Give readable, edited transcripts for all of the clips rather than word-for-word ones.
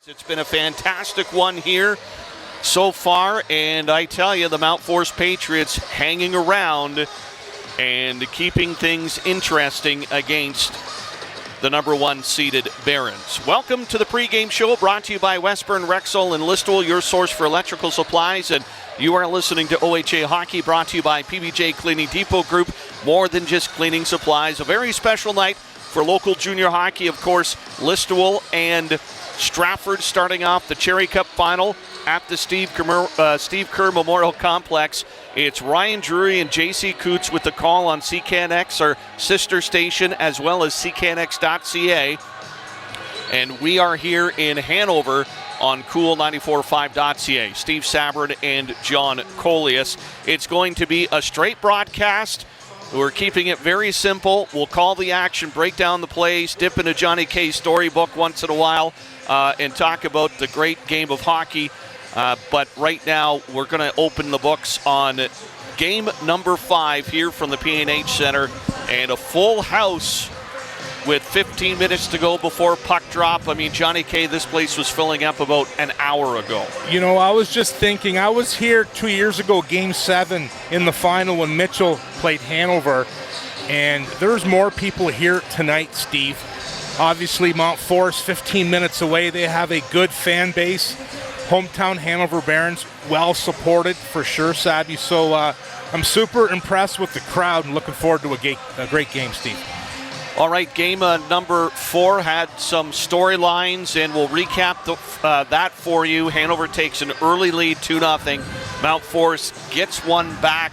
It's been a fantastic one here so far, and I tell you, the MountForest Patriots hanging around and keeping things interesting against the number one seeded Barons. Welcome to the pregame show, brought to you by Westburn, Rexall, and Listowel, your source for electrical supplies. And you are listening to OHA Hockey, brought to you by PBJ Cleaning Depot Group. More than just cleaning supplies. A very special night for local junior hockey, of course. Listowel and Stratford starting off the Cherry Cup final at the Steve Kerr Memorial Complex. It's Ryan Drury and JC Coots with the call on CKNX, our sister station, as well as cknx.ca. And we are here in Hanover on cool945.ca. Steve Sabbard and John Colias. It's going to be a straight broadcast. We're keeping it very simple. We'll call the action, break down the plays, dip into Johnny K's storybook once in a while, and talk about the great game of hockey. But right now, we're going to open the books on game number 5 here from the P&H Center, and a full house with 15 minutes to go before puck drop. I mean, Johnny K, this place was filling up about an hour ago. You know, I was just thinking, I was here 2 years ago, Game 7 in the final when Mitchell played Hanover, and there's more people here tonight, Steve. Obviously, MountForest, 15 minutes away. They have a good fan base. Hometown Hanover Barons, well supported for sure, Sabby. So I'm super impressed with the crowd and looking forward to a great game, Steve. All right, game number 4 had some storylines, and we'll recap that for you. Hanover takes an early lead, 2-0. MountForest gets one back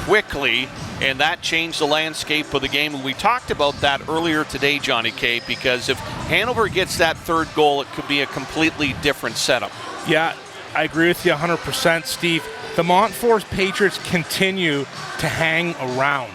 quickly, and that changed the landscape of the game. And we talked about that earlier today, Johnny K, because if Hanover gets that third goal, it could be a completely different setup. Yeah, I agree with you 100%, Steve. The MountForest Patriots continue to hang around.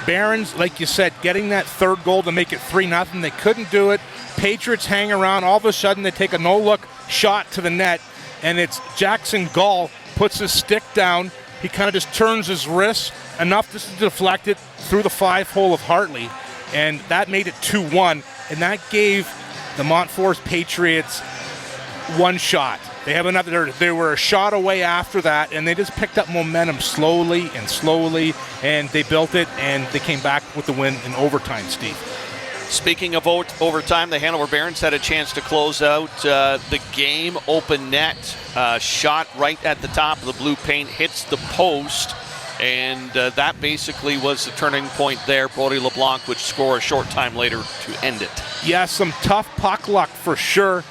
Barons, like you said, getting that third goal to make it 3-0. They couldn't do it. Patriots hang around. All of a sudden, they take a no-look shot to the net, and it's Jackson Gall puts his stick down. He kind of just turns his wrist enough just to deflect it through the 5-hole of Hartley, and that made it 2-1, and that gave the MountForest Patriots one shot. They have another. They were a shot away after that, and they just picked up momentum slowly, and they built it, and they came back with the win in overtime, Steve. Speaking of overtime, the Hanover Barons had a chance to close out the game. Open net, shot right at the top of the blue paint, hits the post, and that basically was the turning point there. Brody LeBlanc would score a short time later to end it. Yeah, some tough puck luck for sure.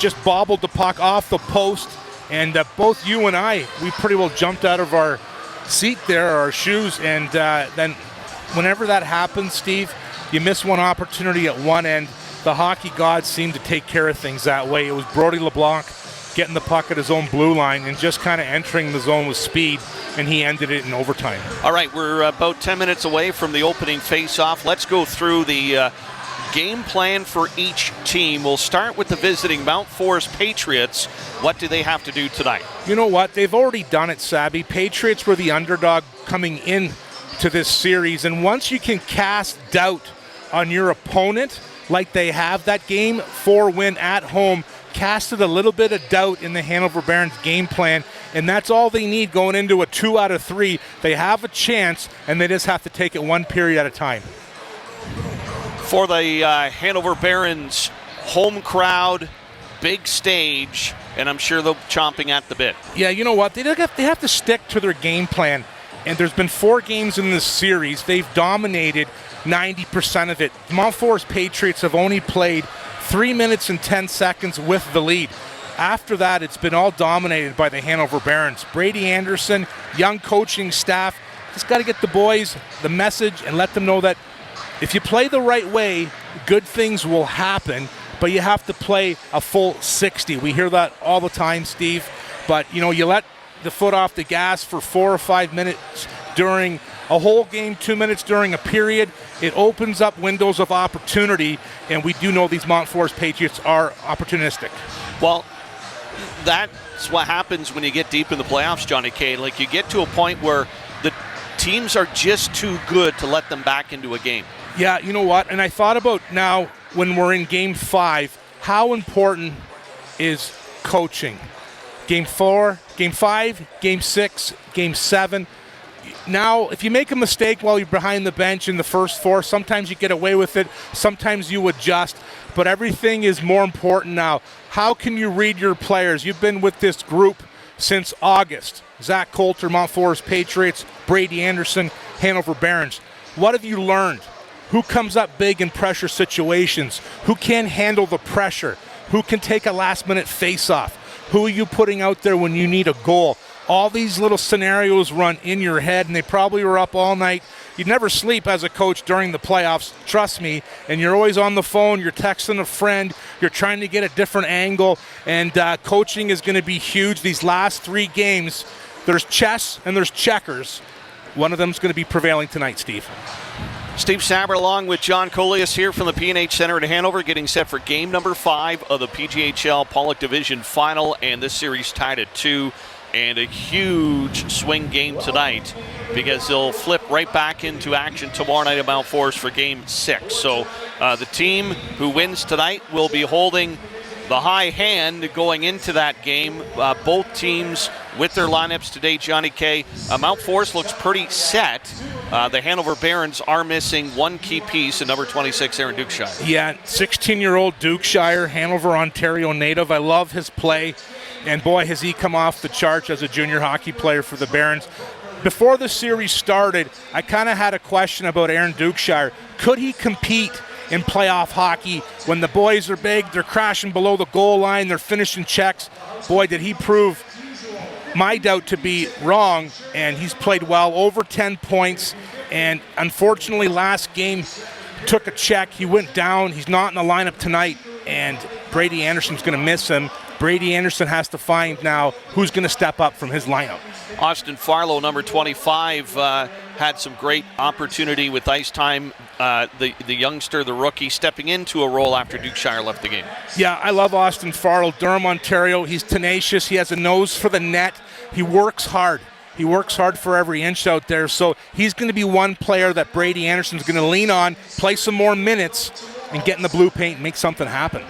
Just bobbled the puck off the post, and both you and I, we pretty well jumped out of our seat there, our shoes, and then whenever that happens, Steve, you miss one opportunity at one end. The hockey gods seem to take care of things that way. It was Brody LeBlanc getting the puck at his own blue line and just kind of entering the zone with speed, and he ended it in overtime. All right, we're about 10 minutes away from the opening face-off. Let's go through the game plan for each team. We'll start with the visiting MountForest Patriots. What do they have to do tonight? You know what? They've already done it, Sabby. Patriots were the underdog coming in to this series, and once you can cast doubt on your opponent like they have, that game 4 win at home casted a little bit of doubt in the Hanover Barons game plan, and that's all they need going into a 2 out of 3. They have a chance, and they just have to take it one period at a time. For the Hanover Barons, home crowd, big stage, and I'm sure they're chomping at the bit. Yeah, you know what? They have to stick to their game plan, and there's been 4 games in this series. They've dominated 90% of it. The MountForest Patriots have only played 3 minutes and 10 seconds with the lead. After that, it's been all dominated by the Hanover Barons. Brady Anderson, young coaching staff, just got to get the boys the message and let them know that if you play the right way, good things will happen, but you have to play a full 60. We hear that all the time, Steve, but you know, you let the foot off the gas for 4 or 5 minutes during a whole game, 2 minutes during a period, it opens up windows of opportunity, and we do know these MountForest Patriots are opportunistic. Well, that's what happens when you get deep in the playoffs, Johnny K. Like, you get to a point where the teams are just too good to let them back into a game. Yeah, you know what? And I thought about now when we're in Game 5, how important is coaching? Game 4, Game 5, Game 6, Game 7. Now, if you make a mistake while you're behind the bench in the first 4, sometimes you get away with it, sometimes you adjust, but everything is more important now. How can you read your players? You've been with this group since August. Zach Coulter, MountForest Patriots, Brady Anderson, Hanover Barons. What have you learned? Who comes up big in pressure situations? Who can handle the pressure? Who can take a last-minute face-off? Who are you putting out there when you need a goal? All these little scenarios run in your head, and they probably were up all night. You never sleep as a coach during the playoffs, trust me, and you're always on the phone, you're texting a friend, you're trying to get a different angle, and coaching is going to be huge. These last 3 games, there's chess and there's checkers. One of them is going to be prevailing tonight, Steve. Steve Saber along with John Colias here from the P&H Center in Hanover, getting set for game number 5 of the PJHL Pollock Division Final, and this series tied at 2. And a huge swing game tonight because they'll flip right back into action tomorrow night at MountForest for game 6. So the team who wins tonight will be holding the high hand going into that game. Both teams with their lineups today, Johnny K. MountForest looks pretty set. The Hanover Barons are missing one key piece, and number 26, Aaron Dukeshire. Yeah, 16-year-old Dukeshire, Hanover, Ontario native. I love his play. And boy, has he come off the charts as a junior hockey player for the Barons. Before the series started, I kind of had a question about Aaron Dukeshire. Could he compete in playoff hockey when the boys are big, they're crashing below the goal line, they're finishing checks? Boy, did he prove my doubt to be wrong, and he's played well, over 10 points. And unfortunately, last game took a check. He went down. He's not in the lineup tonight, and Brady Anderson's going to miss him. Brady Anderson has to find now who's going to step up from his lineup. Austin Farlow, number 25, had some great opportunity with ice time. The youngster, the rookie, stepping into a role after Dukeshire left the game. Yeah, I love Austin Farlow, Durham, Ontario. He's tenacious. He has a nose for the net. He works hard. He works hard for every inch out there. So he's going to be one player that Brady Anderson's going to lean on, play some more minutes, and get in the blue paint and make something happen.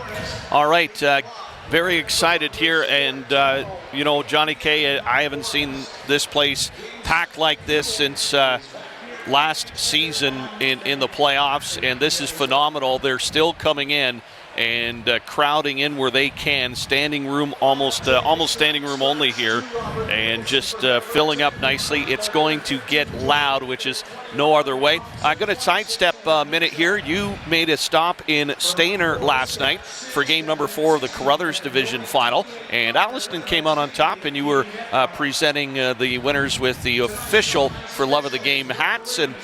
All right. Very excited here, and Johnny K, I haven't seen this place packed like this since last season in the playoffs, and this is phenomenal. They're still coming in and crowding in where they can. Standing room, almost standing room only here, and just filling up nicely. It's going to get loud, which is no other way. I'm going to sidestep a minute here. You made a stop in Stayner last night for game number 4 of the Carruthers Division Final, and Alliston came out on top, and you were presenting the winners with the official For Love of the Game hats, and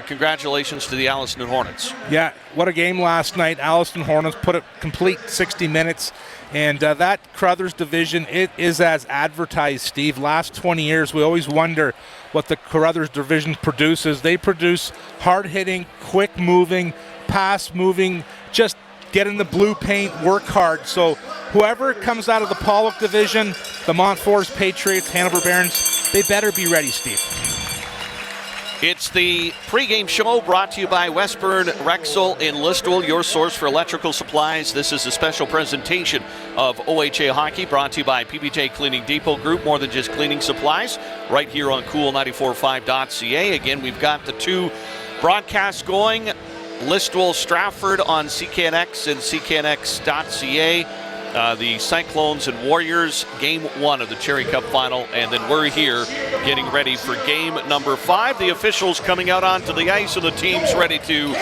congratulations to the Alliston Hornets. Yeah, what a game last night. Alliston Hornets put a complete 60 minutes, and that Carruthers Division, it is as advertised, Steve. Last 20 years, we always wonder what the Carruthers Division produces. They produce hard-hitting, quick-moving, pass-moving, just get in the blue paint, work hard. So whoever comes out of the Pollock Division, the MountForest Patriots, Hanover Barons, they better be ready, Steve. It's the pregame show brought to you by Westburn Rexall in Listowel, your source for electrical supplies. This is a special presentation of OHA Hockey brought to you by PBJ Cleaning Depot Group, more than just cleaning supplies, right here on cool945.ca. Again, we've got the 2 broadcasts going, Listowel Stratford on CKNX and CKNX.ca. The Cyclones and Warriors, game 1 of the Cherry Cup Final, and then we're here getting ready for game number 5. The officials coming out onto the ice, and the team's ready to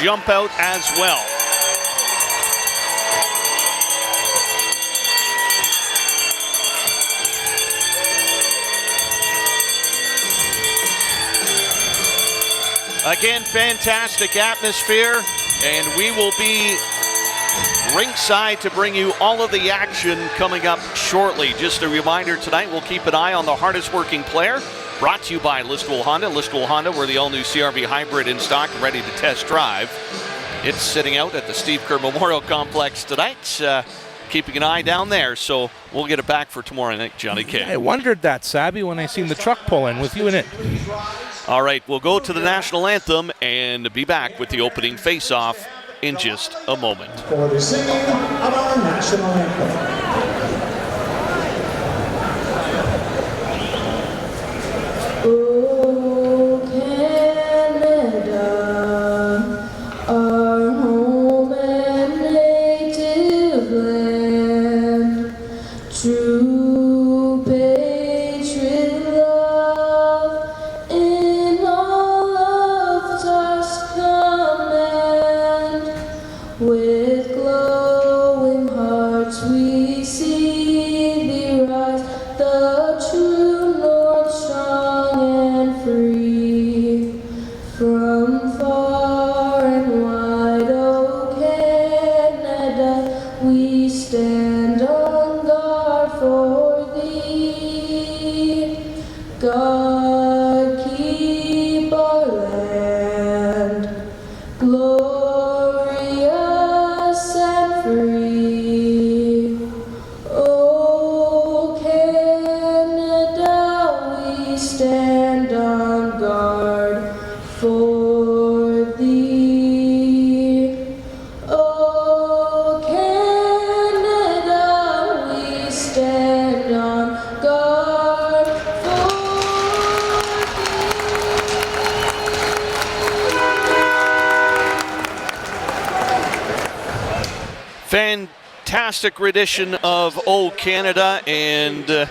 jump out as well. Again, fantastic atmosphere, and we will be ringside to bring you all of the action coming up shortly. Just a reminder tonight, we'll keep an eye on the hardest working player. Brought to you by Listowel Honda. Listowel Honda, we're the all-new CR-V Hybrid in stock, ready to test drive. It's sitting out at the Steve Kerr Memorial Complex tonight. Keeping an eye down there, so we'll get it back for tomorrow night, Johnny K. I wondered that, Sabby, when I seen the truck pull in with you in it. All right, we'll go to the national anthem and be back with the opening face-off in just a moment. For the singing of our national anthem. Oh, Canada, our home and native land, true patriot love in all of us command. With glowing hearts we see thee rise, the true north strong and free. From far and wide, oh Canada, we stand on guard for thee. God keep our land glorious and free. Oh Canada, we stand on guard for thee. Oh Canada, we stand on guard for Fantastic rendition of "Oh Canada," and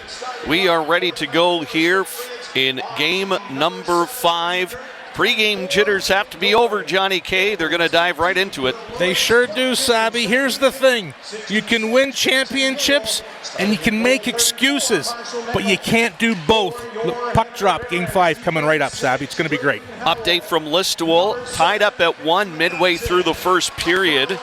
we are ready to go here in game number 5. Pre-game jitters have to be over, Johnny K. They're going to dive right into it. They sure do, Sabby. Here's the thing. You can win championships and you can make excuses, but you can't do both. Look, puck drop, game 5 coming right up, Sabby. It's going to be great. Update from Listowel, tied up at 1 midway through the first period.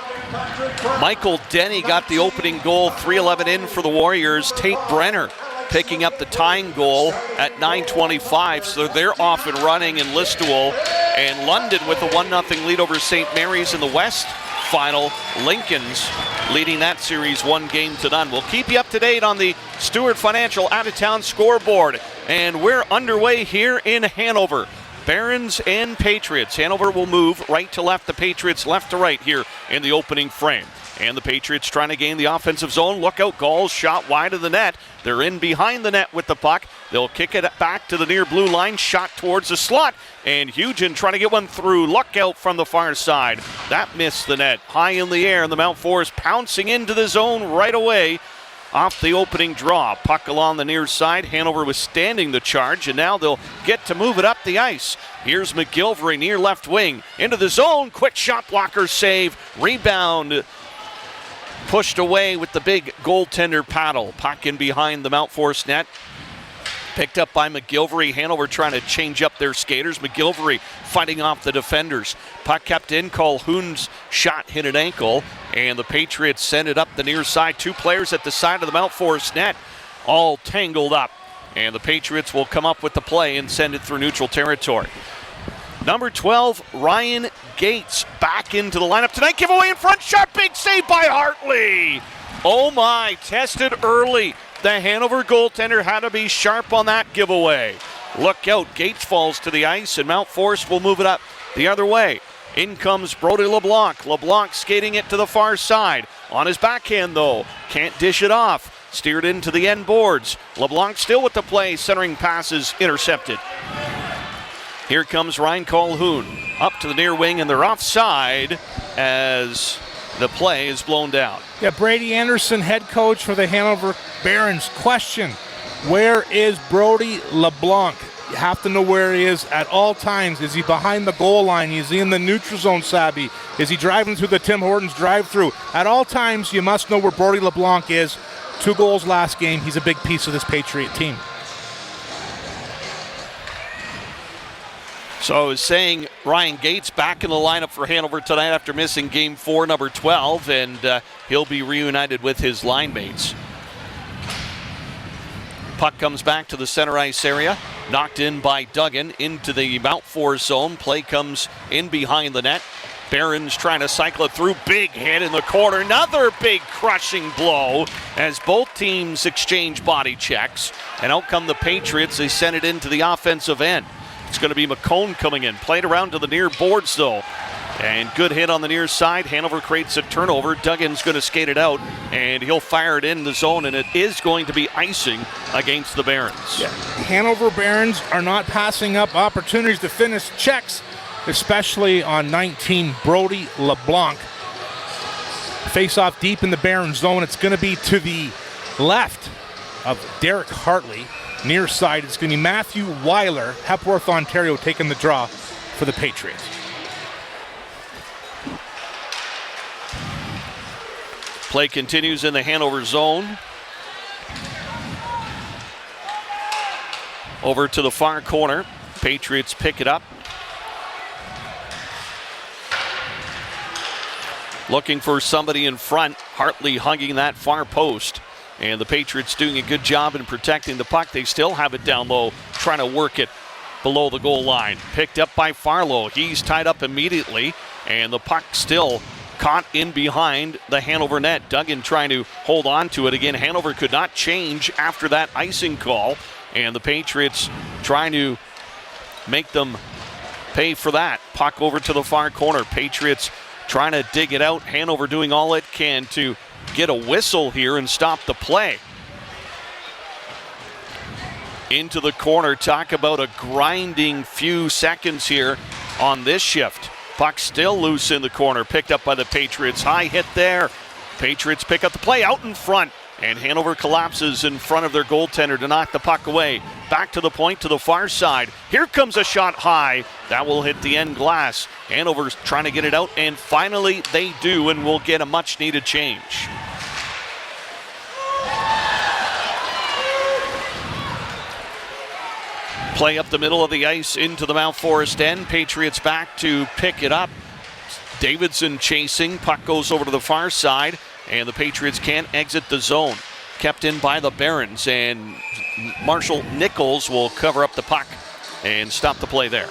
Michael Denny got the opening goal, 3:11 in for the Warriors. Tate Brenner picking up the tying goal at 9:25, so they're off and running in Listowel. And London with a 1-0 lead over St. Mary's in the West final. Lincoln's leading that series 1-0. We'll keep you up to date on the Stewart Financial out-of-town scoreboard. And we're underway here in Hanover. Barons and Patriots. Hanover will move right to left, the Patriots left to right here in the opening frame. And the Patriots trying to gain the offensive zone. Look out, Gauls shot wide of the net. They're in behind the net with the puck. They'll kick it back to the near blue line, shot towards the slot. And Hugen trying to get one through. Look out from the far side. That missed the net. High in the air, and the MountForest pouncing into the zone right away. Off the opening draw. Puck along the near side. Hanover withstanding the charge, and now they'll get to move it up the ice. Here's McGilvery near left wing. Into the zone. Quick shot blocker save. Rebound pushed away with the big goaltender paddle. Puck in behind the MountForest net. Picked up by McGilvery. Hanover trying to change up their skaters. McGilvery fighting off the defenders. Puck kept in. Colhoun's shot hit an ankle. And the Patriots send it up the near side. 2 players at the side of the MountForest net. All tangled up. And the Patriots will come up with the play and send it through neutral territory. Number 12, Ryan Gates back into the lineup tonight. Giveaway in front. Shot. Big save by Hartley. Oh my. Tested early. The Hanover goaltender had to be sharp on that giveaway. Look out. Gates falls to the ice, and MountForest will move it up the other way. In comes Brody LeBlanc. LeBlanc skating it to the far side. On his backhand, though. Can't dish it off. Steered into the end boards. LeBlanc still with the play. Centering passes intercepted. Here comes Ryan Colhoun. Up to the near wing, and they're offside as the play is blown down. Yeah, Brady Anderson, head coach for the Hanover Barons. Question, where is Brody LeBlanc? You have to know where he is at all times. Is he behind the goal line? Is he in the neutral zone, Sabby? Is he driving through the Tim Hortons drive-through? At all times, you must know where Brody LeBlanc is. 2 goals last game. He's a big piece of this Patriot team. So I was saying Ryan Gates back in the lineup for Hanover tonight after missing game 4, number 12, and he'll be reunited with his line mates. Puck comes back to the center ice area. Knocked in by Duggan into the MountForest zone. Play comes in behind the net. Barons trying to cycle it through. Big hit in the corner. Another big crushing blow as both teams exchange body checks. And out come the Patriots. They send it into the offensive end. It's going to be McCone coming in. Played around to the near boards, though. And good hit on the near side. Hanover creates a turnover. Duggan's going to skate it out, and he'll fire it in the zone, and it is going to be icing against the Barons. Yeah. Hanover Barons are not passing up opportunities to finish checks, especially on 19, Brody LeBlanc. Face off deep in the Barons zone. It's going to be to the left of Derek Hartley. Near side, it's going to be Matthew Weiler, Hepworth, Ontario, taking the draw for the Patriots. Play continues in the Hanover zone. Over to the far corner. Patriots pick it up. Looking for somebody in front. Hartley hugging that far post. And the Patriots doing a good job in protecting the puck. They still have it down low, trying to work it below the goal line. Picked up by Farlow. He's tied up immediately. And the puck still caught in behind the Hanover net. Duggan trying to hold on to it. Again, Hanover could not change after that icing call. And the Patriots trying to make them pay for that. Puck over to the far corner. Patriots trying to dig it out. Hanover doing all it can to get a whistle here and stop the play. Into the corner. Talk about a grinding few seconds here on this shift. Puck still loose in the corner. Picked up by the Patriots. High hit there. Patriots pick up the play out in front. And Hanover collapses in front of their goaltender to knock the puck away. Back to the point to the far side. Here comes a shot high. That will hit the end glass. Hanover's trying to get it out, and finally they do, and will get a much-needed change. Play up the middle of the ice into the MountForest end. Patriots back to pick it up. Davidson chasing. Puck goes over to the far side, and the Patriots can't exit the zone. Kept in by the Barons, and Marshall Nichols will cover up the puck and stop the play there.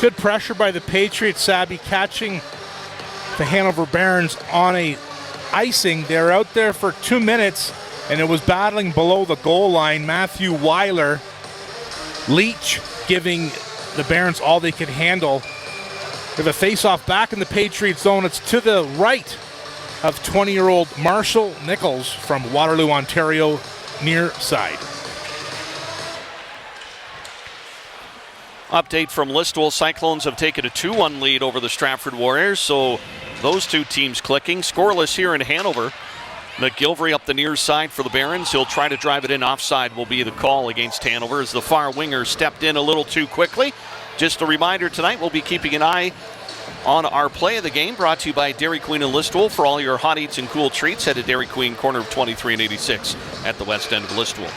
Good pressure by the Patriots, Sabby, catching the Hanover Barons on a icing. They're out there for 2 minutes, and it was battling below the goal line. Matthew Weiler, Leach giving the Barons all they could handle. They have a face-off back in the Patriots zone. It's to the right of 20-year-old Marshall Nichols from Waterloo, Ontario, near side. Update from Listowel. Cyclones have taken a 2-1 lead over the Stratford Warriors, so those two teams clicking. Scoreless here in Hanover. McGilvery up the near side for the Barons. He'll try to drive it in. Offside will be the call against Hanover as the far winger stepped in a little too quickly. Just a reminder, tonight we'll be keeping an eye on our play of the game, brought to you by Dairy Queen and Listowel. For all your hot eats and cool treats, head to Dairy Queen, corner of 23 and 86 at the west end of Listowel.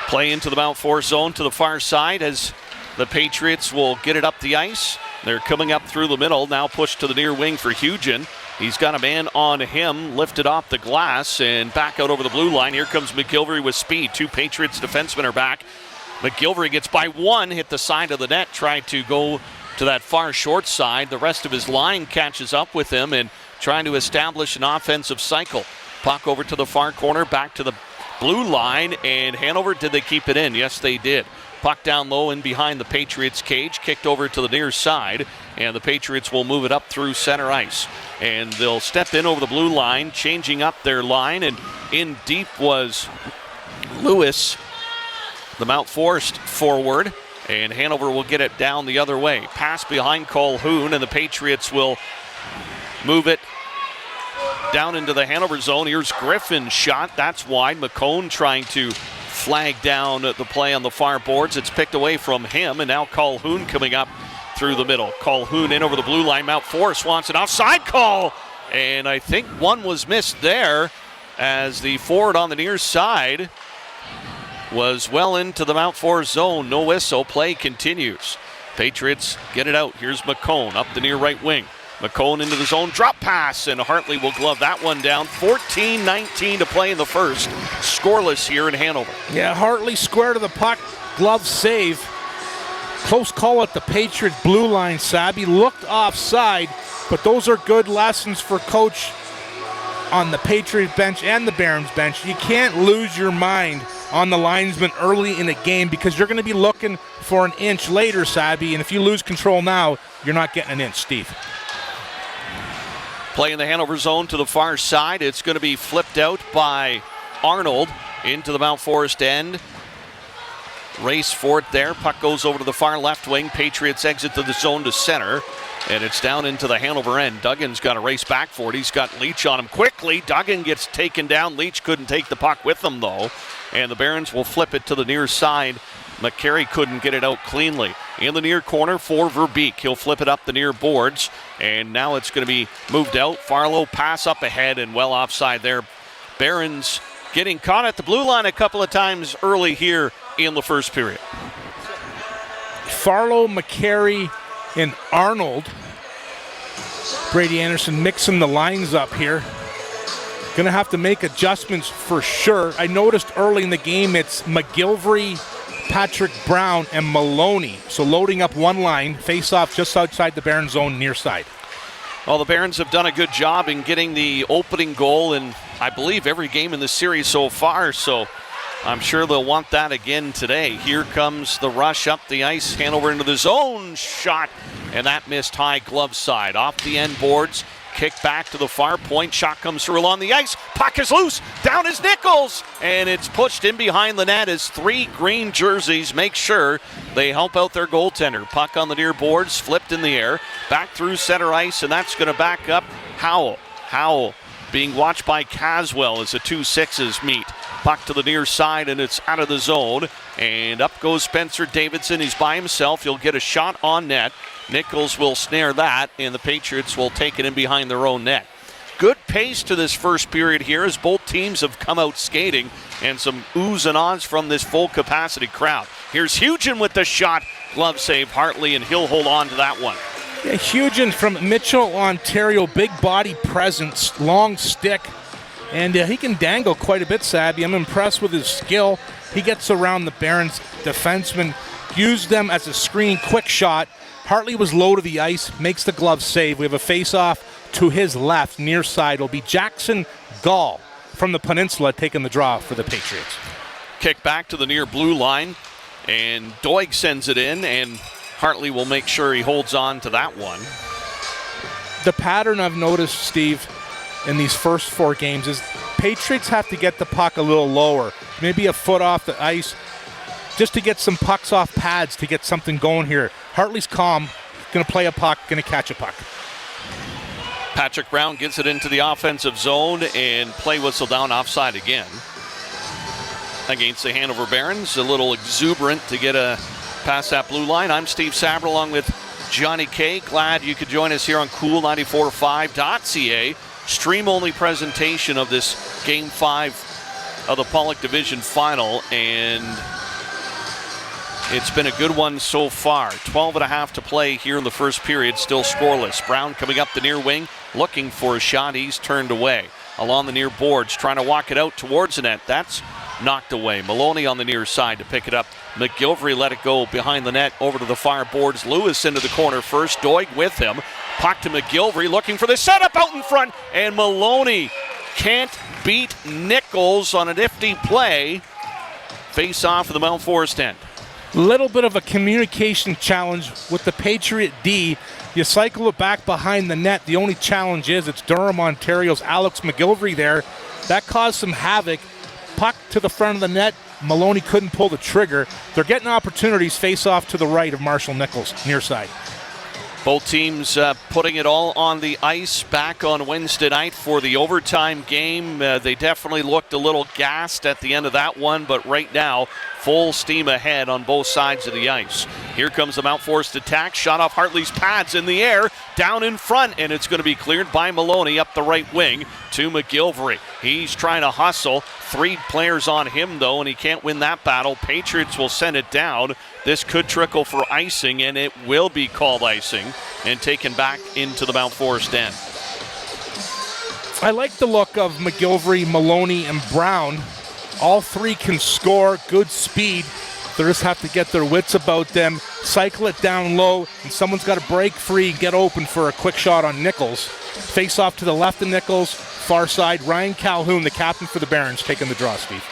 Play into the MountForest zone to the far side as the Patriots will get it up the ice. They're coming up through the middle, now pushed to the near wing for Hugen. He's got a man on him, lifted off the glass and back out over the blue line. Here comes McGilvery with speed. Two Patriots defensemen are back. McGilvery gets by one, hit the side of the net, tried to go to that far short side. The rest of his line catches up with him and trying to establish an offensive cycle. Puck over to the far corner, back to the blue line, and Hanover, did they keep it in? Yes, they did. Puck down low and behind the Patriots' cage, kicked over to the near side, and the Patriots will move it up through center ice. And they'll step in over the blue line, changing up their line, and in deep was Lewis, the MountForest forward, and Hanover will get it down the other way. Pass behind Colhoun, and the Patriots will move it down into the Hanover zone. Here's Griffin's shot. That's wide. McCone trying to flag down the play on the far boards. It's picked away from him, and now Colhoun coming up through the middle. Colhoun in over the blue line. MountForest wants an offside call, and I think one was missed there as the forward on the near side was well into the MountForest zone. No whistle. Play continues. Patriots get it out. Here's McCone up the near right wing. McCone into the zone, drop pass, and Hartley will glove that one down. 14-19 to play in the first. Scoreless here in Hanover. Yeah, Hartley square to the puck, glove save. Close call at the Patriots blue line, Sabby. Looked offside, but those are good lessons for Coach on the Patriot bench and the Barons bench, you can't lose your mind on the linesman early in a game because you're going to be looking for an inch later, Sabby, and if you lose control now, you're not getting an inch, Steve. Playing the Hanover zone to the far side. It's going to be flipped out by Arnold into the MountForest end. Race for it there. Puck goes over to the far left wing. Patriots exit to the zone to center. And it's down into the Hanover end. Duggan's got to race back for it. He's got Leach on him quickly. Duggan gets taken down. Leach couldn't take the puck with him, though. And the Barons will flip it to the near side. McCary couldn't get it out cleanly. In the near corner for Verbeek. He'll flip it up the near boards. And now it's going to be moved out. Farlow pass up ahead and well offside there. Barons getting caught at the blue line a couple of times early here in the first period. Farlow, McCary, and Arnold. Brady Anderson mixing the lines up here. Going to have to make adjustments for sure. I noticed early in the game it's McGilvery, Patrick Brown, and Maloney. So loading up one line, face off just outside the Barons zone near side. Well, the Barons have done a good job in getting the opening goal in, I believe, every game in the series so far. So I'm sure they'll want that again today. Here comes the rush up the ice. Hanover into the zone shot, and that missed high glove side. Off the end boards, kick back to the far point. Shot comes through along the ice. Puck is loose. Down is Nichols, and it's pushed in behind the net as three green jerseys make sure they help out their goaltender. Puck on the near boards, flipped in the air, back through center ice, and that's going to back up Howell. Howell being watched by Caswell as the 2-6s meet. Puck to the near side, and it's out of the zone. And up goes Spencer Davidson. He's by himself. He'll get a shot on net. Nichols will snare that, and the Patriots will take it in behind their own net. Good pace to this first period here as both teams have come out skating, and some oohs and ahs from this full capacity crowd. Here's Hugen with the shot. Glove save Hartley, and he'll hold on to that one. Yeah, Hugen from Mitchell, Ontario, big body presence, long stick, and he can dangle quite a bit, Sabby. I'm impressed with his skill. He gets around the Barons defenseman, used them as a screen, quick shot. Hartley was low to the ice, makes the glove save. We have a face-off to his left, near side. It'll be Jackson Gall from the Peninsula taking the draw for the Patriots. Kick back to the near blue line, and Doig sends it in, and Hartley will make sure he holds on to that one. The pattern I've noticed, Steve, in these first four games is Patriots have to get the puck a little lower, maybe a foot off the ice, just to get some pucks off pads to get something going here. Hartley's calm, going to play a puck, going to catch a puck. Patrick Brown gets it into the offensive zone, and play whistle down offside again. Against the Hanover Barons, a little exuberant to get a past that blue line. I'm Steve Saber along with Johnny K. Glad you could join us here on Cool945.ca. Stream-only presentation of this Game 5 of the Pollock Division Final, and it's been a good one so far. 12.5 to play here in the first period, still scoreless. Brown coming up the near wing, looking for a shot. He's turned away. Along the near boards, trying to walk it out towards the net. That's knocked away. Maloney on the near side to pick it up. McGilvery let it go behind the net over to the far boards. Lewis into the corner first. Doig with him. Puck to McGilvery looking for the setup out in front. And Maloney can't beat Nichols on a nifty play. Face off of the MountForest end. Little bit of a communication challenge with the Patriot D. You cycle it back behind the net. The only challenge is it's Durham, Ontario's Alex McGilvery there. That caused some havoc. Puck to the front of the net. Maloney couldn't pull the trigger. They're getting opportunities. Face off to the right of Marshall Nichols, near side. Both teams putting it all on the ice back on Wednesday night for the overtime game. They definitely looked a little gassed at the end of that one, but right now, full steam ahead on both sides of the ice. Here comes the MountForest attack. Shot off Hartley's pads in the air, down in front, and it's going to be cleared by Maloney up the right wing to McGilvery. He's trying to hustle. 3 players on him, though, and he can't win that battle. Patriots will send it down. This could trickle for icing, and it will be called icing and taken back into the MountForest end. I like the look of McGilvery, Maloney, and Brown. All 3 can score, good speed. They just have to get their wits about them, cycle it down low, and someone's got to break free, get open for a quick shot on Nichols. Face off to the left of Nichols, far side. Ryan Calhoun, the captain for the Barons, taking the draw, Steve.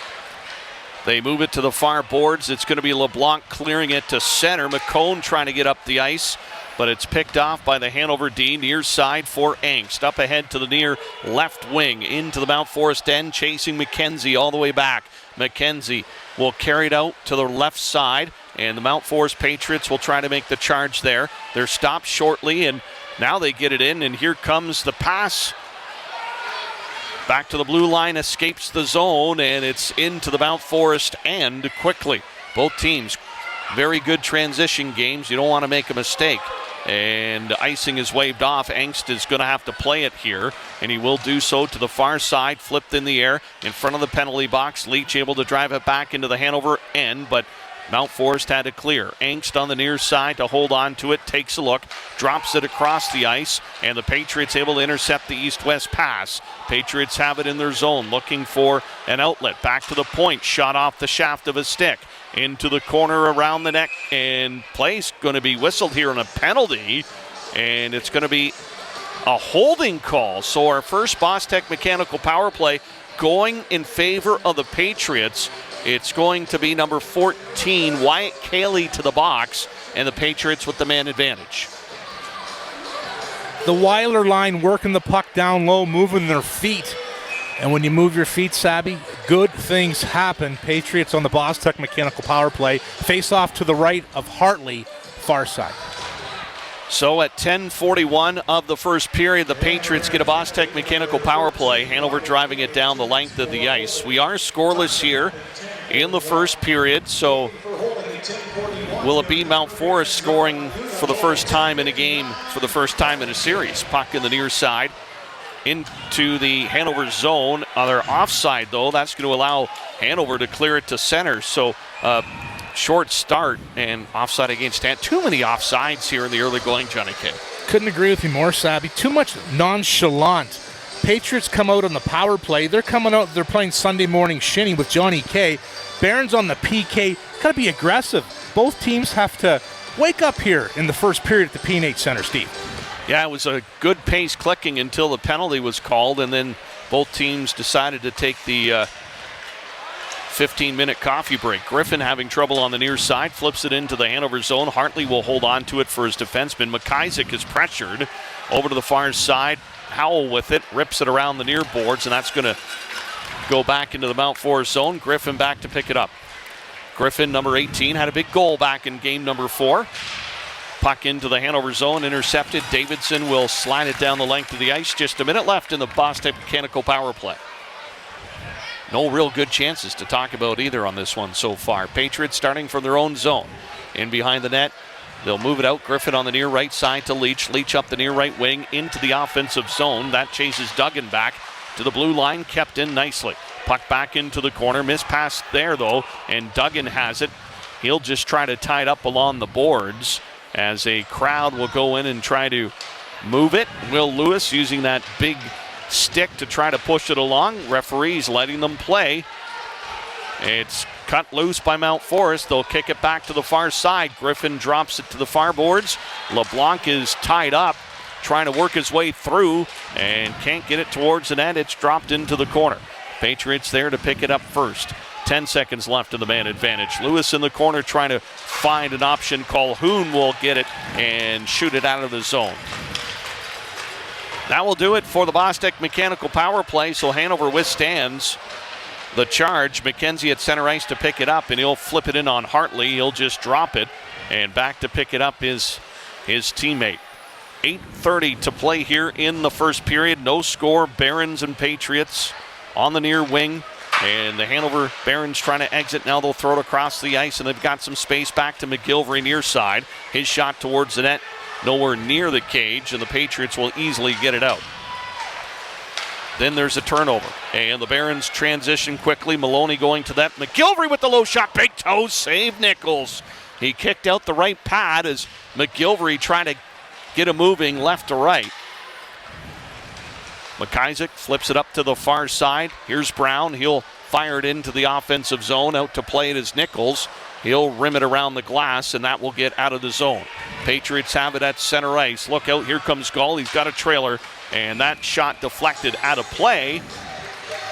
They move it to the far boards. It's going to be LeBlanc clearing it to center. McCone trying to get up the ice, but it's picked off by the Hanover D. Near side for Angst. Up ahead to the near left wing. Into the MountForest end, chasing McKenzie all the way back. McKenzie will carry it out to the left side, and the MountForest Patriots will try to make the charge there. They're stopped shortly, and now they get it in, and here comes the pass. Back to the blue line, escapes the zone, and it's into the MountForest end quickly. Both teams, very good transition games. You don't want to make a mistake. And icing is waved off. Angst is going to have to play it here, and he will do so to the far side, flipped in the air in front of the penalty box. Leach able to drive it back into the Hanover end, but MountForest had to clear. Angst on the near side to hold on to it, takes a look, drops it across the ice, and the Patriots able to intercept the east-west pass. Patriots have it in their zone, looking for an outlet. Back to the point, shot off the shaft of a stick. Into the corner around the neck, and play's going to be whistled here on a penalty, and it's going to be a holding call. So our first Bostech mechanical power play going in favor of the Patriots. It's going to be number 14, Wyatt Cayley, to the box, and the Patriots with the man advantage. The Weiler line working the puck down low, moving their feet. And when you move your feet, Sabby, good things happen. Patriots on the Bostech mechanical power play. Face off to the right of Hartley, far side. So at 10:41 of the first period, the Patriots get a Bostech mechanical power play. Hanover driving it down the length of the ice. We are scoreless here in the first period, so will it be MountForest scoring for the first time in a game, for the first time in a series? Puck in the near side into the Hanover zone. They're offside, though. That's going to allow Hanover to clear it to center. So short start and offside against Stan. Too many offsides here in the early going, Johnny K. Couldn't agree with you more, Sabby. Too much nonchalant. Patriots come out on the power play. They're coming out, they're playing Sunday morning shinny with Johnny K. Barons on the PK. Got to be aggressive. Both teams have to wake up here in the first period at the P&H Center, Steve. Yeah, it was a good pace clicking until the penalty was called, and then both teams decided to take the 15-minute coffee break. Griffin having trouble on the near side, flips it into the Hanover zone. Hartley will hold on to it for his defenseman. McIsaac is pressured over to the far side. Howell with it, rips it around the near boards, and that's going to go back into the MountForest zone. Griffin back to pick it up. Griffin, number 18, had a big goal back in game number 4. Puck into the Hanover zone, intercepted. Davidson will slide it down the length of the ice. Just a minute left in the Bostech mechanical power play. No real good chances to talk about either on this one so far. Patriots starting from their own zone. In behind the net, they'll move it out. Griffin on the near right side to Leach. Leach up the near right wing into the offensive zone. That chases Duggan back to the blue line, kept in nicely. Puck back into the corner. Missed pass there, though, and Duggan has it. He'll just try to tie it up along the boards as a crowd will go in and try to move it. Will Lewis using that big stick to try to push it along. Referees letting them play. It's cut loose by MountForest. They'll kick it back to the far side. Griffin drops it to the far boards. LeBlanc is tied up, trying to work his way through and can't get it towards the net. It's dropped into the corner. Patriots there to pick it up first. 10 seconds left in the man advantage. Lewis in the corner trying to find an option. Calhoun will get it and shoot it out of the zone. That will do it for the Bostech mechanical power play, so Hanover withstands the charge. McKenzie at center ice to pick it up, and he'll flip it in on Hartley. He'll just drop it, and back to pick it up is his teammate. 8:30 to play here in the first period. No score. Barons and Patriots on the near wing. And the Hanover Barons trying to exit. Now they'll throw it across the ice, and they've got some space back to McGilvery near side. His shot towards the net, nowhere near the cage, and the Patriots will easily get it out. Then there's a turnover, and the Barons transition quickly. Maloney going to that. McGilvery with the low shot. Big toe save Nichols. He kicked out the right pad as McGilvery trying to get him moving left to right. McIsaac flips it up to the far side. Here's Brown. He'll fire it into the offensive zone. Out to play it is Nichols. He'll rim it around the glass, and that will get out of the zone. Patriots have it at center ice. Look out, here comes Gall. He's got a trailer, and that shot deflected out of play.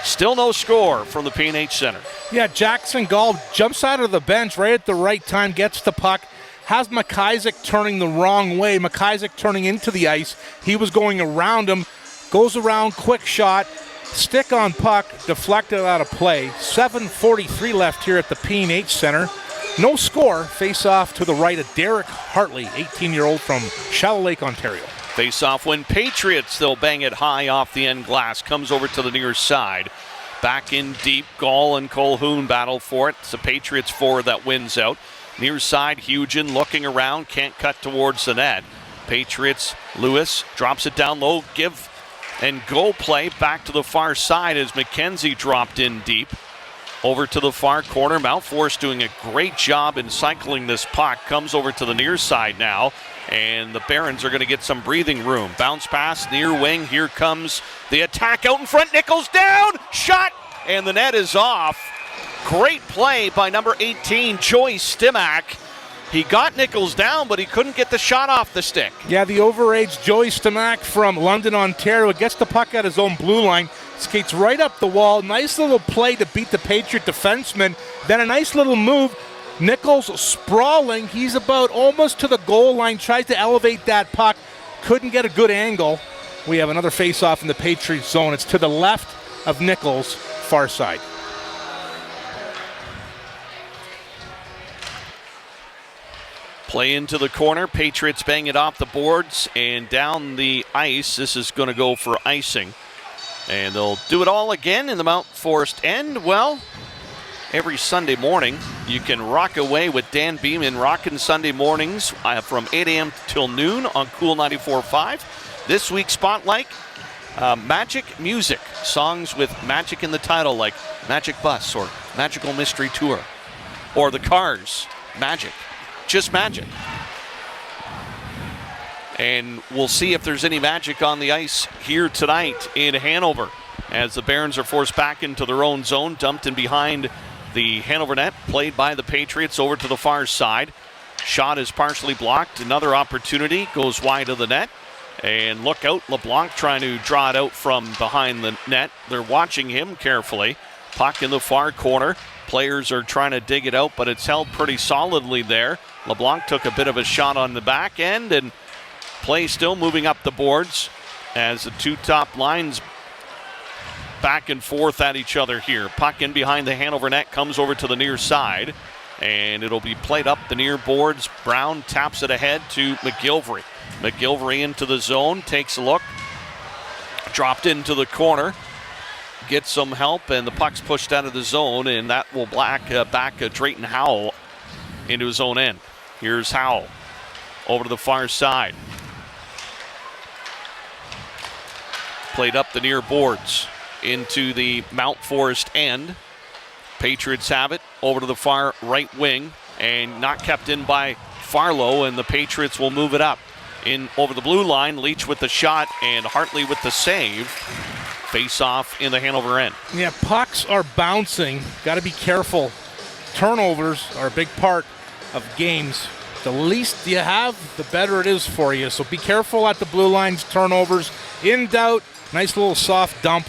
Still no score from the P&H Center. Yeah, Jackson Gall jumps out of the bench right at the right time, gets the puck, has McIsaac turning the wrong way. McIsaac turning into the ice. He was going around him, goes around, quick shot, stick on puck, deflected out of play. 7:43 left here at the P&H Center. No score. Face off to the right of Derek Hartley, 18-year-old from Shallow Lake, Ontario. Face off when Patriots, they'll bang it high off the end glass. Comes over to the near side. Back in deep, Gall and Colhoun battle for it. It's the Patriots forward that wins out. Near side, Hugen looking around, can't cut towards the net. Patriots, Lewis drops it down low, give and go play back to the far side as McKenzie dropped in deep. Over to the far corner, MountForest doing a great job in cycling this puck. Comes over to the near side now, and the Barons are going to get some breathing room. Bounce pass, near wing, here comes the attack out in front. Nichols down, shot, and the net is off. Great play by number 18, Joey Stimac. He got Nichols down, but he couldn't get the shot off the stick. Yeah, the overage Joey Stimac from London, Ontario, gets the puck at his own blue line, skates right up the wall. Nice little play to beat the Patriot defenseman. Then a nice little move. Nichols sprawling. He's about almost to the goal line. Tries to elevate that puck. Couldn't get a good angle. We have another face-off in the Patriot zone. It's to the left of Nichols, far side. Play into the corner. Patriots bang it off the boards and down the ice. This is going to go for icing. And they'll do it all again in the MountForest end. Well, every Sunday morning, you can rock away with Dan Beeman, rocking Sunday mornings from 8 a.m. till noon on Cool 94.5. This week's Spotlight, Magic Music. Songs with magic in the title, like Magic Bus or Magical Mystery Tour. Or The Cars, Magic. Just magic. And we'll see if there's any magic on the ice here tonight in Hanover as the Barons are forced back into their own zone, dumped in behind the Hanover net, played by the Patriots over to the far side. Shot is partially blocked. Another opportunity goes wide of the net. And look out, LeBlanc trying to draw it out from behind the net. They're watching him carefully. Puck in the far corner. Players are trying to dig it out, but it's held pretty solidly there. LeBlanc took a bit of a shot on the back end, and play still moving up the boards as the two top lines back and forth at each other here. Puck in behind the Hanover net, comes over to the near side, and it'll be played up the near boards. Brown taps it ahead to McGilvery. McGilvery into the zone, takes a look, dropped into the corner, gets some help, and the puck's pushed out of the zone, and that will back Drayton Howell into his own end. Here's Howell over to the far side. Played up the near boards into the MountForest end. Patriots have it over to the far right wing and not kept in by Farlow, and the Patriots will move it up. In over the blue line, Leach with the shot and Hartley with the save. Face off in the Hanover end. Yeah, pucks are bouncing. Got to be careful. Turnovers are a big part of games. The least you have, the better it is for you. So be careful at the blue lines, turnovers. In doubt, nice little soft dump.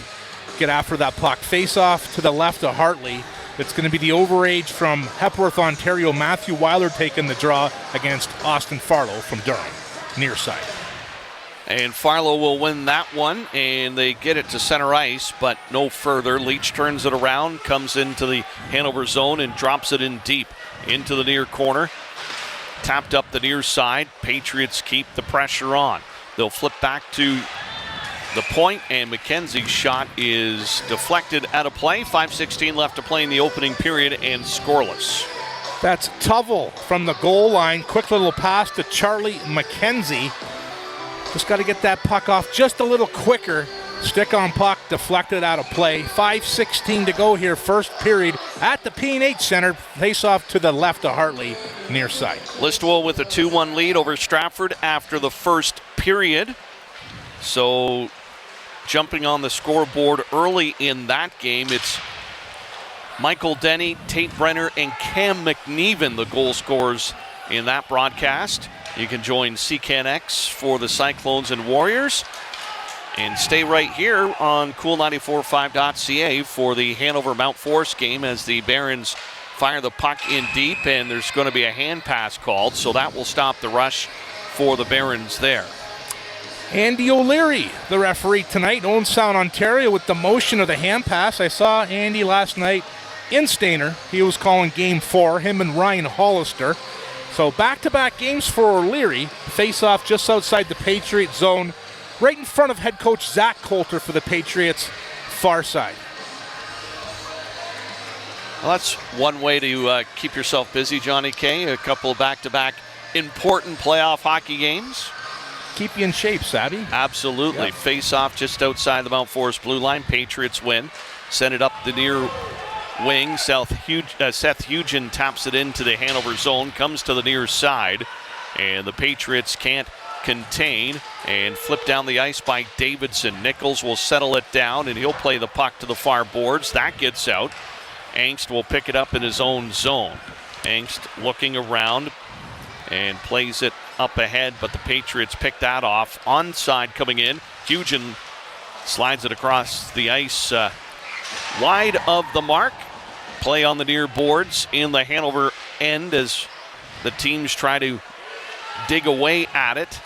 Get after that puck. Face off to the left of Hartley. It's going to be the overage from Hepworth, Ontario. Matthew Weiler taking the draw against Austin Farlow from Durham, near side. And Farlow will win that one, and they get it to center ice, but no further. Leach turns it around, comes into the Hanover zone, and drops it in deep into the near corner. Tapped up the near side. Patriots keep the pressure on. They'll flip back to the point, and McKenzie's shot is deflected out of play. 5:16 left to play in the opening period, and scoreless. That's Tuvel from the goal line. Quick little pass to Charlie McKenzie. Just got to get that puck off just a little quicker. Stick on puck, deflected out of play. 5:16 to go here, first period at the P&H Center. Face off to the left of Hartley, near side. Listowel with a 2-1 lead over Stratford after the first period. So jumping on the scoreboard early in that game, it's Michael Denny, Tate Brenner, and Cam McNeven, the goal scorers in that broadcast. You can join CCANX for the Cyclones and Warriors. And stay right here on cool945.ca for the Hanover MountForest game as the Barons fire the puck in deep, and there's going to be a hand pass called, so that will stop the rush for the Barons there. Andy O'Leary, the referee tonight, Owen Sound, Ontario, with the motion of the hand pass. I saw Andy last night in Stainer. He was calling Game 4, him and Ryan Hollister. So back-to-back games for O'Leary. Face-off just outside the Patriot zone, right in front of head coach Zach Coulter for the Patriots, far side. Well, that's one way to keep yourself busy, Johnny K. A couple of back-to-back important playoff hockey games. Keep you in shape, Sabby. Absolutely. Yep. Face-off just outside the MountForest blue line. Patriots win. Send it up the near wing. Seth Hugen taps it into the Hanover zone. Comes to the near side. And the Patriots can't contain and flip down the ice by Davidson. Nichols will settle it down, and he'll play the puck to the far boards. That gets out. Angst will pick it up in his own zone. Angst looking around and plays it up ahead, but the Patriots pick that off. Onside coming in. Hugen slides it across the ice wide of the mark. Play on the near boards in the Hanover end as the teams try to dig away at it.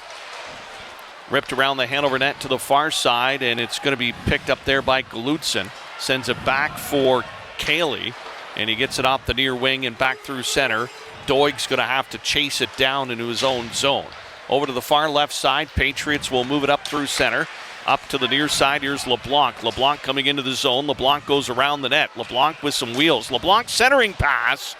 Ripped around the Hanover net to the far side, and it's going to be picked up there by Galutzin. Sends it back for Cayley, and he gets it off the near wing and back through center. Doig's going to have to chase it down into his own zone. Over to the far left side, Patriots will move it up through center. Up to the near side, here's LeBlanc. LeBlanc coming into the zone. LeBlanc goes around the net. LeBlanc with some wheels. LeBlanc centering pass.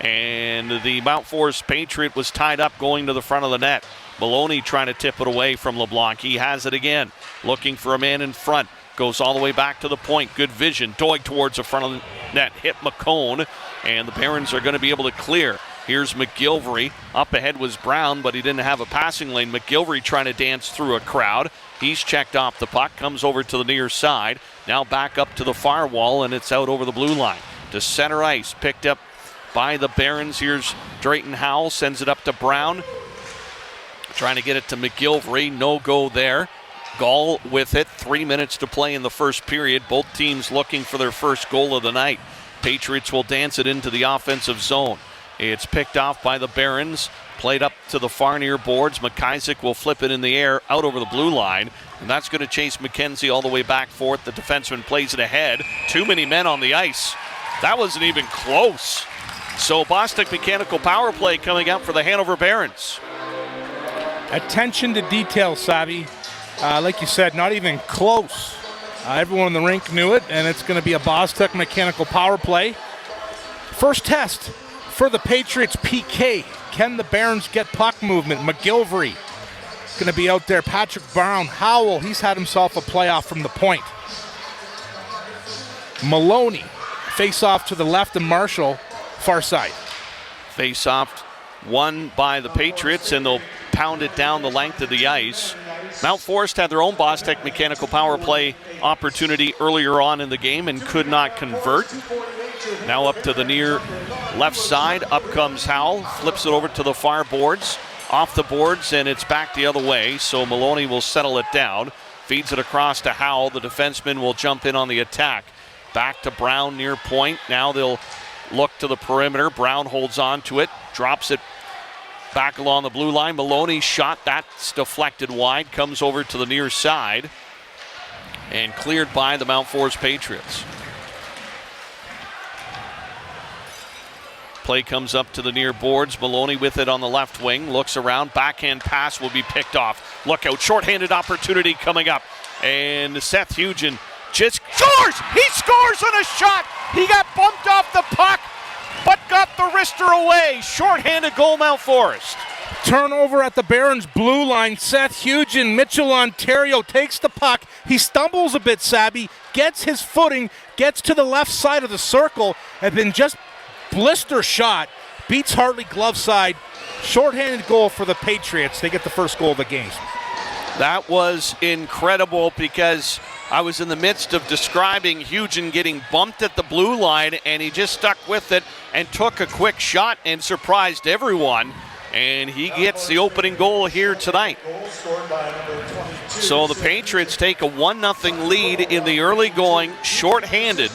And the MountForest Patriot was tied up going to the front of the net. Maloney trying to tip it away from LeBlanc. He has it again. Looking for a man in front. Goes all the way back to the point. Good vision. Doig towards the front of the net. Hit McCone. And the Barons are going to be able to clear. Here's McGilvery. Up ahead was Brown, but he didn't have a passing lane. McGilvery trying to dance through a crowd. He's checked off the puck. Comes over to the near side. Now back up to the far wall, and it's out over the blue line. To center ice. Picked up by the Barons. Here's Drayton Howell. Sends it up to Brown. Trying to get it to McGilvery. No go there. Gall with it. 3 minutes to play in the first period. Both teams looking for their first goal of the night. Patriots will dance it into the offensive zone. It's picked off by the Barons. Played up to the far near boards. McIsaac will flip it in the air out over the blue line. And that's going to chase McKenzie all the way back for it. The defenseman plays it ahead. Too many men on the ice. That wasn't even close. So Boston Mechanical power play coming out for the Hanover Barons. Attention to detail, Savvy. Like you said, not even close. Everyone in the rink knew it, and it's going to be a Boston Mechanical power play. First test for the Patriots PK. Can the Barons get puck movement? McGilvery going to be out there. Patrick Brown. Howell, he's had himself a playoff from the point. Maloney, face off to the left, and Marshall, far side. Face off won by the Patriots, and they'll pound it down the length of the ice. MountForest had their own Bostech Mechanical power play opportunity earlier on in the game and could not convert. Now up to the near left side. Up comes Howell. Flips it over to the far boards. Off the boards, and it's back the other way. So Maloney will settle it down. Feeds it across to Howell. The defenseman will jump in on the attack. Back to Brown near point. Now they'll look to the perimeter. Brown holds on to it. Drops it back along the blue line. Maloney's shot. That's deflected wide. Comes over to the near side. And cleared by the MountForest Patriots. Play comes up to the near boards. Maloney with it on the left wing. Looks around. Backhand pass will be picked off. Look out. Shorthanded opportunity coming up. And Seth Hugen just scores! He scores on a shot! He got bumped off the puck, but got the wrister away. Shorthanded goal, MountForest. Turnover at the Barons blue line. Seth Hugen, Mitchell, Ontario, takes the puck. He stumbles a bit, Sabby, gets his footing, gets to the left side of the circle, and then just blister shot, beats Hartley glove side. Shorthanded goal for the Patriots. They get the first goal of the game. That was incredible because I was in the midst of describing Hugen getting bumped at the blue line, and he just stuck with it and took a quick shot and surprised everyone. And he gets the opening goal here tonight. So the Patriots take a 1-0 lead in the early going, shorthanded.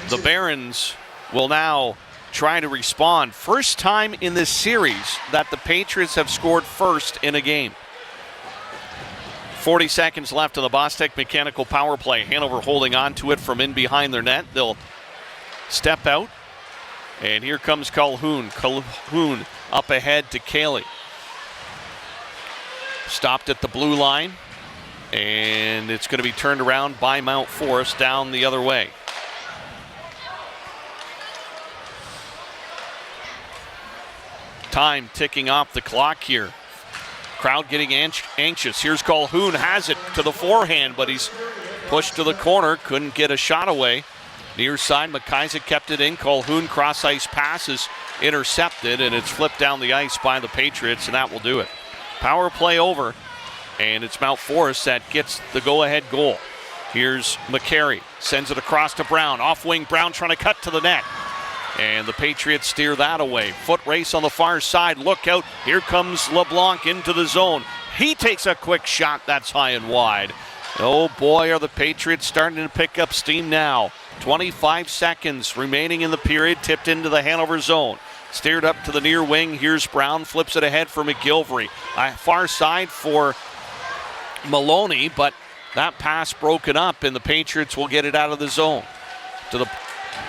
The Barons will now try to respond. First time in this series that the Patriots have scored first in a game. 40 seconds left on the Bostech Mechanical power play. Hanover holding on to it from in behind their net. They'll step out. And here comes Calhoun. Calhoun up ahead to Cayley. Stopped at the blue line. And it's going to be turned around by MountForest down the other way. Time ticking off the clock here. Crowd getting anxious. Here's Calhoun, has it to the forehand, but he's pushed to the corner, couldn't get a shot away. Near side, McIsaac kept it in. Calhoun cross ice passes intercepted, and it's flipped down the ice by the Patriots, and that will do it. Power play over, and it's MountForest that gets the go-ahead goal. Here's McCary, sends it across to Brown. Off wing, Brown trying to cut to the net. And the Patriots steer that away. Foot race on the far side. Look out. Here comes LeBlanc into the zone. He takes a quick shot. That's high and wide. Oh boy, are the Patriots starting to pick up steam now. 25 seconds remaining in the period. Tipped into the Hanover zone. Steered up to the near wing. Here's Brown. Flips it ahead for McGilvery. Far side for Maloney, but that pass broken up, and the Patriots will get it out of the zone.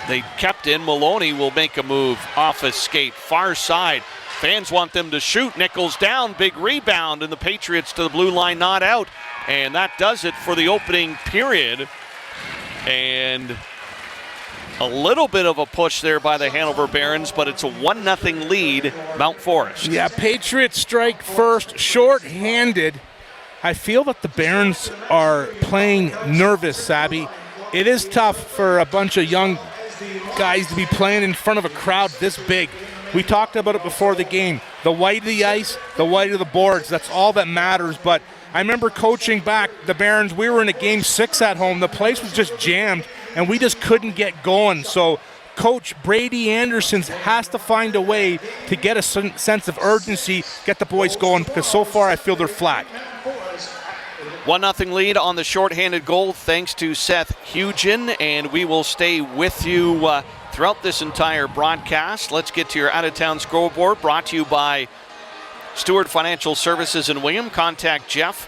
They kept in. Maloney will make a move off a skate. Far side. Fans want them to shoot. Nichols down. Big rebound. And the Patriots to the blue line, not out. And that does it for the opening period. And a little bit of a push there by the Hanover Barons, but it's a 1-0 lead, MountForest. Yeah, Patriots strike first, short-handed. I feel that the Barons are playing nervous, Sabby. It is tough for a bunch of young guys to be playing in front of a crowd this big. We talked about it before the game. The white of the ice, the white of the boards, that's all that matters. But I remember coaching back the Barons. We were in a game 6 at home. The place was just jammed, and we just couldn't get going. So Coach Brady Anderson has to find a way to get a sense of urgency, get the boys going, because so far I feel they're flat. 1-0 lead on the shorthanded goal thanks to Seth Hugen, and we will stay with you throughout this entire broadcast. Let's get to your out-of-town scoreboard, brought to you by Stewart Financial Services in William. Contact Jeff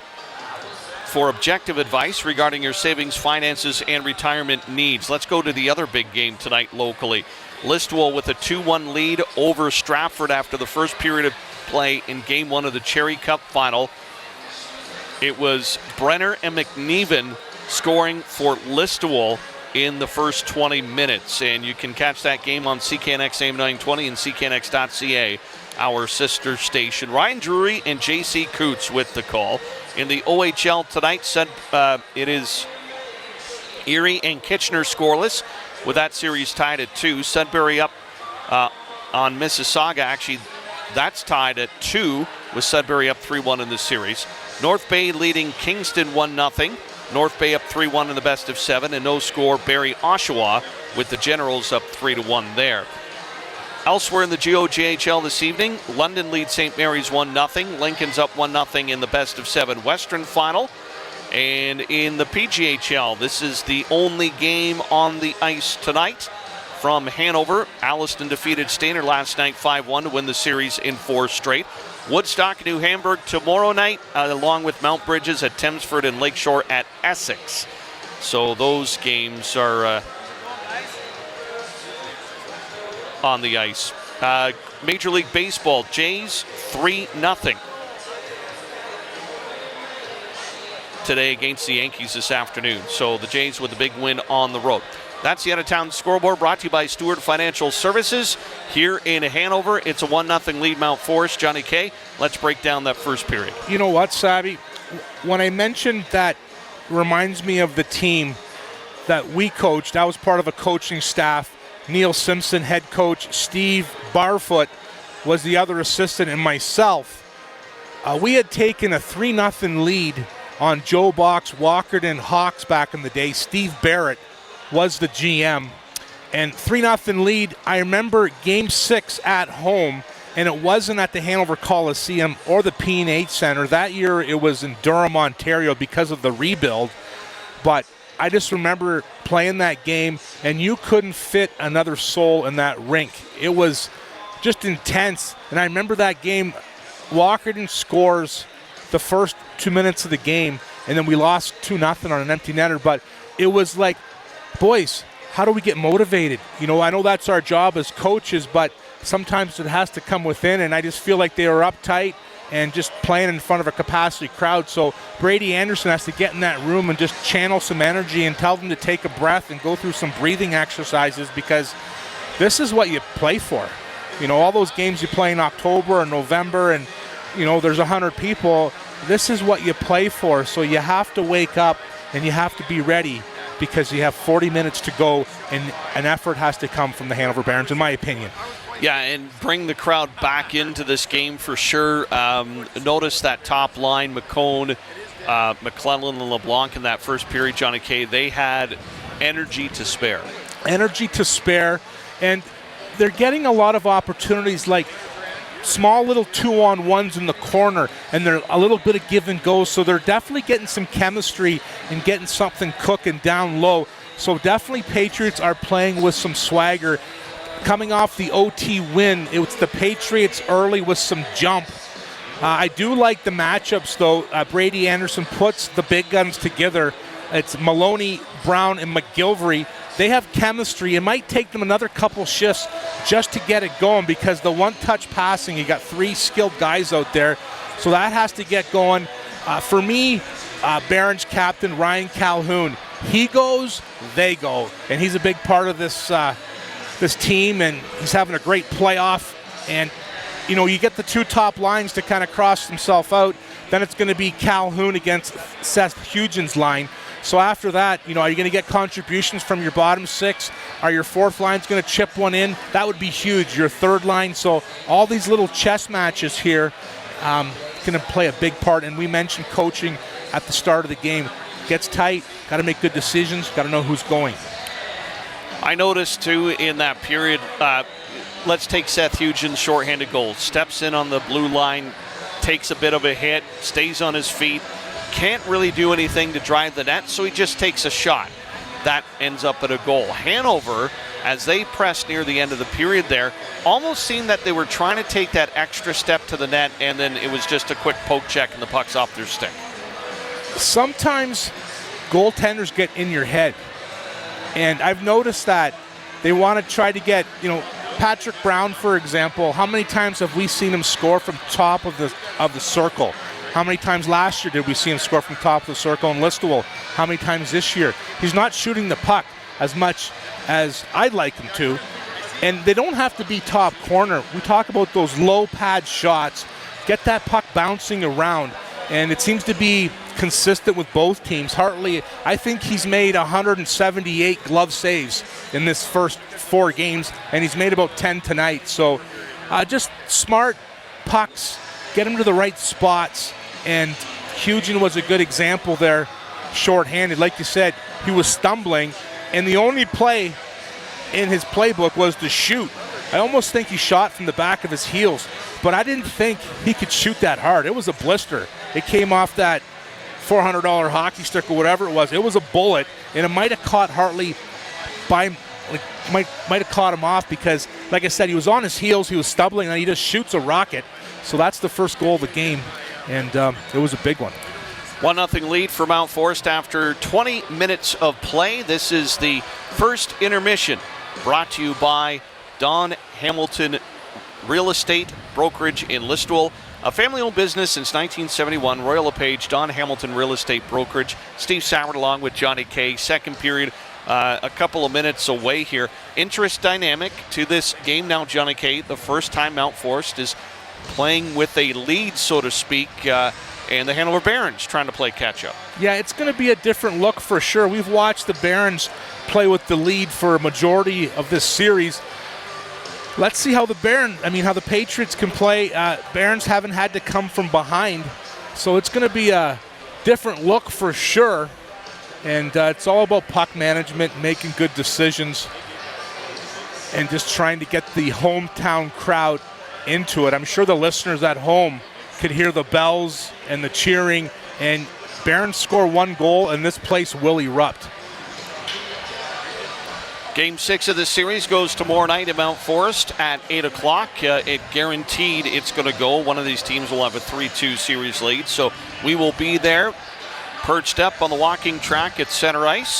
for objective advice regarding your savings, finances, and retirement needs. Let's go to the other big game tonight locally. Listowel with a 2-1 lead over Stratford after the first period of play in Game 1 of the Cherry Cup Final. It was Brenner and McNeven scoring for Listowel in the first 20 minutes. And you can catch that game on CKNX AM 920 and CKNX.ca, our sister station. Ryan Drury and J.C. Coots with the call. In the OHL tonight, it is Erie and Kitchener scoreless, with that series tied at 2. Sudbury up on Mississauga. Actually, that's tied at 2, with Sudbury up 3-1 in this series. North Bay leading Kingston 1-0. North Bay up 3-1 in the best of 7, and no score Barrie Oshawa with the Generals up 3-1 there. Elsewhere in the GOJHL this evening, London leads St. Mary's 1-0. Lincoln's up 1-0 in the best of 7 Western final. And in the PJHL, this is the only game on the ice tonight. From Hanover, Alliston defeated Stainer last night 5-1 to win the series in 4 straight. Woodstock, New Hamburg tomorrow night, along with Mount Bridges at Thamesford and Lakeshore at Essex. So those games are on the ice. Major League Baseball, Jays 3-0 today against the Yankees this afternoon. So the Jays with a big win on the road. That's the out-of-town scoreboard, brought to you by Stewart Financial Services. Here in Hanover, it's a 1-0 lead, MountForest. Johnny K, let's break down that first period. You know what, Savvy? When I mentioned that reminds me of the team that we coached, I was part of a coaching staff. Neil Simpson, head coach. Steve Barfoot was the other assistant, and myself. We had taken a 3-0 lead on Joe Box, Walkerton Hawks back in the day. Steve Barrett was the GM. And 3-0 lead. I remember Game 6 at home, and it wasn't at the Hanover Coliseum or the P&H Center. That year it was in Durham, Ontario because of the rebuild. But I just remember playing that game, and you couldn't fit another soul in that rink. It was just intense. And I remember that game, Walkerton scores the first 2 minutes of the game, and then we lost 2-0 on an empty netter. But it was like, boys, how do we get motivated? You know, I know that's our job as coaches, but sometimes it has to come within, and I just feel like they were uptight and just playing in front of a capacity crowd. So Brady Anderson has to get in that room and just channel some energy and tell them to take a breath and go through some breathing exercises, because this is what you play for. You know, all those games you play in October or November and, you know, there's 100 people. This is what you play for. So you have to wake up and you have to be ready, because you have 40 minutes to go, and an effort has to come from the Hanover Barons, in my opinion. Yeah, and bring the crowd back into this game for sure. Notice that top line, McCone, McClellan, and LeBlanc in that first period, Johnny K. They had energy to spare. Energy to spare, and they're getting a lot of opportunities, like small little 2-on-1s in the corner, and they're a little bit of give and go. So they're definitely getting some chemistry and getting something cooking down low. So definitely Patriots are playing with some swagger. Coming off the OT win, it was the Patriots early with some jump. I do like the matchups, though. Brady Anderson puts the big guns together. It's Maloney, Brown, and McGilvery. They have chemistry. It might take them another couple shifts just to get it going, because the one-touch passing, you got 3 skilled guys out there, so that has to get going. For me, Barons captain Ryan Calhoun, he goes, they go, and he's a big part of this this team, and he's having a great playoff. And you know, you get the 2 top lines to kind of cross themselves out. Then it's going to be Calhoun against Seth Hugin's line. So after that, you know, are you going to get contributions from your bottom 6? Are your 4th lines going to chip one in? That would be huge. Your 3rd line. So all these little chess matches here going to play a big part. And we mentioned coaching at the start of the game. Gets tight. Got to make good decisions. Got to know who's going. I noticed, too, in that period, let's take Seth Hugin's shorthanded goal. Steps in on the blue line, takes a bit of a hit, stays on his feet. Can't really do anything to drive the net, so he just takes a shot. That ends up at a goal. Hanover, as they pressed near the end of the period there, almost seemed that they were trying to take that extra step to the net, and then it was just a quick poke check and the puck's off their stick. Sometimes goaltenders get in your head, and I've noticed that they want to try to get, you know, Patrick Brown, for example. How many times have we seen him score from top of the circle? How many times last year did we see him score from top of the circle in Listowel? How many times this year? He's not shooting the puck as much as I'd like him to. And they don't have to be top corner. We talk about those low pad shots. Get that puck bouncing around. And it seems to be consistent with both teams. Hartley, I think he's made 178 glove saves in this first 4 games, and he's made about 10 tonight. So just smart pucks, get him to the right spots. And Hugin was a good example there, shorthanded. Like you said, he was stumbling, and the only play in his playbook was to shoot. I almost think he shot from the back of his heels, but I didn't think he could shoot that hard. It was a blister. It came off that $400 hockey stick or whatever it was. It was a bullet, and it might have caught Hartley might have caught him off, because, like I said, he was on his heels, he was stumbling, and he just shoots a rocket. So that's the first goal of the game, and it was a big one. 1-0 lead for MountForest after 20 minutes of play. This is the first intermission, brought to you by Don Hamilton Real Estate Brokerage in Listowel. A family-owned business since 1971, Royal LePage, Don Hamilton Real Estate Brokerage. Steve Sauer along with Johnny K. Second period, a couple of minutes away here. Interest dynamic to this game now, Johnny K. The first time MountForest is playing with a lead, so to speak, and the Hanover Barons trying to play catch-up. Yeah, it's going to be a different look for sure. We've watched the Barons play with the lead for a majority of this series. Let's see how the Patriots can play. Barons haven't had to come from behind, so it's going to be a different look for sure. And it's all about puck management, making good decisions, and just trying to get the hometown crowd into it. I'm sure the listeners at home could hear the bells and the cheering, and Barons score 1 goal, and this place will erupt. Game 6 of the series goes tomorrow night at MountForest at 8 o'clock. It guaranteed it's going to go. One of these teams will have a 3-2 series lead, so we will be there, perched up on the walking track at center ice,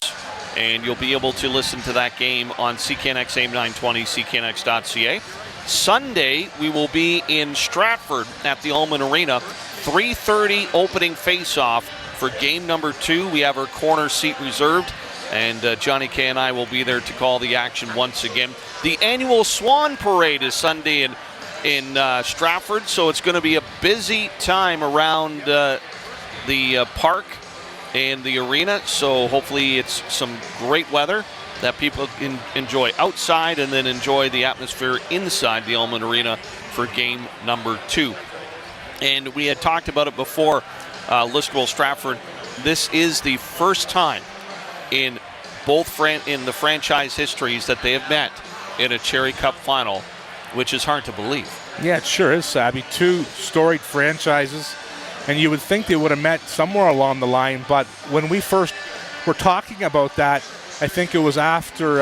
and you'll be able to listen to that game on CKNX AM 920, cknx.ca. Sunday, we will be in Stratford at the Ulman Arena. 3:30 opening face-off for game number 2. We have our corner seat reserved, and Johnny K and I will be there to call the action once again. The annual Swan Parade is Sunday in Stratford, so it's going to be a busy time around the park and the arena, so hopefully it's some great weather that people can enjoy outside and then enjoy the atmosphere inside the Ulman Arena for game number 2. And we had talked about it before, Listowel Stratford. This is the first time in in the franchise histories that they have met in a Cherry Cup final, which is hard to believe. Yeah, it sure is, Sabby. 2 storied franchises, and you would think they would have met somewhere along the line, but when we first were talking about that, I think it was after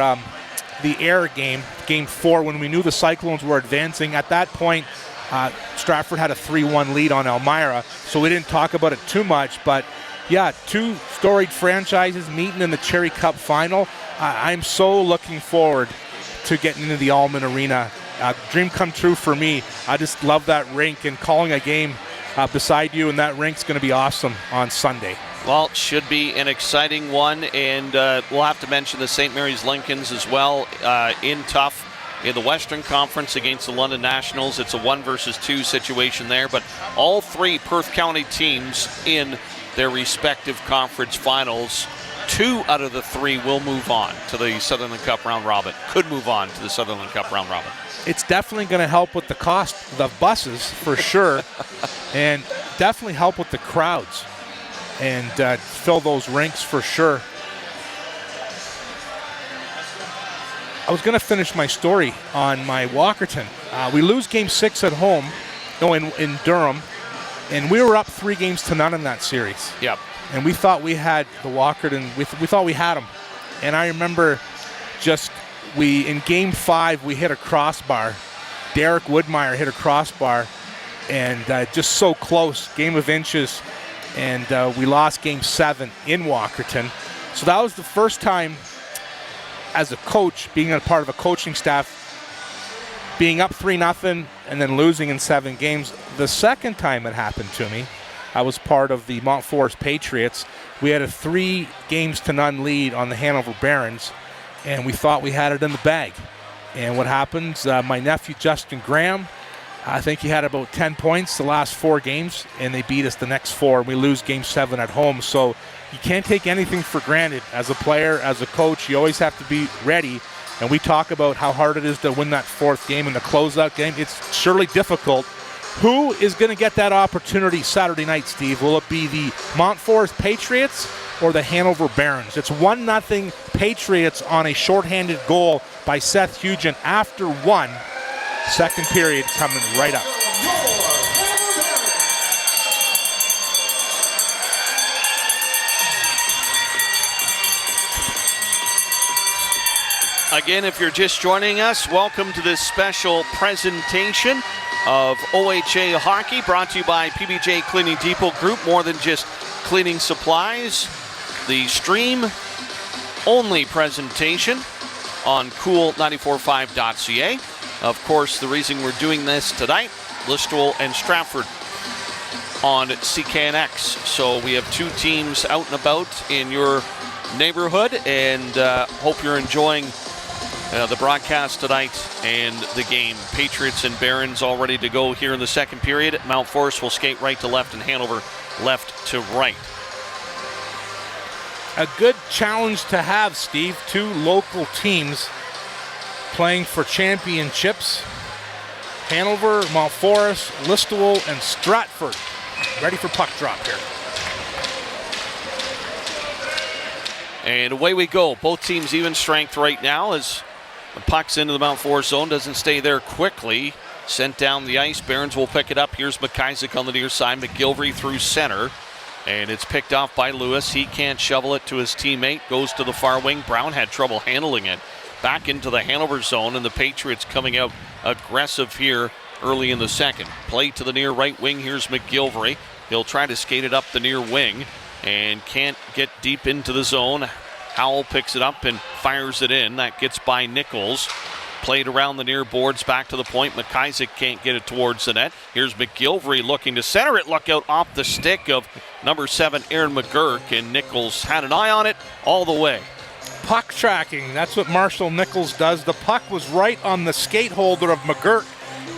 the Air game, Game 4, when we knew the Cyclones were advancing. At that point, Stratford had a 3-1 lead on Elmira, so we didn't talk about it too much. But, yeah, 2 storied franchises meeting in the Cherry Cup final. I'm so looking forward to getting into the Ulman Arena. Dream come true for me. I just love that rink, and calling a game beside you in that rink's going to be awesome on Sunday. Well, it should be an exciting one, and we'll have to mention the St. Mary's Lincolns as well in tough in the Western Conference against the London Nationals. It's a 1-versus-2 situation there, but all 3 Perth County teams in their respective conference finals, 2 out of the 3 will move on to the Sutherland Cup round robin, could move on to the Sutherland Cup round robin. It's definitely going to help with the cost of the buses for sure, and definitely help with the crowds and fill those rinks for sure. I was going to finish my story on my Walkerton. We lose Game 6 at home, in Durham, and we were up 3-0 in that series. Yep. And we thought we had the Walkerton. We thought we had them. And I remember in Game 5 we hit a crossbar. Derek Woodmeyer hit a crossbar, and just so close, game of inches. And we lost Game 7 in Walkerton. So that was the first time as a coach, being a part of a coaching staff, being up 3-0 and then losing in 7 games. The second time it happened to me, I was part of the MountForest Patriots. We had a 3-0 lead on the Hanover Barons, and we thought we had it in the bag. And what happens, my nephew Justin Graham, I think he had about 10 points the last 4 games, and they beat us the next 4. We lose Game 7 at home. So you can't take anything for granted. As a player, as a coach, you always have to be ready. And we talk about how hard it is to win that 4th game in the closeout game. It's surely difficult. Who is going to get that opportunity Saturday night, Steve? Will it be the MountForest Patriots or the Hanover Barons? It's 1-0 Patriots on a shorthanded goal by Seth Hugen after 1. Second period coming right up. Again, if you're just joining us, welcome to this special presentation of OHA Hockey, brought to you by PBJ Cleaning Depot Group. More than just cleaning supplies. The stream-only presentation on cool945.ca. Of course, the reason we're doing this tonight, Listowel and Stratford on CKNX. So we have 2 teams out and about in your neighborhood, and hope you're enjoying the broadcast tonight and the game. Patriots and Barons all ready to go here in the second period. MountForest will skate right to left and Hanover left to right. A good challenge to have, Steve. 2 local teams playing for championships. Hanover, MountForest, Listowel, and Stratford. Ready for puck drop here. And away we go. Both teams even strength right now as the puck's into the MountForest zone. Doesn't stay there quickly. Sent down the ice. Barons will pick it up. Here's McIsaac on the near side. McGilvery through center. And it's picked off by Lewis. He can't shovel it to his teammate. Goes to the far wing. Brown had trouble handling it. Back into the Hanover zone, and the Patriots coming out aggressive here early in the second. Play to the near right wing. Here's McGilvery. He'll try to skate it up the near wing and can't get deep into the zone. Howell picks it up and fires it in. That gets by Nichols. Played around the near boards, back to the point. McIsaac can't get it towards the net. Here's McGilvery looking to center it. Look out off the stick of number 7, Aaron McGurk, and Nichols had an eye on it all the way. Puck tracking, that's what Marshall Nichols does. The puck was right on the skate holder of McGurk.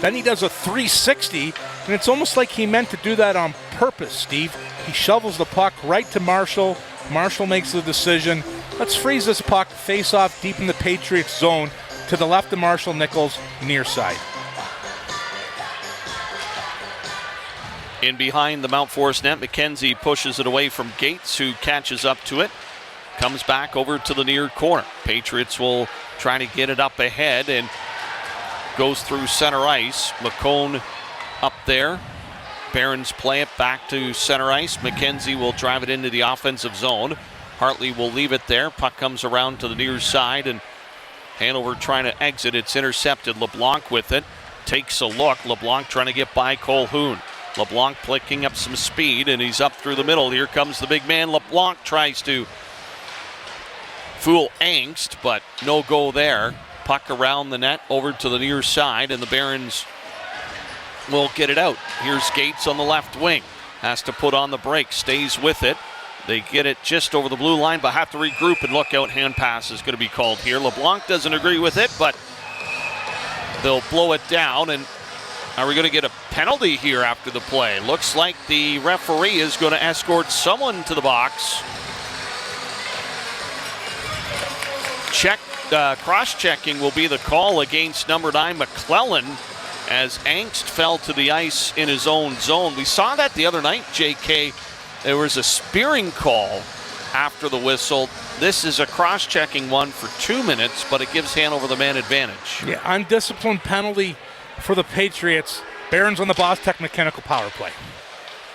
Then he does a 360, and it's almost like he meant to do that on purpose, Steve. He shovels the puck right to Marshall. Marshall makes the decision. Let's freeze this puck, face off deep in the Patriots zone to the left of Marshall Nichols, near side. In behind the MountForest net, McKenzie pushes it away from Gates, who catches up to it. Comes back over to the near corner. Patriots will try to get it up ahead and goes through center ice. McCone up there. Barons play it back to center ice. McKenzie will drive it into the offensive zone. Hartley will leave it there. Puck comes around to the near side, and Hanover trying to exit. It's intercepted. LeBlanc with it. Takes a look. LeBlanc trying to get by Colhoun. LeBlanc picking up some speed, and he's up through the middle. Here comes the big man. LeBlanc tries to fool Angst, but no go there. Puck around the net over to the near side, and the Barons will get it out. Here's Gates on the left wing. Has to put on the brake. Stays with it. They get it just over the blue line, but have to regroup, and look out, hand pass is going to be called here. LeBlanc doesn't agree with it, but they'll blow it down. And are we going to get a penalty here after the play? Looks like the referee is going to escort someone to the box. Cross-checking will be the call against number 9, McClellan, as Angst fell to the ice in his own zone. We saw that the other night, JK. There was a spearing call after the whistle. This is a cross-checking one for 2 minutes, but it gives Hanover the man advantage. Yeah, undisciplined penalty for the Patriots. Barons on the Bostech mechanical power play.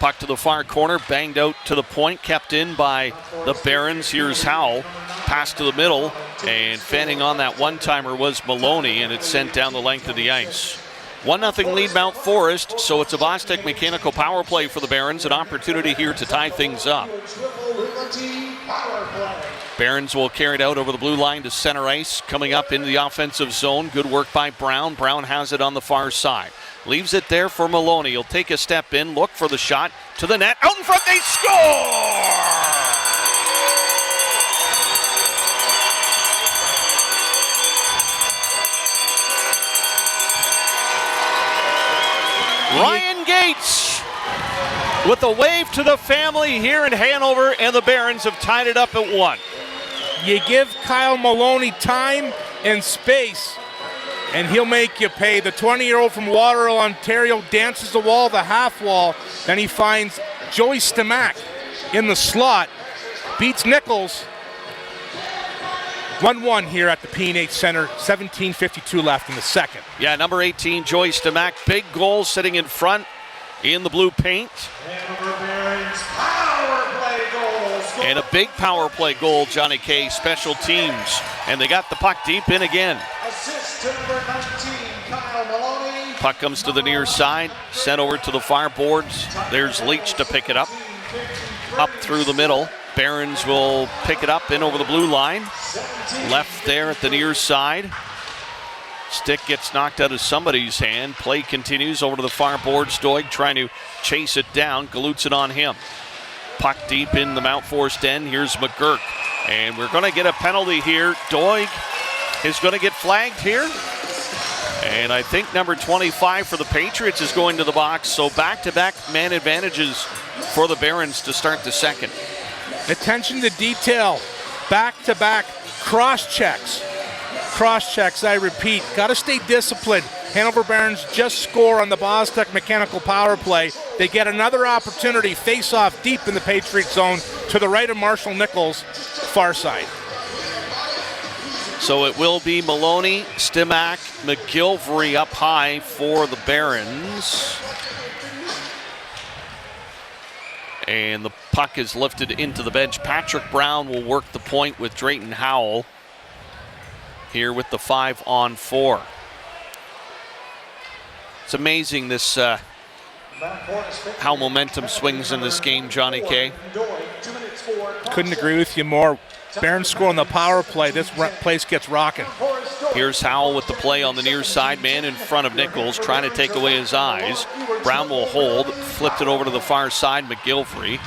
Puck to the far corner, banged out to the point, kept in by the Barons. Here's Howell. Pass to the middle, and fanning on that one-timer was Maloney, and it's sent down the length of the ice. 1-0 lead MountForest, so it's a Bostech mechanical power play for the Barons. An opportunity here to tie things up. Barons will carry it out over the blue line to center ice, coming up into the offensive zone. Good work by Brown. Brown has it on the far side. Leaves it there for Maloney. He'll take a step in, look for the shot to the net. Out in front, they score! Ryan Gates with a wave to the family here in Hanover, and the Barons have tied it up at 1. You give Kyle Maloney time and space, and he'll make you pay. The 20-year-old from Waterloo, Ontario, dances the wall, the half wall. Then he finds Joey Stamak in the slot, beats Nichols. 1-1 here at the P&H Center, 17:52 left in the second. Yeah, number 18, Joey Stamak, big goal sitting in front in the blue paint. And a big power play goal, Johnny K, special teams. And they got the puck deep in again. Assist to number 19, Kyle Maloney. Puck comes to the near side, sent over to the far boards. There's Leach to pick it up. Up through the middle. Barons will pick it up in over the blue line. Left there at the near side. Stick gets knocked out of somebody's hand. Play continues over to the far boards. Doig trying to chase it down. Galoots it on him. Puck deep in the MountForest end. Here's McGurk. And we're going to get a penalty here. Doig is going to get flagged here. And I think number 25 for the Patriots is going to the box. So back-to-back man advantages for the Barons to start the second. Attention to detail. Back-to-back cross-checks. Cross-checks, I repeat. Got to stay disciplined. Hanover Barons just score on the Bostech mechanical power play. They get another opportunity. Face-off deep in the Patriot zone to the right of Marshall Nichols. far side. So it will be Maloney, Stimac, McGilvery up high for the Barons. And the puck is lifted into the bench. Patrick Brown will work the point with Drayton Howell here with the 5-on-4. It's amazing this how momentum swings in this game, Johnny K. Couldn't agree with you more. Barons score on the power play. This place gets rocking. Here's Howell with the play on the near side. Man in front of Nichols, trying to take away his eyes. Brown will hold. Flipped it over to the far side. McGilvery.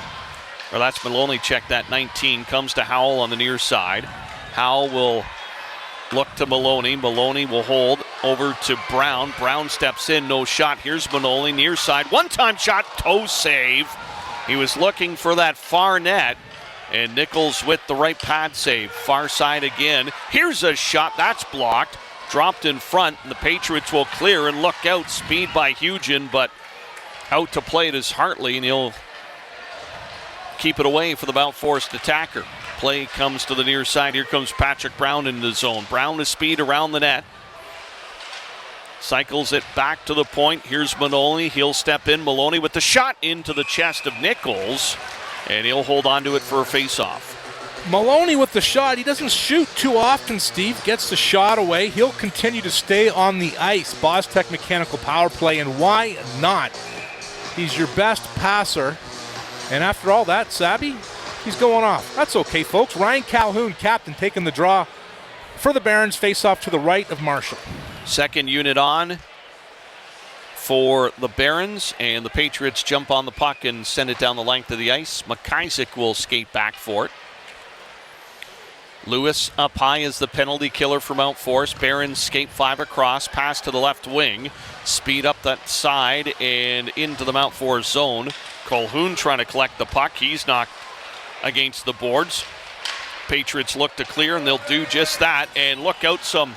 Or that's Maloney, check that 19. Comes to Howell on the near side. Howell will look to Maloney. Maloney will hold over to Brown. Brown steps in, no shot. Here's Maloney, near side. One-time shot, toe save. He was looking for that far net. And Nichols with the right pad save. Far side again. Here's a shot. That's blocked. Dropped in front. And the Patriots will clear. And look out. Speed by Hugen. But out to play it is Hartley. And he'll keep it away for the MountForest attacker. Play comes to the near side. Here comes Patrick Brown in the zone. Brown with speed around the net. Cycles it back to the point. Here's Maloney. He'll step in. Maloney with the shot into the chest of Nichols. And he'll hold on to it for a face-off. Maloney with the shot. He doesn't shoot too often, Steve. Gets the shot away. He'll continue to stay on the ice. Bostech Mechanical power play, and why not? He's your best passer. And after all that, Sabby, he's going off. That's okay, folks. Ryan Calhoun, captain, taking the draw for the Barons. Face-off to the right of Marshall. Second unit on for the Barons, and the Patriots jump on the puck and send it down the length of the ice. McIsaac will skate back for it. Lewis up high is the penalty killer for MountForest. Barons skate 5 across, pass to the left wing, speed up that side and into the MountForest zone. Colhoun trying to collect the puck. He's knocked against the boards. Patriots look to clear, and they'll do just that. And look out, some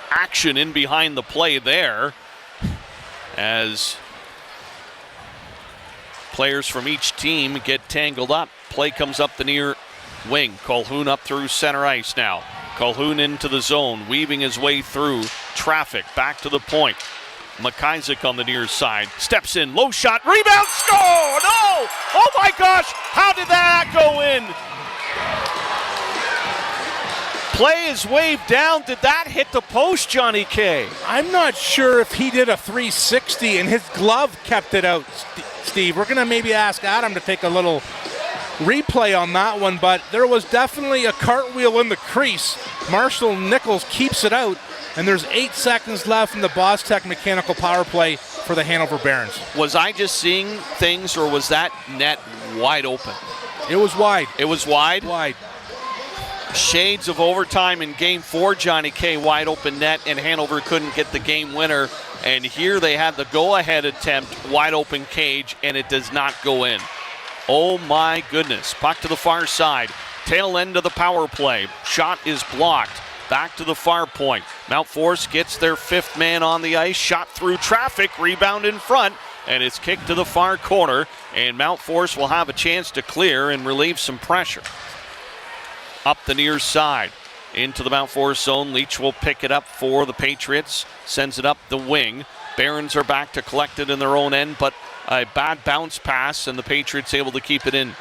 action in behind the play there, as players from each team get tangled up. Play comes up the near wing. Colhoun up through center ice now. Colhoun into the zone, weaving his way through traffic. Back to the point. McIsaac on the near side. Steps in, low shot, rebound, score! No! Oh my gosh! How did that go in? Play is waved down. Did that hit the post, Johnny K? I'm not sure if he did a 360 and his glove kept it out, Steve. We're going to maybe ask Adam to take a little replay on that one, but there was definitely a cartwheel in the crease. Marshall Nichols keeps it out, and there's 8 seconds left in the Bostech Mechanical power play for the Hanover Barons. Was I just seeing things, or was that net wide open? It was wide. It was wide? Wide. Shades of overtime in Game 4, Johnny K. Wide open net, and Hanover couldn't get the game winner. And here they had the go-ahead attempt, wide open cage, and it does not go in. Oh my goodness. Puck to the far side. Tail end of the power play. Shot is blocked. Back to the far point. MountForest gets their 5th man on the ice. Shot through traffic. Rebound in front. And it's kicked to the far corner. And MountForest will have a chance to clear and relieve some pressure. Up the near side. Into the MountForest zone. Leach will pick it up for the Patriots. Sends it up the wing. Barons are back to collect it in their own end, but a bad bounce pass, and the Patriots able to keep it in.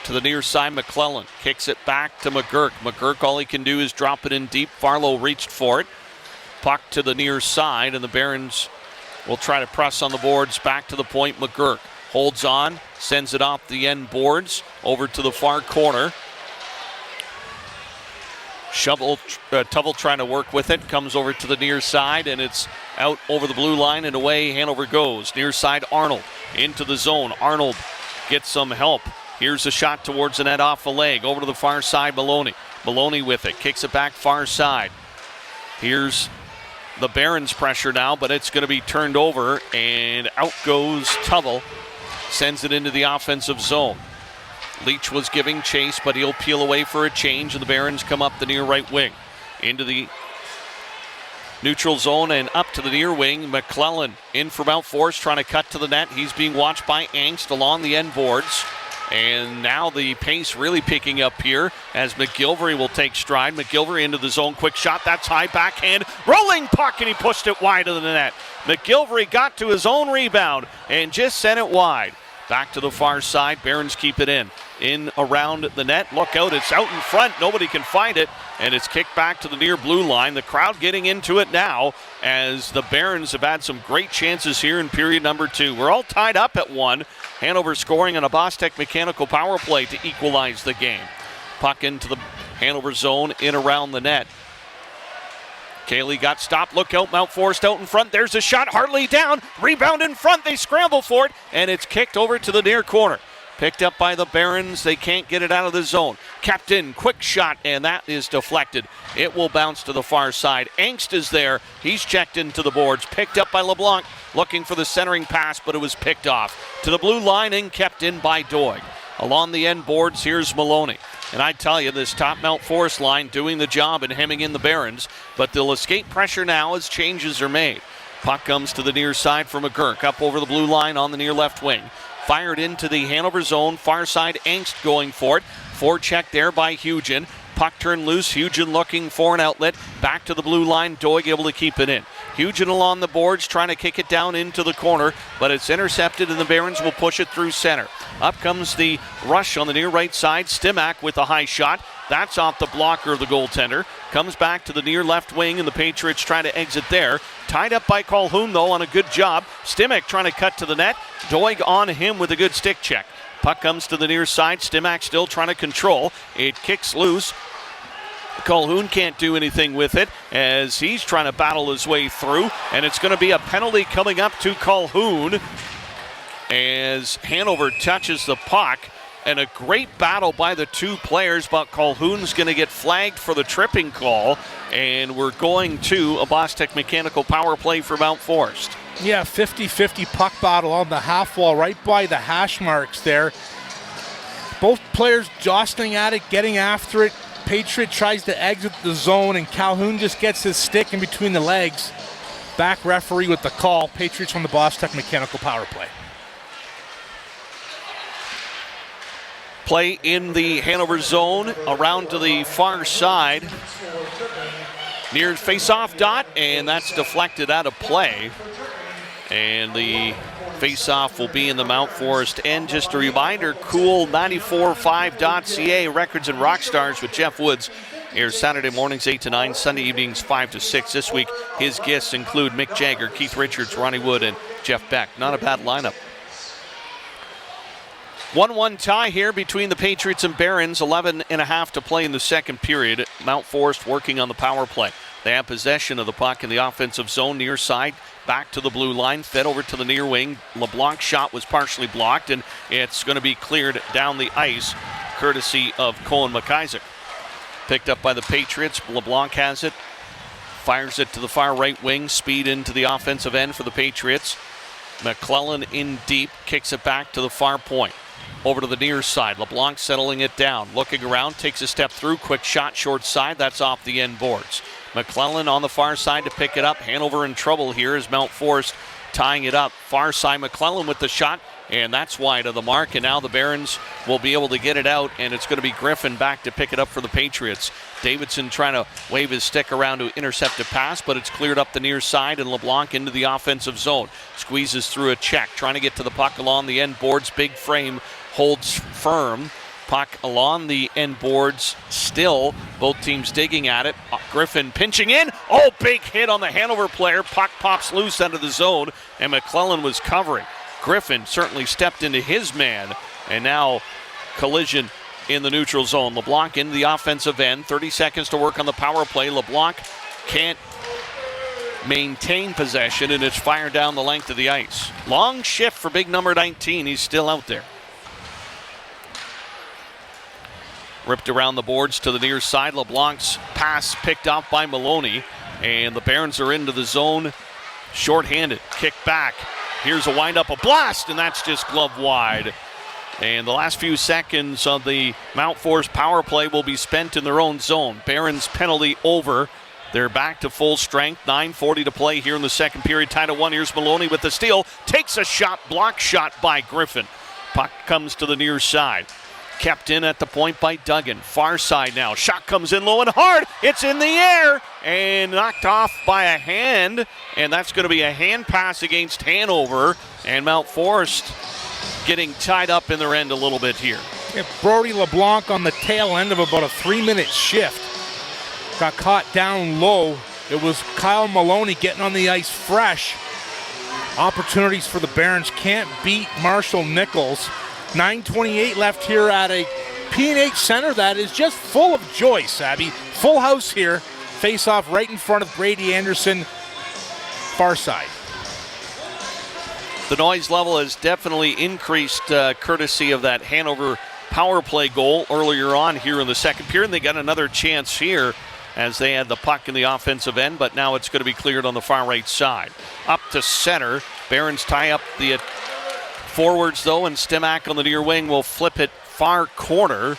To the near side, McClellan kicks it back to McGurk. McGurk, all he can do is drop it in deep. Farlow reached for it. Puck to the near side, and the Barons will try to press on the boards. Back to the point, McGurk holds on, sends it off the end boards, over to the far corner. Tubble trying to work with it, comes over to the near side, and it's out over the blue line, and away Hanover goes. Near side, Arnold into the zone. Arnold gets some help. Here's a shot towards the net off the leg. Over to the far side, Maloney. Maloney with it, kicks it back far side. Here's the Barons pressure now, but it's going to be turned over, and out goes Tubble. Sends it into the offensive zone. Leach was giving chase, but he'll peel away for a change, and the Barons come up the near right wing. Into the neutral zone and up to the near wing. McClellan in for MountForest, trying to cut to the net. He's being watched by Angst along the end boards. And now the pace really picking up here as McGilvery will take stride. McGilvery into the zone, quick shot, that's high, backhand, rolling puck, and he pushed it wide of the net. McGilvery got to his own rebound and just sent it wide. Back to the far side, Barons keep it in around the net. Look out, it's out in front, nobody can find it, and it's kicked back to the near blue line. The crowd getting into it now as the Barons have had some great chances here in period number 2. We're all tied up at 1. Hanover scoring on a Bostech mechanical power play to equalize the game. Puck into the Hanover zone, in around the net. Cayley got stopped. Look out, MountForest out in front. There's a shot. Hartley down. Rebound in front. They scramble for it, and it's kicked over to the near corner. Picked up by the Barons. They can't get it out of the zone. Kept in. Quick shot, and that is deflected. It will bounce to the far side. Angst is there. He's checked into the boards. Picked up by LeBlanc. Looking for the centering pass, but it was picked off. To the blue line and kept in by Doig. Along the end boards, here's Maloney. And I tell you, this top MountForest line doing the job and hemming in the Barons, but they'll escape pressure now as changes are made. Puck comes to the near side for McGurk, up over the blue line on the near left wing. Fired into the Hanover zone, far side, Angst going for it. Forecheck there by Hugen. Puck turned loose, Hugen looking for an outlet. Back to the blue line, Doig able to keep it in. Hugen along the boards, trying to kick it down into the corner, but it's intercepted and the Barons will push it through center. Up comes the rush on the near right side. Stimac with a high shot. That's off the blocker of the goaltender. Comes back to the near left wing, and the Patriots try to exit there. Tied up by Calhoun, though, on a good job. Stimac trying to cut to the net. Doig on him with a good stick check. Puck comes to the near side. Stimac still trying to control. It kicks loose. Calhoun can't do anything with it as he's trying to battle his way through, and it's going to be a penalty coming up to Calhoun as Hanover touches the puck. And a great battle by the two players, but Calhoun's going to get flagged for the tripping call, and we're going to a Bostech mechanical power play for MountForest. Yeah, 50-50 puck battle on the half wall right by the hash marks there. Both players jostling at it, getting after it. Patriot tries to exit the zone, and Calhoun just gets his stick in between the legs. Back referee with the call. Patriots on the Bostech mechanical power play. Play in the Hanover zone, around to the far side. Near face-off dot, and that's deflected out of play. And the face-off will be in the MountForest end. Just a reminder, cool945.ca, Records and Rockstars with Jeff Woods. Airs Saturday mornings 8 to 9, Sunday evenings 5 to 6. This week, his guests include Mick Jagger, Keith Richards, Ronnie Wood, and Jeff Beck. Not a bad lineup. 1-1 tie here between the Patriots and Barons. 11.5 to play in the second period. MountForest working on the power play. They have possession of the puck in the offensive zone, near side, back to the blue line, fed over to the near wing. LeBlanc's shot was partially blocked, and it's going to be cleared down the ice, courtesy of Colin McIsaac. Picked up by the Patriots. LeBlanc has it, fires it to the far right wing, speed into the offensive end for the Patriots. McClellan in deep, kicks it back to the far point. Over to the near side. LeBlanc settling it down. Looking around, takes a step through. Quick shot, short side. That's off the end boards. McClellan on the far side to pick it up. Hanover in trouble here as MountForest tying it up. Far side, McClellan with the shot, and that's wide of the mark. And now the Barons will be able to get it out, and it's going to be Griffin back to pick it up for the Patriots. Davidson trying to wave his stick around to intercept a pass, but it's cleared up the near side, and LeBlanc into the offensive zone. Squeezes through a check, trying to get to the puck along the end boards. Big frame holds firm. Puck along the end boards still. Both teams digging at it. Griffin pinching in. Oh, big hit on the Hanover player. Puck pops loose out of the zone, and McClellan was covering. Griffin certainly stepped into his man, and now collision in the neutral zone. LeBlanc into the offensive end. 30 seconds to work on the power play. LeBlanc can't maintain possession, and it's fired down the length of the ice. Long shift for big number 19. He's still out there. Ripped around the boards to the near side. LeBlanc's pass picked off by Maloney, and the Barons are into the zone shorthanded. Kick back. Here's a windup, a blast, and that's just glove wide. And the last few seconds of the MountForest power play will be spent in their own zone. Barons penalty over. They're back to full strength. 9:40 to play here in the second period. Tied at 1. Here's Maloney with the steal. Takes a shot, block shot by Griffin. Puck comes to the near side. Kept in at the point by Duggan. Far side now. Shot comes in low and hard. It's in the air and knocked off by a hand. And that's going to be a hand pass against Hanover. And MountForest getting tied up in their end a little bit here. Yeah, Brody LeBlanc on the tail end of about a 3-minute shift. Got caught down low. It was Kyle Maloney getting on the ice fresh. Opportunities for the Barons. Can't beat Marshall Nichols. 9:28 left here at a PJHL center that is just full of joy, Sabby. Full house here. Face off right in front of Brady Anderson. Far side. The noise level has definitely increased courtesy of that Hanover power play goal earlier on here in the second period. And they got another chance here as they had the puck in the offensive end, but now it's going to be cleared on the far right side. Up to center. Barons tie up the forwards, though, and Stimac on the near wing will flip it far corner.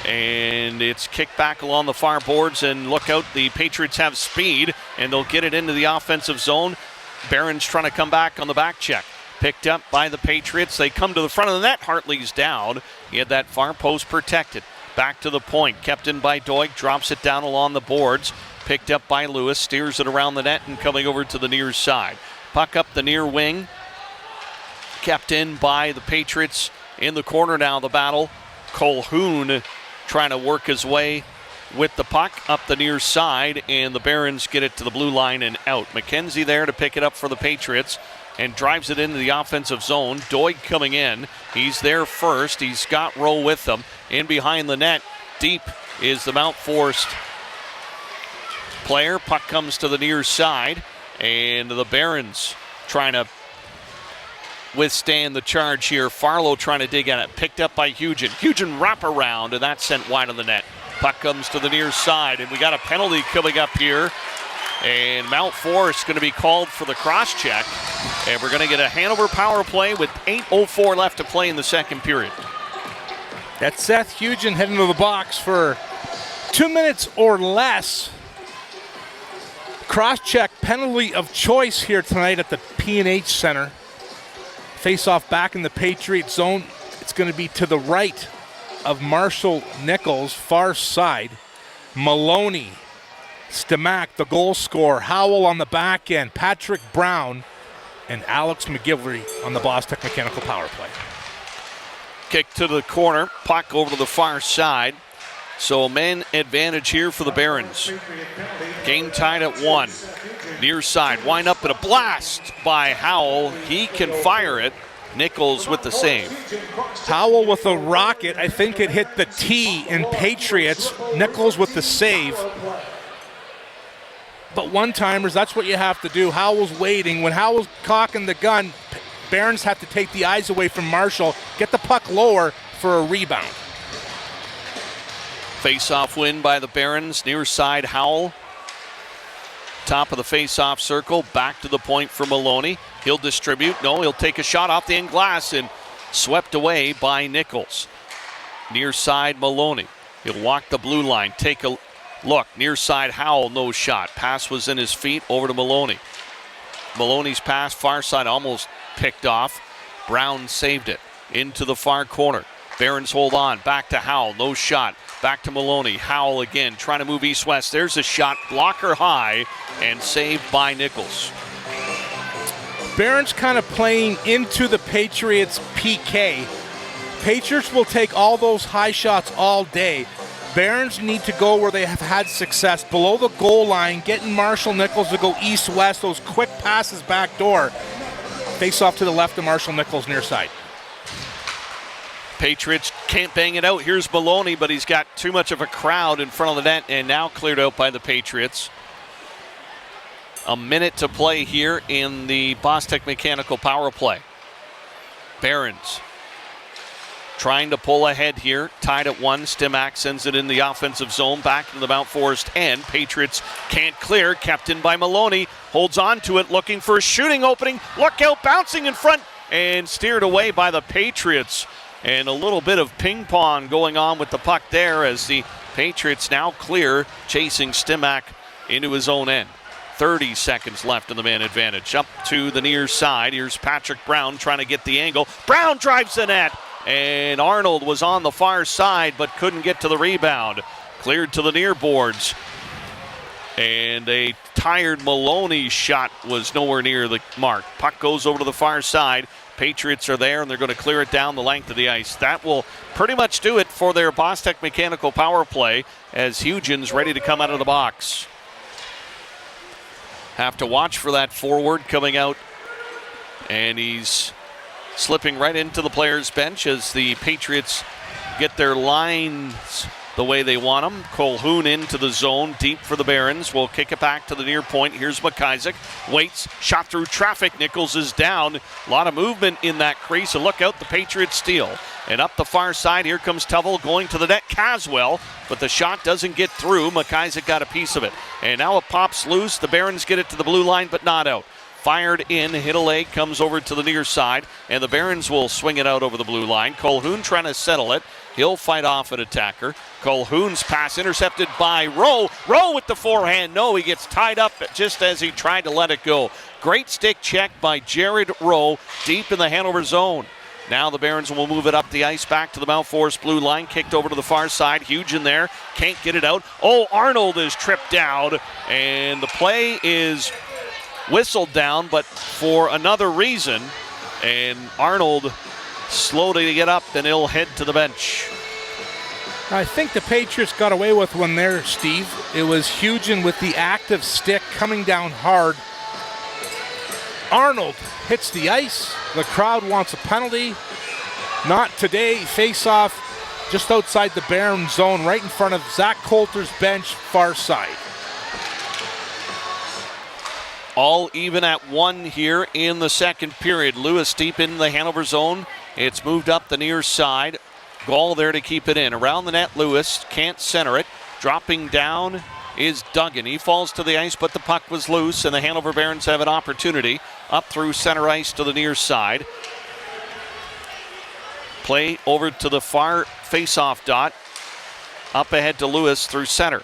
And it's kicked back along the far boards, and look out, the Patriots have speed, and they'll get it into the offensive zone. Barons trying to come back on the back check. Picked up by the Patriots. They come to the front of the net. Hartley's down. He had that far post protected. Back to the point. Kept in by Doig. Drops it down along the boards. Picked up by Lewis. Steers it around the net and coming over to the near side. Puck up the near wing. Kept in by the Patriots. In the corner now, the battle. Colhoun trying to work his way with the puck up the near side, and the Barons get it to the blue line and out. McKenzie there to pick it up for the Patriots and drives it into the offensive zone. Doig coming in. He's there first. He's got Rowe with them. In behind the net, deep is the MountForest player. Puck comes to the near side, and the Barons trying to withstand the charge here. Farlow trying to dig at it. Picked up by Hugen. Hugen wrap around, and that's sent wide of the net. Puck comes to the near side, and we got a penalty coming up here. And MountForest going to be called for the cross check. And we're going to get a Hanover power play with 8:04 left to play in the second period. That's Seth Hugen heading to the box for 2 minutes or less. Cross-check penalty of choice here tonight at the P&H Center. Face-off back in the Patriot zone. It's going to be to the right of Marshall Nichols, far side. Maloney, Stimac, the goal scorer. Howell on the back end. Patrick Brown and Alex McGilvery on the Boston Mechanical power play. Kick to the corner. Puck over to the far side. So man advantage here for the Barons. Game tied at 1. Near side. Wind up and a blast by Howell. He can fire it. Nichols with the save. Howell with a rocket. I think it hit the tee in Patriots. Nichols with the save. But one-timers, that's what you have to do. Howell's waiting. When Howell's cocking the gun, Barons have to take the eyes away from Marshall, get the puck lower for a rebound. Face-off win by the Barons. Near side, Howell. Top of the face-off circle. Back to the point for Maloney. He'll distribute. No, he'll take a shot off the end glass and swept away by Nichols. Near side, Maloney. He'll walk the blue line. Take a look. Near side, Howell, no shot. Pass was in his feet over to Maloney. Maloney's pass, far side, almost picked off. Brown saved it. Into the far corner. Barons hold on. Back to Howell. No shot. Back to Maloney. Howell again trying to move east-west. There's a shot. Blocker high and saved by Nichols. Barons kind of playing into the Patriots' PK. Patriots will take all those high shots all day. Barons need to go where they have had success, below the goal line, getting Marshall Nichols to go east-west, those quick passes back door. Face off to the left of Marshall Nichols near side. Patriots can't bang it out. Here's Maloney, but he's got too much of a crowd in front of the net, and now cleared out by the Patriots. A minute to play here in the Boston Mechanical power play. Barons trying to pull ahead here. Tied at 1. Stimac sends it in the offensive zone back into the MountForest end. Patriots can't clear. Kept in by Maloney. Holds on to it, looking for a shooting opening. Look out, bouncing in front and steered away by the Patriots. And a little bit of ping pong going on with the puck there as the Patriots now clear, chasing Stimac into his own end. 30 seconds left in the man advantage. Up to the near side. Here's Patrick Brown trying to get the angle. Brown drives the net. and Arnold was on the far side but couldn't get to the rebound. Cleared to the near boards. And a tired Maloney shot was nowhere near the mark. Puck goes over to the far side. Patriots are there, and they're going to clear it down the length of the ice. That will pretty much do it for their Bostech Mechanical power play as Hugin's ready to come out of the box. Have to watch for that forward coming out, and he's slipping right into the players' bench as the Patriots get their lines the way they want them. Colhoun into the zone, deep for the Barons. Will kick it back to the near point. Here's McIsaac. Waits, shot through traffic. Nichols is down. A lot of movement in that crease. And look out, the Patriots steal. And up the far side, here comes Tuvel going to the net. Caswell, but the shot doesn't get through. McIsaac got a piece of it. And now it pops loose. The Barons get it to the blue line, but not out. Fired in, hit a leg, comes over to the near side, and the Barons will swing it out over the blue line. Colhoun trying to settle it. He'll fight off an attacker. Colhoun's pass intercepted by Rowe. Rowe with the forehand. No, he gets tied up just as he tried to let it go. Great stick check by Jared Rowe deep in the Hanover zone. Now the Barons will move it up the ice back to the MountForest blue line. Kicked over to the far side. Hugin there. Can't get it out. Oh, Arnold is tripped down, and the play is whistled down, but for another reason. And Arnold slow to get up, and he'll head to the bench. I think the Patriots got away with one there, Steve. It was Hugin with the active stick coming down hard. Arnold hits the ice. The crowd wants a penalty. Not today. Face-off just outside the Baron zone, right in front of Zach Coulter's bench, far side. All even at one here in the second period. Lewis deep in the Hanover zone. It's moved up the near side. Gall there to keep it in. Around the net, Lewis can't center it. Dropping down is Duggan. He falls to the ice, but the puck was loose, and the Hanover Barons have an opportunity up through center ice to the near side. Play over to the far face-off dot. Up ahead to Lewis through center.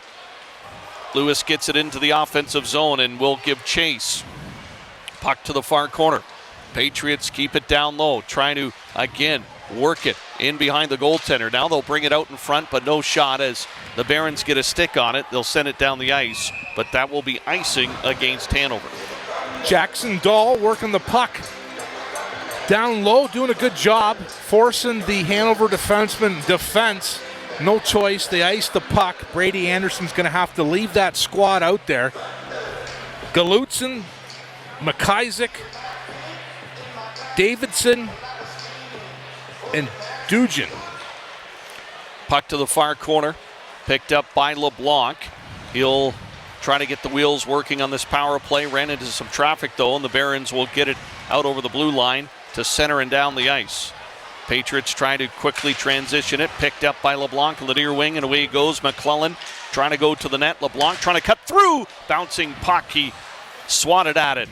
Lewis gets it into the offensive zone and will give chase. Puck to the far corner. Patriots keep it down low, trying to, again, work it in behind the goaltender. Now they'll bring it out in front, but no shot as the Barons get a stick on it. They'll send it down the ice, but that will be icing against Hanover. Jackson Dahl working the puck down low, doing a good job, forcing the Hanover defenseman defense. No choice. They ice the puck. Brady Anderson's going to have to leave that squad out there. Galutzin, McIsaac, Davidson, and Dugin. Puck to the far corner. Picked up by LeBlanc. He'll try to get the wheels working on this power play. Ran into some traffic, though, and the Barons will get it out over the blue line to center and down the ice. Patriots trying to quickly transition it. Picked up by LeBlanc on the near wing, and away goes McClellan. Trying to go to the net. LeBlanc trying to cut through. Bouncing puck. He swatted at it.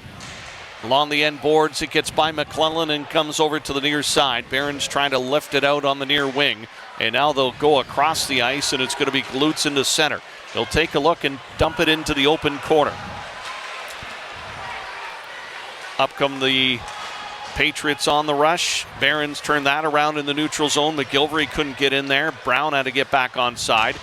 Along the end boards, it gets by McClellan and comes over to the near side. Barons trying to lift it out on the near wing. And now they'll go across the ice, and it's going to be Glutz into center. They'll take a look and dump it into the open corner. Up come the Patriots on the rush. Barons turn that around in the neutral zone. McGilvery couldn't get in there. Brown had to get back onside.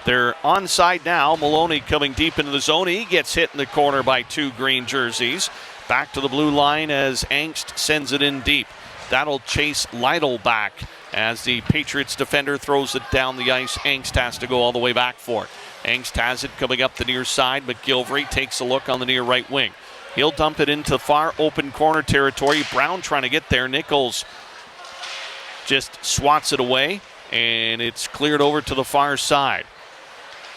They're onside now. Maloney coming deep into the zone. He gets hit in the corner by two green jerseys. Back to the blue line as Angst sends it in deep. That'll chase Lytle back as the Patriots defender throws it down the ice. Angst has to go all the way back for it. Angst has it coming up the near side. McGilvery takes a look on the near right wing. He'll dump it into far open corner territory. Brown trying to get there. Nichols just swats it away, and it's cleared over to the far side.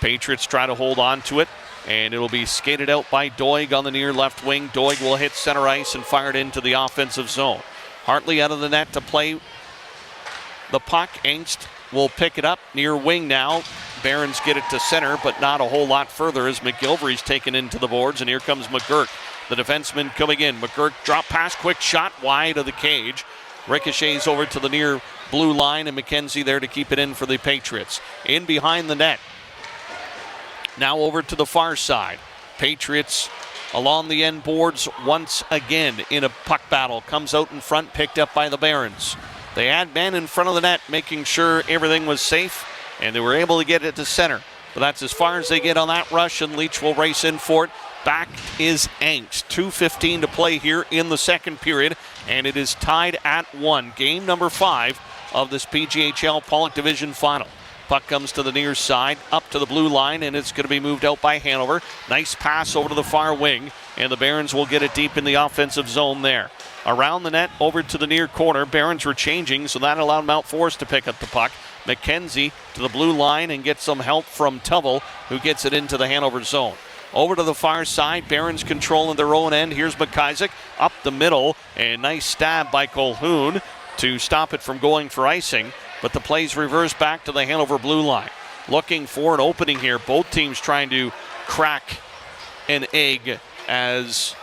Patriots try to hold on to it, and it'll be skated out by Doig on the near left wing. Doig will hit center ice and fire it into the offensive zone. Hartley out of the net to play the puck. Angst will pick it up near wing now. Barons get it to center, but not a whole lot further as McGilvery's taken into the boards, and here comes McGurk. The defenseman coming in. McGurk drop pass, quick shot wide of the cage. Ricochets over to the near blue line, and McKenzie there to keep it in for the Patriots. In behind the net. Now over to the far side. Patriots along the end boards once again in a puck battle. Comes out in front, picked up by the Barons. They had men in front of the net making sure everything was safe, and they were able to get it to center. But that's as far as they get on that rush, and Leach will race in for it. Back is Angst. 2:15 to play here in the second period, and it is tied at 1. Game number 5 of this PJHL Pollock Division Final. Puck comes to the near side, up to the blue line, and it's going to be moved out by Hanover. Nice pass over to the far wing, and the Barons will get it deep in the offensive zone there. Around the net, over to the near corner. Barons were changing, so that allowed MountForest to pick up the puck. McKenzie to the blue line and gets some help from Tubble, who gets it into the Hanover zone. Over to the far side, Barons controlling their own end. Here's McIsaac up the middle, and nice stab by Colhoun to stop it from going for icing. But the play's reversed back to the Hanover blue line. Looking for an opening here. Both teams trying to crack an egg as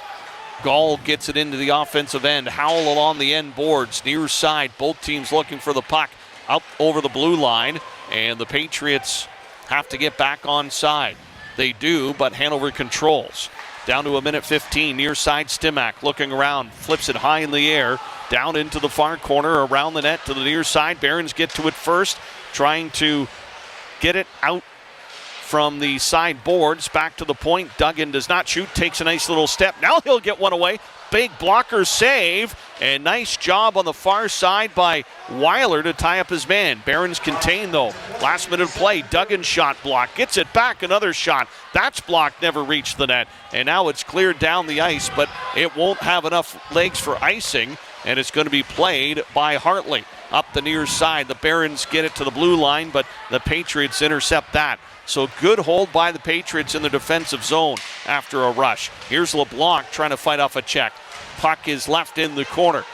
Gall gets it into the offensive end. Howell along the end boards, near side. Both teams looking for the puck up over the blue line, and the Patriots have to get back on side. They do, but Hanover controls. Down to a minute 15, near side Stimac looking around, flips it high in the air, down into the far corner, around the net to the near side. Barons get to it first, trying to get it out from the side boards, back to the point. Duggan does not shoot, takes a nice little step. Now he'll get one away. Big blocker save, and nice job on the far side by Weiler to tie up his man. Barons contained though. Last minute of play, Duggan shot block, gets it back, another shot. That's blocked, never reached the net, and now it's cleared down the ice, but it won't have enough legs for icing, and it's going to be played by Hartley. Up the near side, the Barons get it to the blue line, but the Patriots intercept that. So good hold by the Patriots in the defensive zone after a rush. Here's LeBlanc trying to fight off a check. Puck is left in the corner.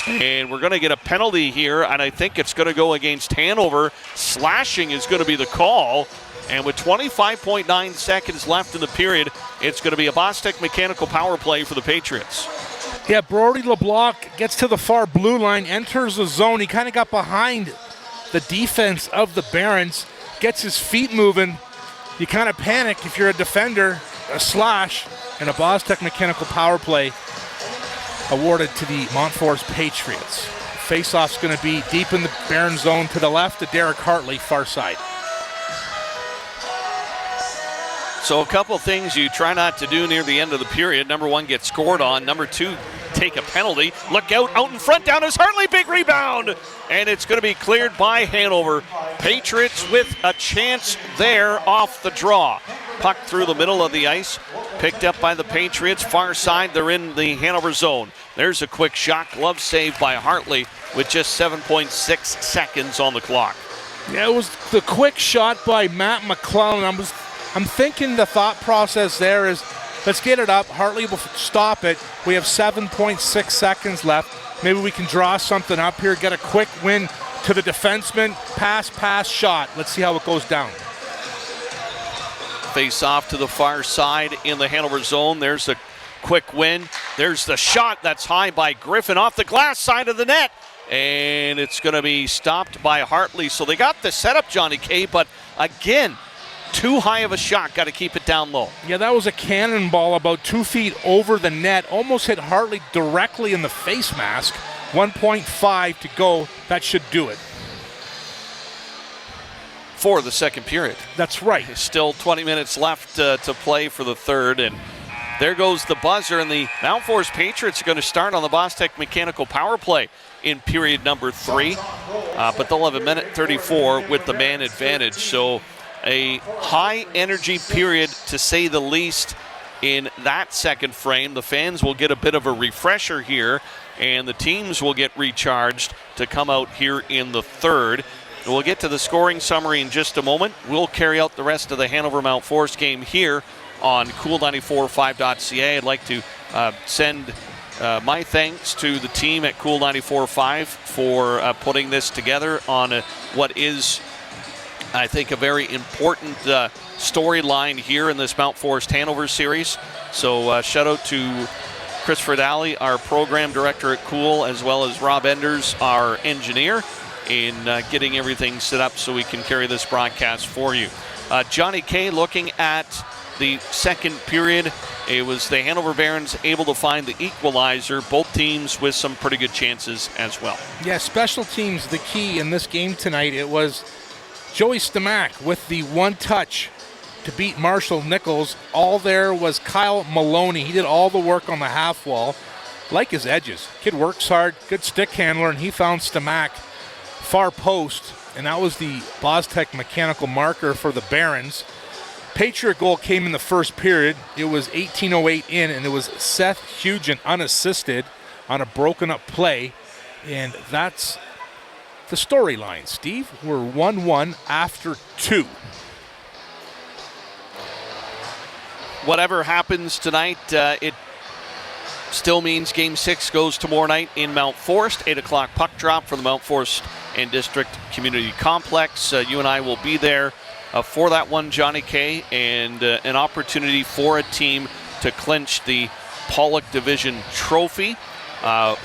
And we're going to get a penalty here, and I think it's going to go against Hanover. Slashing is going to be the call. And with 25.9 seconds left in the period, it's going to be a Bostek mechanical power play for the Patriots. Yeah, Brody LeBlanc gets to the far blue line, enters the zone. He kind of got behind the defense of the Barons, gets his feet moving. You kind of panic if you're a defender, a slash, and a Bostek mechanical power play awarded to the MountForest Patriots. Face-off's going to be deep in the Baron zone to the left to Derek Hartley, far side. So a couple things you try not to do near the end of the period. Number one, get scored on. Number two, take a penalty. Look out in front, down is Hartley, big rebound. And it's going to be cleared by Hanover. Patriots with a chance there off the draw. Puck through the middle of the ice, picked up by the Patriots. Far side, they're in the Hanover zone. There's a quick shot, glove save by Hartley with just 7.6 seconds on the clock. Yeah, it was the quick shot by Matt McClellan. I'm thinking the thought process there is, let's get it up. Hartley will stop it. We have 7.6 seconds left. Maybe we can draw something up here, get a quick win to the defenseman. Pass, shot. Let's see how it goes down. Face off to the far side in the Hanover zone. There's the quick win. There's the shot that's high by Griffin off the glass side of the net. And it's going to be stopped by Hartley. So they got the setup, Johnny K, but again, too high of a shot. Got to keep it down low. Yeah, that was a cannonball about 2 feet over the net. Almost hit Hartley directly in the face mask. 1.5 to go. That should do it. For the second period. That's right. Still 20 minutes left to play for the third. And there goes the buzzer. And the MountForest Patriots are going to start on the Bostek mechanical power play in period number 3. But they'll have a minute 34 with the man advantage. So a high-energy period, to say the least, in that second frame. The fans will get a bit of a refresher here, and the teams will get recharged to come out here in the third. We'll get to the scoring summary in just a moment. We'll carry out the rest of the Hanover-Mount-Forest game here on Cool945.ca. I'd like to send my thanks to the team at Cool945 for putting this together on what is, I think, a very important storyline here in this MountForest Hanover series. So shout out to Chris Fridali, our program director at Cool, as well as Rob Enders, our engineer, in getting everything set up so we can carry this broadcast for you. Johnny K, looking at the second period, it was the Hanover Barons able to find the equalizer. Both teams with some pretty good chances as well. Yeah, special teams, the key in this game tonight. It was Joey Stamak with the one touch to beat Marshall Nichols. All there was Kyle Maloney. He did all the work on the half wall. Like his edges. Kid works hard, good stick handler, and he found Stamak far post, and that was the Boztech mechanical marker for the Barons. Patriot goal came in the first period. It was 18:08 in, and it was Seth Hugen unassisted on a broken up play, and that's the storyline. Steve, we're 1-1 after 2. Whatever happens tonight, it still means Game 6 goes tomorrow night in MountForest. 8 o'clock puck drop for the MountForest and District Community Complex. You and I will be there for that one, Johnny K, and an opportunity for a team to clinch the Pollock Division Trophy.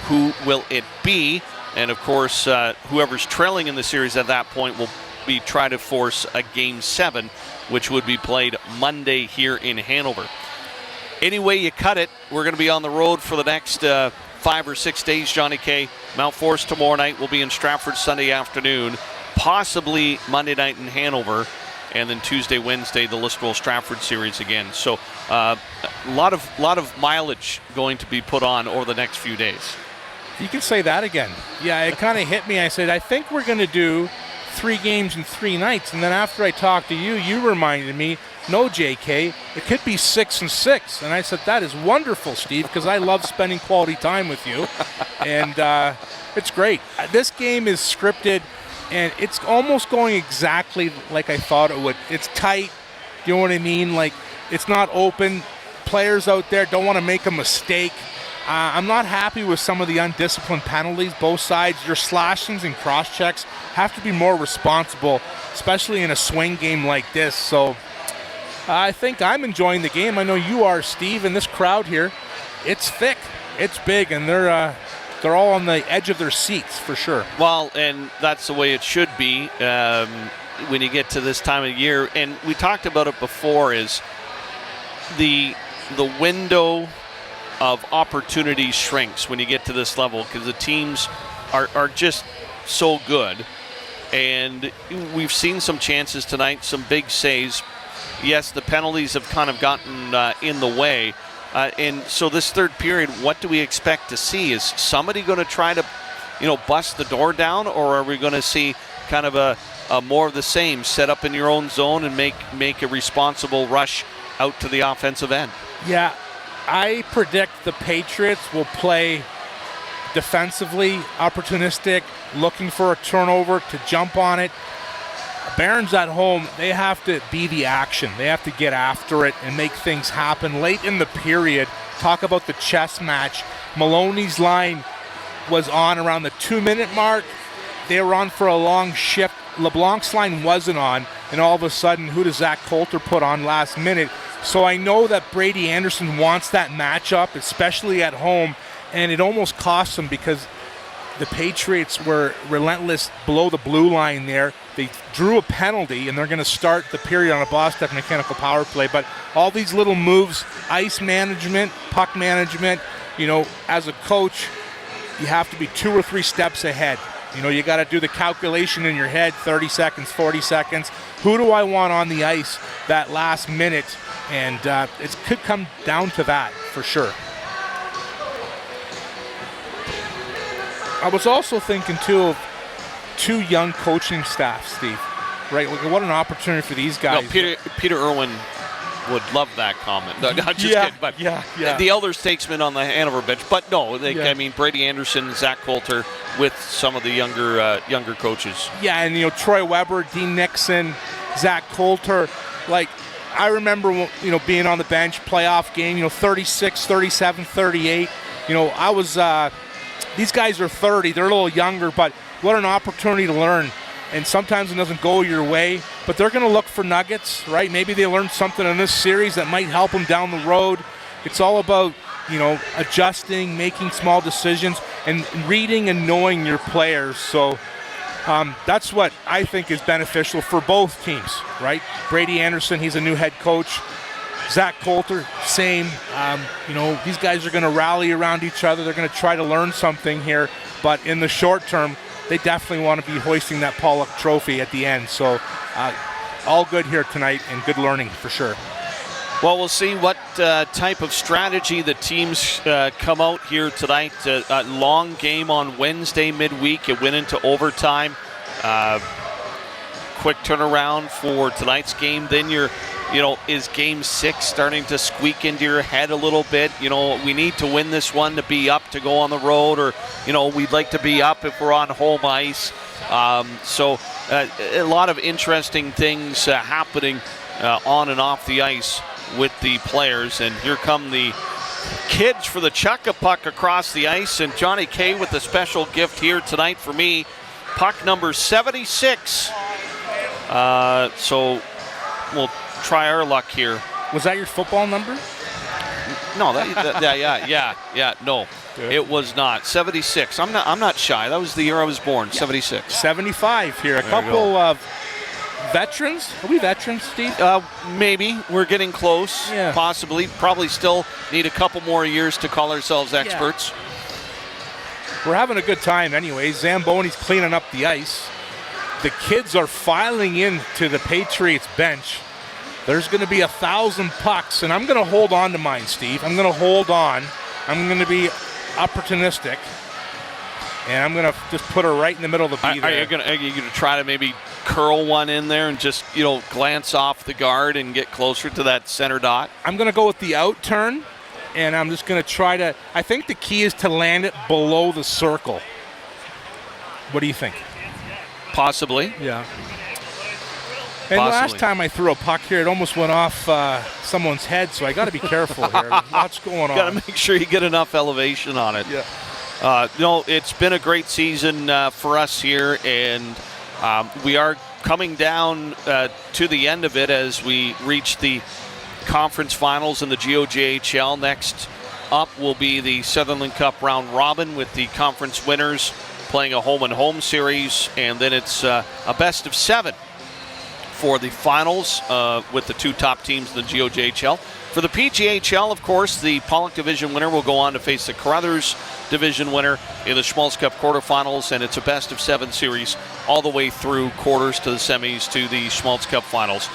Who will it be? And, of course, whoever's trailing in the series at that point will be trying to force a Game 7, which would be played Monday here in Hanover. Any way you cut it, we're going to be on the road for the next 5 or 6 days, Johnny K. MountForest tomorrow night. Will be in Stratford Sunday afternoon, possibly Monday night in Hanover, and then Tuesday, Wednesday, the Listowel Stratford series again. So a lot of mileage going to be put on over the next few days. You can say that again. Yeah, it kind of hit me. I said, I think we're going to do 3 games in 3 nights. And then after I talked to you, you reminded me, no, JK, it could be 6 and 6. And I said, that is wonderful, Steve, because I love spending quality time with you. And it's great. This game is scripted, and it's almost going exactly like I thought it would. It's tight. You know what I mean? Like, it's not open. Players out there don't want to make a mistake. I'm not happy with some of the undisciplined penalties. Both sides, your slashings and cross-checks have to be more responsible, especially in a swing game like this. So I think I'm enjoying the game. I know you are, Steve, and this crowd here, it's thick, it's big, and they're all on the edge of their seats for sure. Well, and that's the way it should be when you get to this time of year. And we talked about it before, is the window of opportunity shrinks when you get to this level, because the teams are just so good. And we've seen some chances tonight, some big saves. Yes, the penalties have kind of gotten in the way. And so this third period, what do we expect to see? Is somebody going to try to, bust the door down, or are we going to see kind of a more of the same, set up in your own zone and make a responsible rush out to the offensive end? Yeah, I predict the Patriots will play defensively, opportunistic, looking for a turnover to jump on it. Barons at home, they have to be the action. They have to get after it and make things happen. Late in the period, talk about the chess match. Maloney's line was on around the 2-minute mark. They were on for a long shift. LeBlanc's line wasn't on, and all of a sudden, who does Zach Coulter put on last minute? So I know that Brady Anderson wants that matchup, especially at home, and it almost cost him because the Patriots were relentless below the blue line there. They drew a penalty, and they're going to start the period on a Boztech mechanical power play. But all these little moves, ice management, puck management, as a coach, you have to be 2 or 3 steps ahead. You got to do the calculation in your head, 30 seconds, 40 seconds. Who do I want on the ice that last minute? And it could come down to that for sure. I was also thinking, too, of 2 young coaching staff, Steve. Right? What an opportunity for these guys. No, Peter Irwin would love that comment. No, not just kidding, but the elder statesman on the Hanover bench. But no, I mean, Brady Anderson, Zach Coulter with some of the younger coaches. Yeah, and Troy Weber, Dean Nixon, Zach Coulter. Like, I remember being on the bench, playoff game, 36, 37, 38. I was these guys are 30. They're a little younger, but what an opportunity to learn. And sometimes it doesn't go your way, but they're going to look for nuggets, right? Maybe they learned something in this series that might help them down the road. It's all about, adjusting, making small decisions, and reading and knowing your players. So that's what I think is beneficial for both teams, right? Brady Anderson, he's a new head coach. Zach Coulter, same. These guys are going to rally around each other. They're going to try to learn something here. But in the short term, they definitely want to be hoisting that Pollock trophy at the end. So all good here tonight and good learning for sure. Well, we'll see what type of strategy the teams come out here tonight. A long game on Wednesday midweek. It went into overtime. Quick turnaround for tonight's game. Then is game 6 starting to squeak into your head a little bit? We need to win this one to be up to go on the road, or, we'd like to be up if we're on home ice. So a lot of interesting things happening on and off the ice with the players. And here come the kids for the chuck-a-puck across the ice. And Johnny K with a special gift here tonight for me. Puck number 76. So we'll try our luck here. Was that your football number? No, no, Good. It was not. 76. I'm not shy. That was the year I was born. 76. 75 here. A couple of veterans. Are we veterans, Steve? Maybe. We're getting close. Yeah. Possibly. Probably still need a couple more years to call ourselves experts. We're having a good time anyway. Zamboni's cleaning up the ice. The kids are filing into the Patriots bench. There's going to be 1,000 pucks, and I'm going to hold on to mine, Steve. I'm going to hold on. I'm going to be opportunistic, and I'm going to just put her right in the middle of the B there. Are you going to try to maybe curl one in there and just, glance off the guard and get closer to that center dot? I'm going to go with the out turn, and I'm just going to try to – I think the key is to land it below the circle. What do you think? Possibly. Yeah. And last time I threw a puck here, it almost went off someone's head, so I got to be careful here. There's lots going on. Got to make sure you get enough elevation on it. Yeah. It's been a great season for us here, and we are coming down to the end of it as we reach the conference finals in the PJHL. Next up will be the Sutherland Cup round robin with the conference winners playing a home-and-home series, and then it's a best of 7 for the finals with the 2 top teams in the PJHL. For the PJHL, of course, the Pollock Division winner will go on to face the Carruthers Division winner in the Schmaltz Cup quarterfinals, and it's a best of 7 series all the way through quarters to the semis to the Schmaltz Cup finals.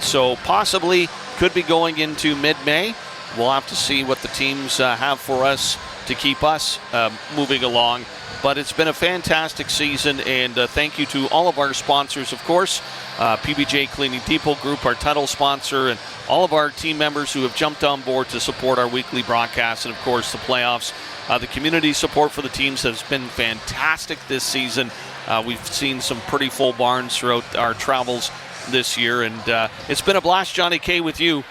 So possibly could be going into mid-May. We'll have to see what the teams have for us to keep us moving along. But it's been a fantastic season, and thank you to all of our sponsors, of course. PBJ Cleaning Depot Group, our title sponsor, and all of our team members who have jumped on board to support our weekly broadcasts and, of course, the playoffs. The community support for the teams has been fantastic this season. We've seen some pretty full barns throughout our travels this year, and it's been a blast, Johnny K, with you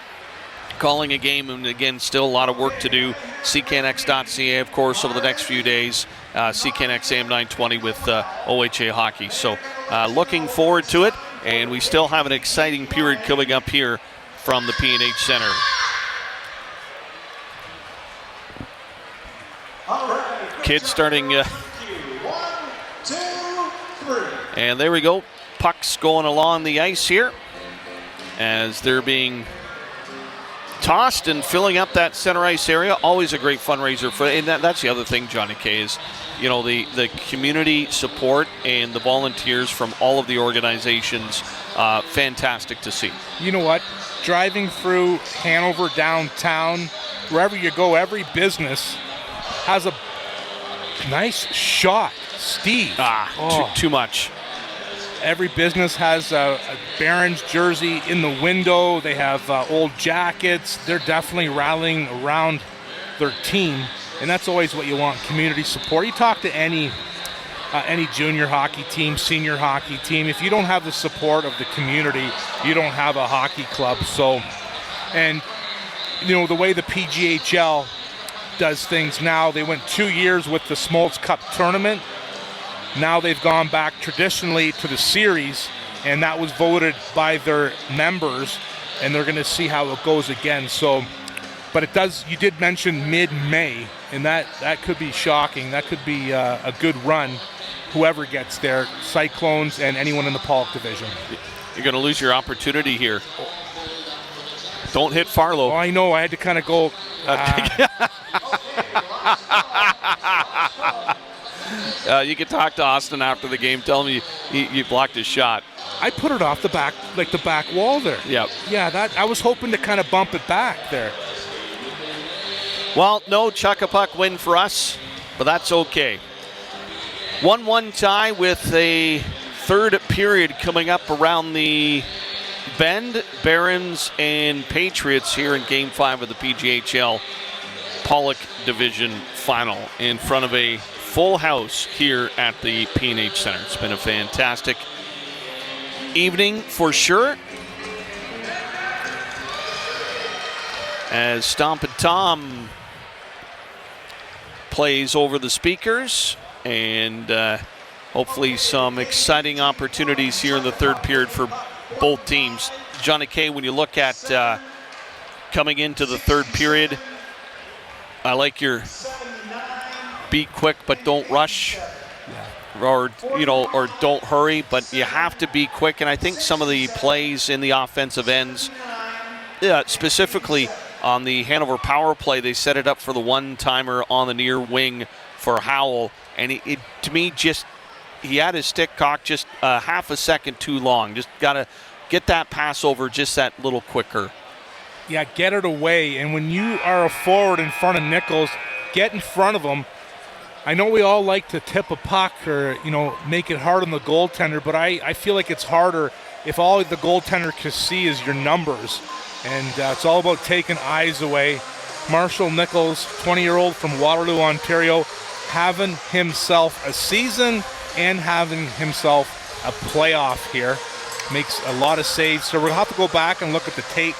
calling a game, and again, still a lot of work to do. CKNX.ca, of course, over the next few days. CKNX AM 920 with OHA hockey. So looking forward to it, and we still have an exciting period coming up here from the P&H Center. All right. Kids starting. 1, 2, 3. And there we go. Pucks going along the ice here as they're being tossed and filling up that center ice area. Always a great fundraiser for, and that's the other thing, Johnny K, is the community support and the volunteers from all of the organizations. Fantastic to see. You know what? Driving through Hanover downtown, wherever you go, every business has a nice shot. Steve. Too much. Every business has a Barons jersey in the window. They have old jackets. They're definitely rallying around their team, and that's always what you want, community support. You talk to any junior hockey team, senior hockey team. If you don't have the support of the community, you don't have a hockey club. So, and the way the PJHL does things now, they went 2 years with the Schmaltz Cup tournament. Now they've gone back traditionally to the series, and that was voted by their members, and they're going to see how it goes again. So, but it does. You did mention mid-May, and that could be shocking. That could be a good run. Whoever gets there, Cyclones and anyone in the Pollock division. You're going to lose your opportunity here. Don't hit Farlow. Oh, I know. I had to kind of go. You can talk to Austin after the game. Tell him you blocked his shot. I put it off the back, like the back wall there. Yep. Yeah, that I was hoping to kind of bump it back there. Well, no chuck-a-puck win for us, but that's okay. 1-1 tie with a third period coming up around the bend. Barons and Patriots here in Game 5 of the PJHL Pollock Division Final in front of a full house here at the P&H Center. It's been a fantastic evening for sure. As Stompin' Tom plays over the speakers, and hopefully some exciting opportunities here in the third period for both teams. Johnny K, when you look at coming into the third period, I like your be quick but don't rush, or don't hurry, but you have to be quick. And I think some of the plays in the offensive ends, specifically on the Hanover power play, they set it up for the one-timer on the near wing for Howell, and it to me, just he had his stick cocked just half a second too long. Just got to get that pass over just that little quicker. Yeah, get it away. And when you are a forward in front of Nichols, get in front of him. I know we all like to tip a puck or, make it hard on the goaltender, but I feel like it's harder if all the goaltender can see is your numbers. And it's all about taking eyes away. Marshall Nichols, 20-year-old from Waterloo, Ontario, having himself a season and having himself a playoff here. Makes a lot of saves. So we'll have to go back and look at the tape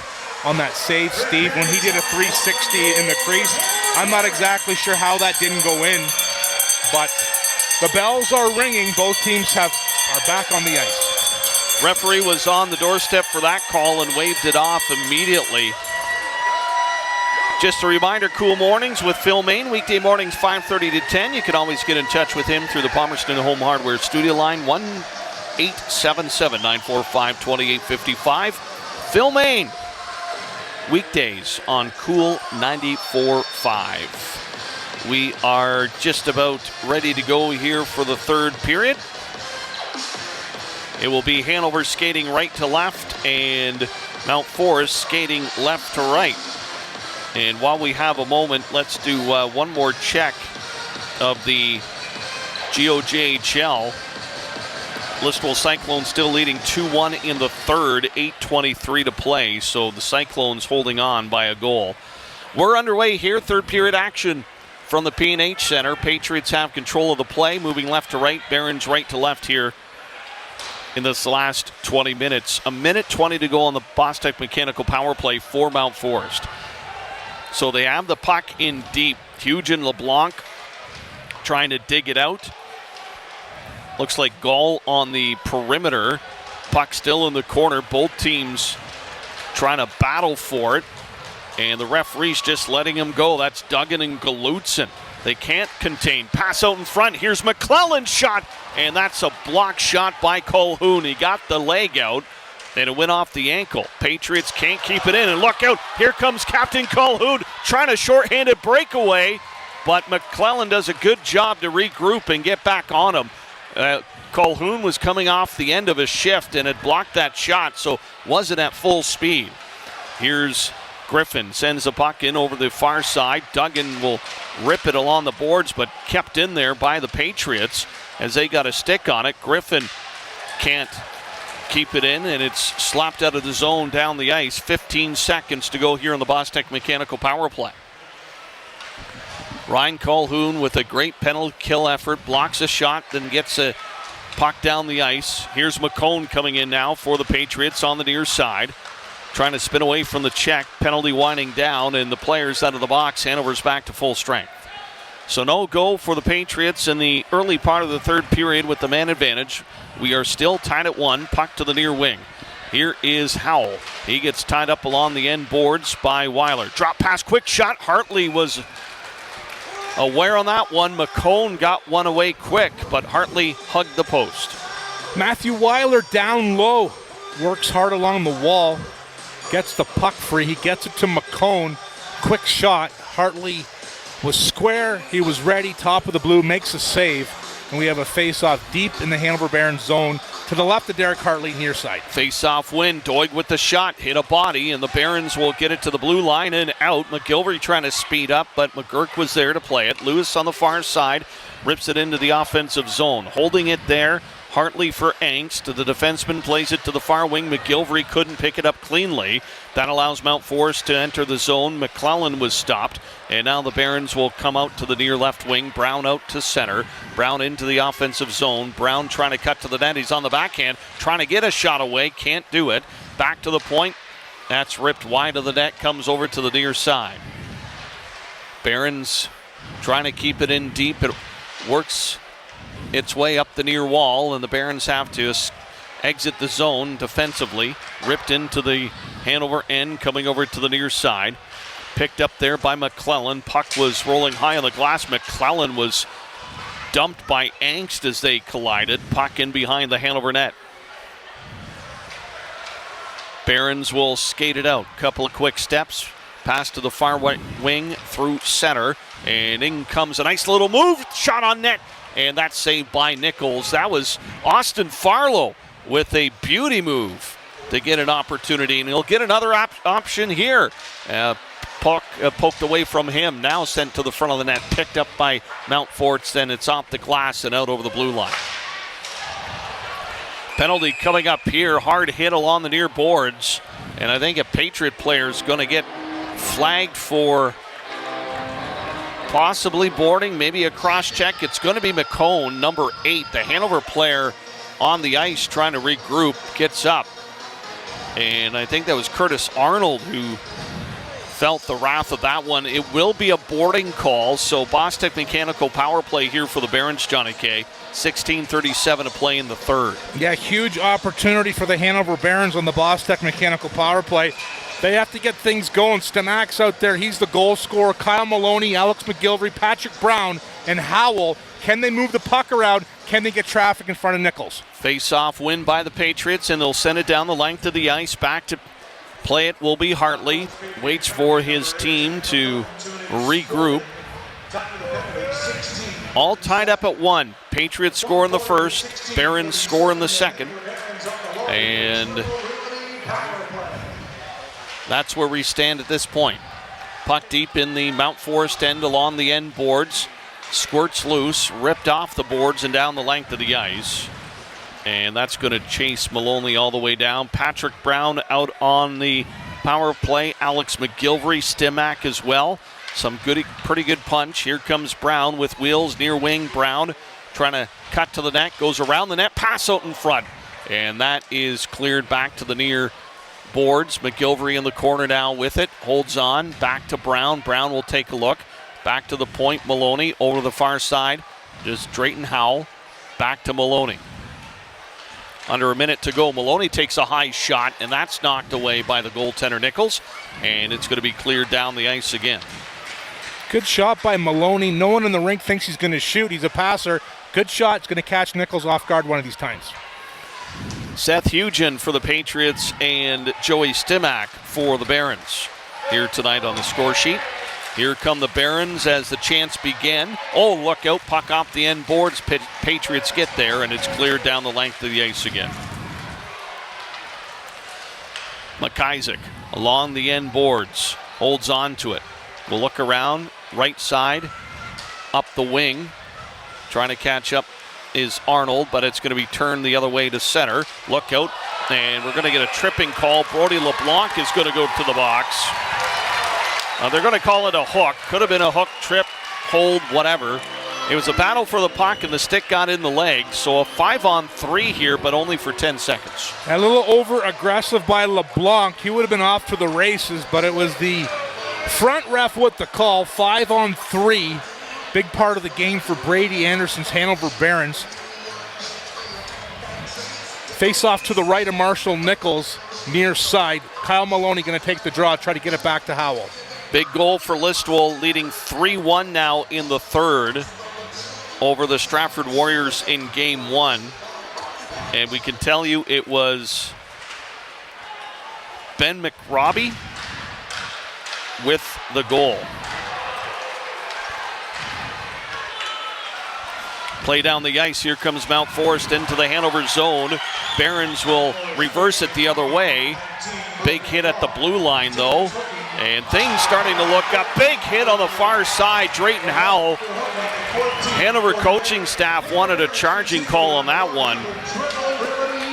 on that save, Steve. When he did a 360 in the crease, I'm not exactly sure how that didn't go in. But the bells are ringing. Both teams are back on the ice. Referee was on the doorstep for that call and waved it off immediately. Just a reminder, Cool Mornings with Phil Main, weekday mornings 5:30 to 10. You can always get in touch with him through the Palmerston Home Hardware studio line, 1-877-945-2855. Phil Main, weekdays on Cool 94.5. We are just about ready to go here for the third period. It will be Hanover skating right to left and MountForest skating left to right. And while we have a moment, let's do one more check of the GOJHL. Listowel Cyclones still leading 2-1 in the third, 8:23 to play. So the Cyclones holding on by a goal. We're underway here, third period action from the P&H Center. Patriots have control of the play, moving left to right. Barons right to left here in this last 20 minutes. A minute 20 to go on the Bostech Mechanical power play for MountForest. So they have the puck in deep. Huge and LeBlanc trying to dig it out. Looks like Gall on the perimeter. Puck still in the corner. Both teams trying to battle for it. And the referee's just letting him go. That's Duggan and Galutson. They can't contain. Pass out in front. Here's McClellan's shot. And that's a block shot by Colhoun. He got the leg out, and it went off the ankle. Patriots can't keep it in. And look out. Here comes Captain Colhoun trying a shorthanded breakaway. But McClellan does a good job to regroup and get back on him. Colhoun was coming off the end of a shift and had blocked that shot, so wasn't at full speed. Here's Griffin, sends the puck in over the far side. Duggan will rip it along the boards, but kept in there by the Patriots as they got a stick on it. Griffin can't keep it in, and it's slapped out of the zone down the ice. 15 seconds to go here on the Bostech Mechanical power play. Ryan Colhoun with a great penalty kill effort, blocks a shot, then gets a puck down the ice. Here's McCone coming in now for the Patriots on the near side. Trying to spin away from the check, penalty winding down, and the players out of the box. Hanover's back to full strength. So no goal for the Patriots in the early part of the third period with the man advantage. We are still tied at 1, puck to the near wing. Here is Howell. He gets tied up along the end boards by Weiler. Drop pass, quick shot. Hartley was aware on that one. McCone got one away quick, but Hartley hugged the post. Matthew Weiler down low, works hard along the wall, gets the puck free. He gets it to McCone. Quick shot. Hartley was square. He was ready. Top of the blue. Makes a save. And we have a face-off deep in the Hanover Barons zone to the left of Derek Hartley, near side. Face-off win. Doig with the shot. Hit a body, and the Barons will get it to the blue line and out. McGilvery trying to speed up, but McGurk was there to play it. Lewis on the far side rips it into the offensive zone. Holding it there. Hartley for Angst. The defenseman plays it to the far wing. McGilvery couldn't pick it up cleanly. That allows MountForest to enter the zone. McClellan was stopped. And now the Barons will come out to the near left wing. Brown out to center. Brown into the offensive zone. Brown trying to cut to the net. He's on the backhand. Trying to get a shot away. Can't do it. Back to the point. That's ripped wide of the net. Comes over to the near side. Barons trying to keep it in deep. It works its way up the near wall, and the Barons have to exit the zone defensively. Ripped into the Hanover end, coming over to the near side. Picked up there by McClellan. Puck was rolling high on the glass. McClellan was dumped by Angst as they collided. Puck in behind the Hanover net. Barons will skate it out. Couple of quick steps. Pass to the far right wing through center. And in comes a nice little move. Shot on net. And that's saved by Nichols. That was Austin Farlow with a beauty move to get an opportunity. And he'll get another option here. Puck poked away from him. Now sent to the front of the net. Picked up by MountForest. Then it's off the glass and out over the blue line. Penalty coming up here. Hard hit along the near boards. And I think a Patriot player is going to get flagged for possibly boarding, maybe a cross-check. It's going to be McCone, number 8, the Hanover player on the ice trying to regroup, gets up. And I think that was Curtis Arnold who felt the wrath of that one. It will be a boarding call, so Bostech Mechanical power play here for the Barons, Johnny K. 16:37 to play in the third. Yeah, huge opportunity for the Hanover Barons on the Bostech Mechanical power play. They have to get things going. Stamak's out there. He's the goal scorer. Kyle Maloney, Alex McGilvery, Patrick Brown, and Howell. Can they move the puck around? Can they get traffic in front of Nichols? Face-off win by the Patriots, and they'll send it down the length of the ice. Back to play it will be Hartley. Waits for his team to regroup. All tied up at 1. Patriots score in the first. Barons score in the second. And that's where we stand at this point. Puck deep in the MountForest end along the end boards. Squirts loose, ripped off the boards and down the length of the ice. And that's going to chase Maloney all the way down. Patrick Brown out on the power play. Alex McGilvery, Stimac as well. Some pretty good punch. Here comes Brown with wheels near wing. Brown trying to cut to the net, goes around the net, pass out in front. And that is cleared back to the near boards. McGilvery in the corner now with it. Holds on. Back to Brown. Brown will take a look. Back to the point. Maloney over to the far side. Just Drayton Howell. Back to Maloney. Under a minute to go. Maloney takes a high shot, and that's knocked away by the goaltender Nichols. And it's going to be cleared down the ice again. Good shot by Maloney. No one in the rink thinks he's going to shoot. He's a passer. Good shot. It's going to catch Nichols off guard one of these times. Seth Hugen for the Patriots and Joey Stimac for the Barons here tonight on the score sheet. Here come the Barons as the chance began. Oh, look out. Puck off the end boards. Patriots get there, and it's cleared down the length of the ice again. McIsaac along the end boards. Holds on to it. We'll look around. Right side. Up the wing. Trying to catch up is Arnold, but it's going to be turned the other way to center. Look out. And we're going to get a tripping call. Brody LeBlanc is going to go to the box. They're going to call it a hook. Could have been a hook, trip, hold, whatever. It was a battle for the puck, and the stick got in the leg. So a 5-on-3 here, but only for 10 seconds. A little over-aggressive by LeBlanc. He would have been off to the races, but it was the front ref with the call. 5-on-3. Big part of the game for Brady Anderson's Hanover Barons. Face off to the right of Marshall Nichols, near side. Kyle Maloney going to take the draw, try to get it back to Howell. Big goal for Listowel, leading 3-1 now in the third over the Stratford Warriors in Game 1. And we can tell you it was Ben McRobbie with the goal. Play down the ice. Here comes MountForest into the Hanover zone. Barons will reverse it the other way. Big hit at the blue line, though. And things starting to look up. Big hit on the far side. Drayton Howell. Hanover coaching staff wanted a charging call on that one.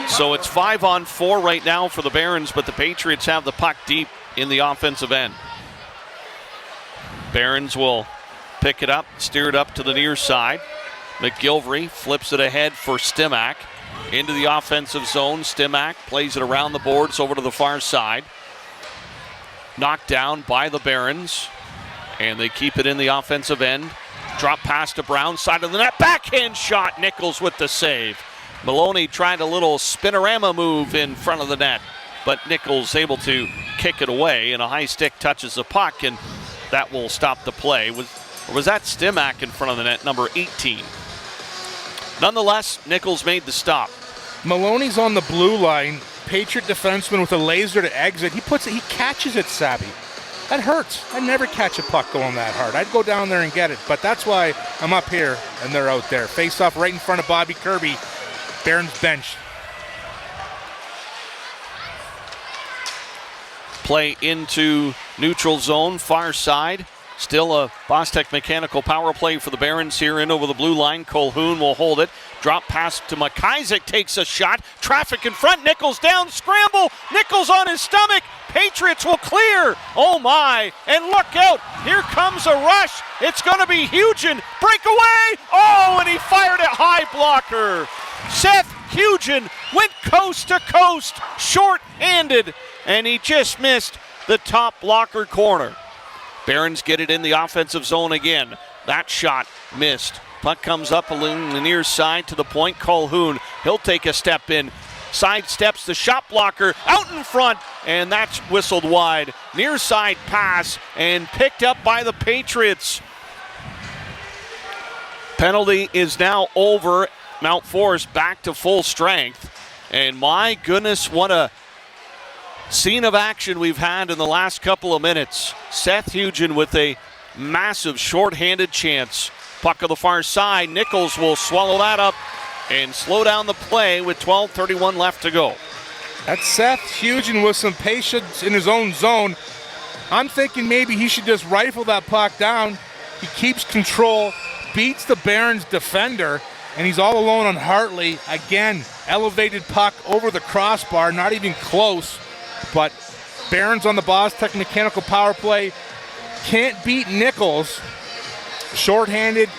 So it's 5-on-4 right now for the Barons, but the Patriots have the puck deep in the offensive end. Barons will pick it up, steer it up to the near side. McGilvery flips it ahead for Stimac. Into the offensive zone. Stimac plays it around the boards over to the far side. Knocked down by the Barons. And they keep it in the offensive end. Drop pass to Brown, side of the net. Backhand shot. Nichols with the save. Maloney tried a little spinorama move in front of the net. But Nichols able to kick it away. And a high stick touches the puck. And that will stop the play. Was that Stimac in front of the net, number 18? Nonetheless, Nichols made the stop. Maloney's on the blue line. Patriot defenseman with a laser to exit. He catches it, Savvy. That hurts. I never catch a puck going that hard. I'd go down there and get it, but that's why I'm up here and they're out there. Face off right in front of Bobby Kirby. Barron's bench. Play into neutral zone, far side. Still a Bostech mechanical power play for the Barons here in over the blue line. Colhoun will hold it. Drop pass to McIsaac, takes a shot. Traffic in front, Nichols down, scramble. Nichols on his stomach. Patriots will clear. Oh my, and look out. Here comes a rush. It's going to be Hugen. Breakaway. Oh, and he fired it high blocker. Seth Hugen went coast to coast, short-handed, and he just missed the top blocker corner. Barons get it in the offensive zone again. That shot missed. Puck comes up along the near side to the point. Colhoun, he'll take a step in. Sidesteps the shot blocker out in front, and that's whistled wide. Near side pass and picked up by the Patriots. Penalty is now over. MountForest back to full strength. And my goodness, what a scene of action we've had in the last couple of minutes. Seth Hugen with a massive short-handed chance. Puck on the far side. Nichols will swallow that up and slow down the play with 12:31 left to go. That's Seth Hugen with some patience in his own zone. I'm thinking maybe he should just rifle that puck down. He keeps control, beats the Barons defender, and he's all alone on Hartley. Again, elevated puck over the crossbar, not even close. But Barons on the Bostech mechanical power play can't beat Nichols. Short-handed.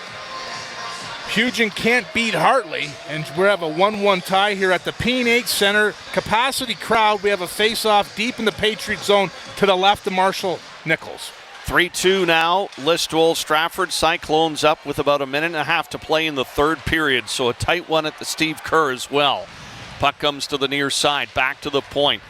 Hugen can't beat Hartley. And we have a 1-1 tie here at the P&H Center. Capacity crowd. We have a face-off deep in the Patriot zone to the left of Marshall Nichols. 3-2 now. Listowel, Stratford. Cyclones up with about a minute and a half to play in the third period. So a tight one at the Steve Kerr as well. Puck comes to the near side. Back to the point.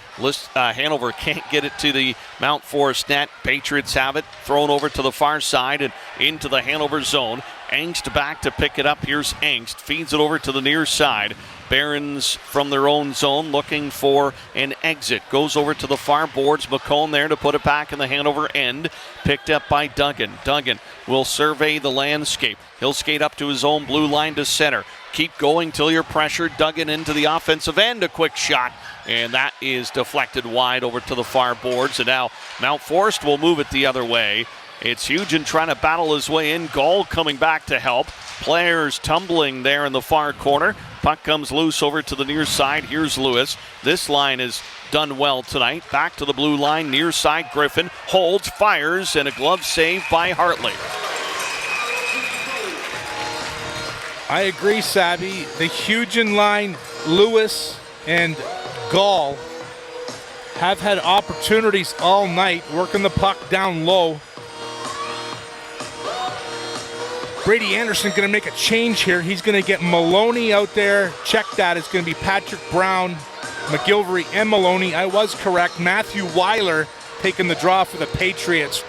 Hanover can't get it to the MountForest net. Patriots have it. Thrown over to the far side and into the Hanover zone. Angst back to pick it up. Here's Angst. Feeds it over to the near side. Barons from their own zone looking for an exit. Goes over to the far boards. McCone there to put it back in the Hanover end. Picked up by Duggan. Duggan will survey the landscape. He'll skate up to his own blue line to center. Keep going till you're pressured. Duggan into the offensive end. A quick shot. And that is deflected wide over to the far boards. And now MountForest will move it the other way. It's Hugen trying to battle his way in. Gall coming back to help. Players tumbling there in the far corner. Puck comes loose over to the near side. Here's Lewis. This line is done well tonight. Back to the blue line. Near side Griffin holds, fires, and a glove save by Hartley. I agree, Savvy. The Hugen line, Lewis and Gall have had opportunities all night working the puck down low. Brady Anderson going to make a change here. He's going to get Maloney out there. Check that. It's going to be Patrick Brown, McGilvery, and Maloney. I was correct. Matthew Weiler taking the draw for the Patriots.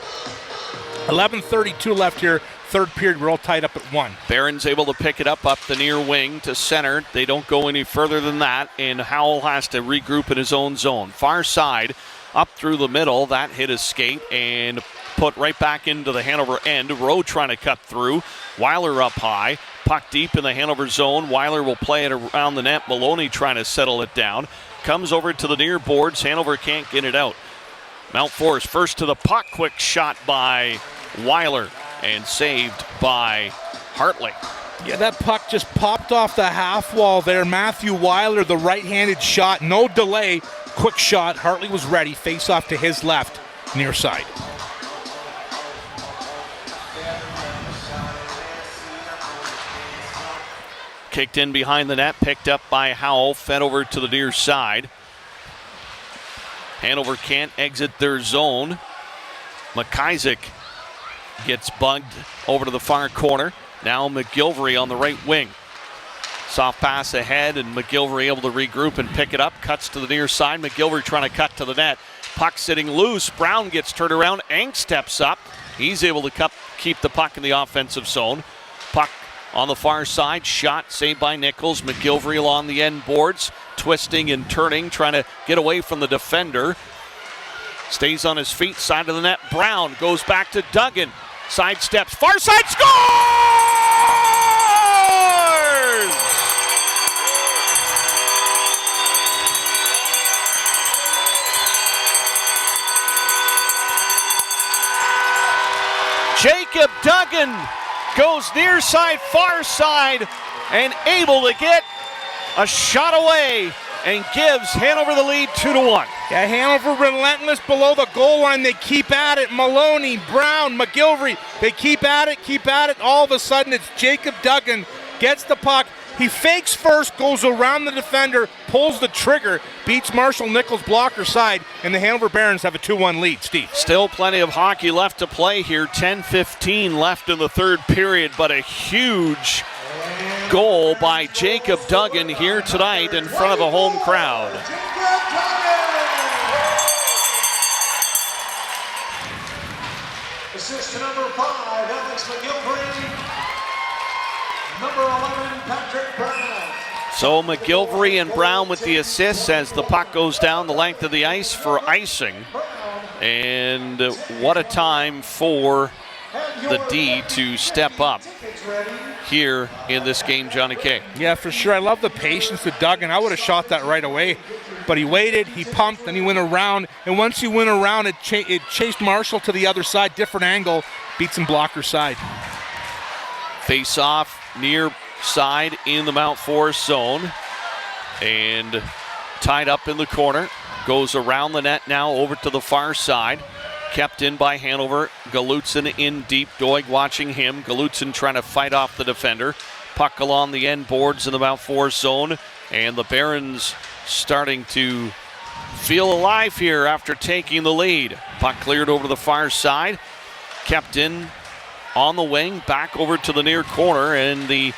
11:32 left here. Third period, we're all tied up at 1. Barron's able to pick it up the near wing to center. They don't go any further than that, and Howell has to regroup in his own zone. Far side, up through the middle. That hit his skate and put right back into the Hanover end. Rowe trying to cut through. Weiler up high. Puck deep in the Hanover zone. Weiler will play it around the net. Maloney trying to settle it down. Comes over to the near boards. Hanover can't get it out. MountForest first to the puck. Quick shot by Weiler and saved by Hartley. Yeah, that puck just popped off the half wall there. Matthew Weiler, the right-handed shot. No delay. Quick shot. Hartley was ready. Face off to his left. Near side. Kicked in behind the net, picked up by Howell, fed over to the near side. Hanover can't exit their zone. McIsaac gets bugged over to the far corner. Now McGilvery on the right wing. Soft pass ahead, and McGilvery able to regroup and pick it up. Cuts to the near side. McGilvery trying to cut to the net. Puck sitting loose. Brown gets turned around. Eng steps up. He's able to keep the puck in the offensive zone. Puck on the far side, shot saved by Nichols. McGilvery along the end boards, twisting and turning, trying to get away from the defender. Stays on his feet, side of the net. Brown goes back to Duggan. Side steps, far side, scores! Jacob Duggan goes near side, far side, and able to get a shot away and gives Hanover the lead 2-1. Yeah, Hanover relentless below the goal line. They keep at it. Maloney, Brown, McGilvery, they keep at it. All of a sudden, it's Jacob Duggan gets the puck. He fakes first, goes around the defender, pulls the trigger, beats Marshall Nichols' blocker side, and the Hanover Barons have a 2-1 lead. Steve. Still plenty of hockey left to play here. 10:15 left in the third period, but a huge goal by Jacob Duggan here tonight in front of a home crowd. Assist to number 5, Alex McGilvery. Number 11, Patrick Brown. So McGilvery and Brown with the assists as the puck goes down the length of the ice for icing. And what a time for the D to step up here in this game, Johnny K. Yeah, for sure. I love the patience of Duggan. I would have shot that right away. But he waited, he pumped, and he went around. And once he went around, it chased Marshall to the other side, different angle, beats him blocker side. Face off near side in the MountForest zone. And tied up in the corner. Goes around the net now over to the far side. Kept in by Hanover. Galutson in deep. Doig watching him. Galutson trying to fight off the defender. Puck along the end boards in the MountForest zone. And the Barons starting to feel alive here after taking the lead. Puck cleared over to the far side. Kept in on the wing. Back over to the near corner. And the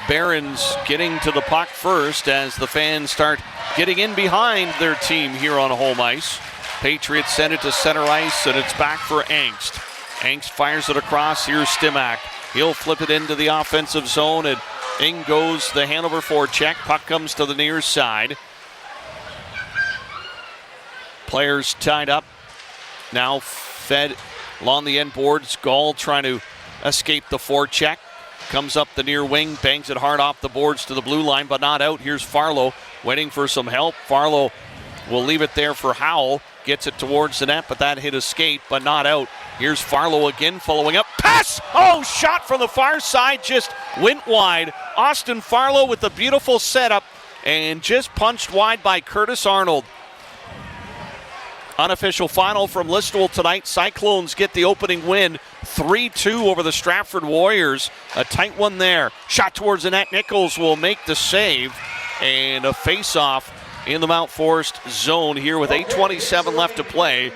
Barons getting to the puck first as the fans start getting in behind their team here on home ice. Patriots send it to center ice, and it's back for Angst. Angst fires it across. Here's Stimac. He'll flip it into the offensive zone, and in goes the Hanover forecheck. Puck comes to the near side. Players tied up. Now fed along the end boards. Gall trying to escape the forecheck. Comes up the near wing, bangs it hard off the boards to the blue line, but not out. Here's Farlow waiting for some help. Farlow will leave it there for Howell. Gets it towards the net, but that hit a skate, but not out. Here's Farlow again, following up. Pass! Oh, shot from the far side, just went wide. Austin Farlow with the beautiful setup, and just punched wide by Curtis Arnold. Unofficial final from Listowel tonight. Cyclones get the opening win, 3-2 over the Stratford Warriors. A tight one there. Shot towards the net. Nichols will make the save, and a face-off in the MountForest zone here with 8:27 left to play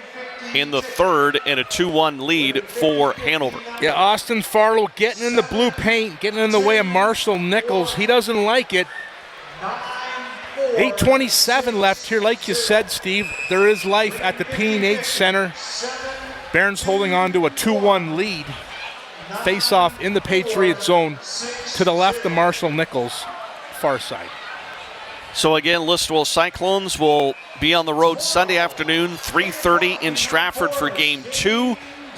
in the third, and a 2-1 lead for Hanover. Yeah, Austin Farlow getting in the blue paint, getting in the way of Marshall Nichols. He doesn't like it. 8:27 left here. Like you said, Steve, there is life at the P&H Center. Barons holding on to a 2-1 lead. Face-off in the Patriot zone to the left of Marshall Nichols, far side. So again, Listowel Cyclones will be on the road Sunday afternoon, 3:30 in Stratford for Game 2.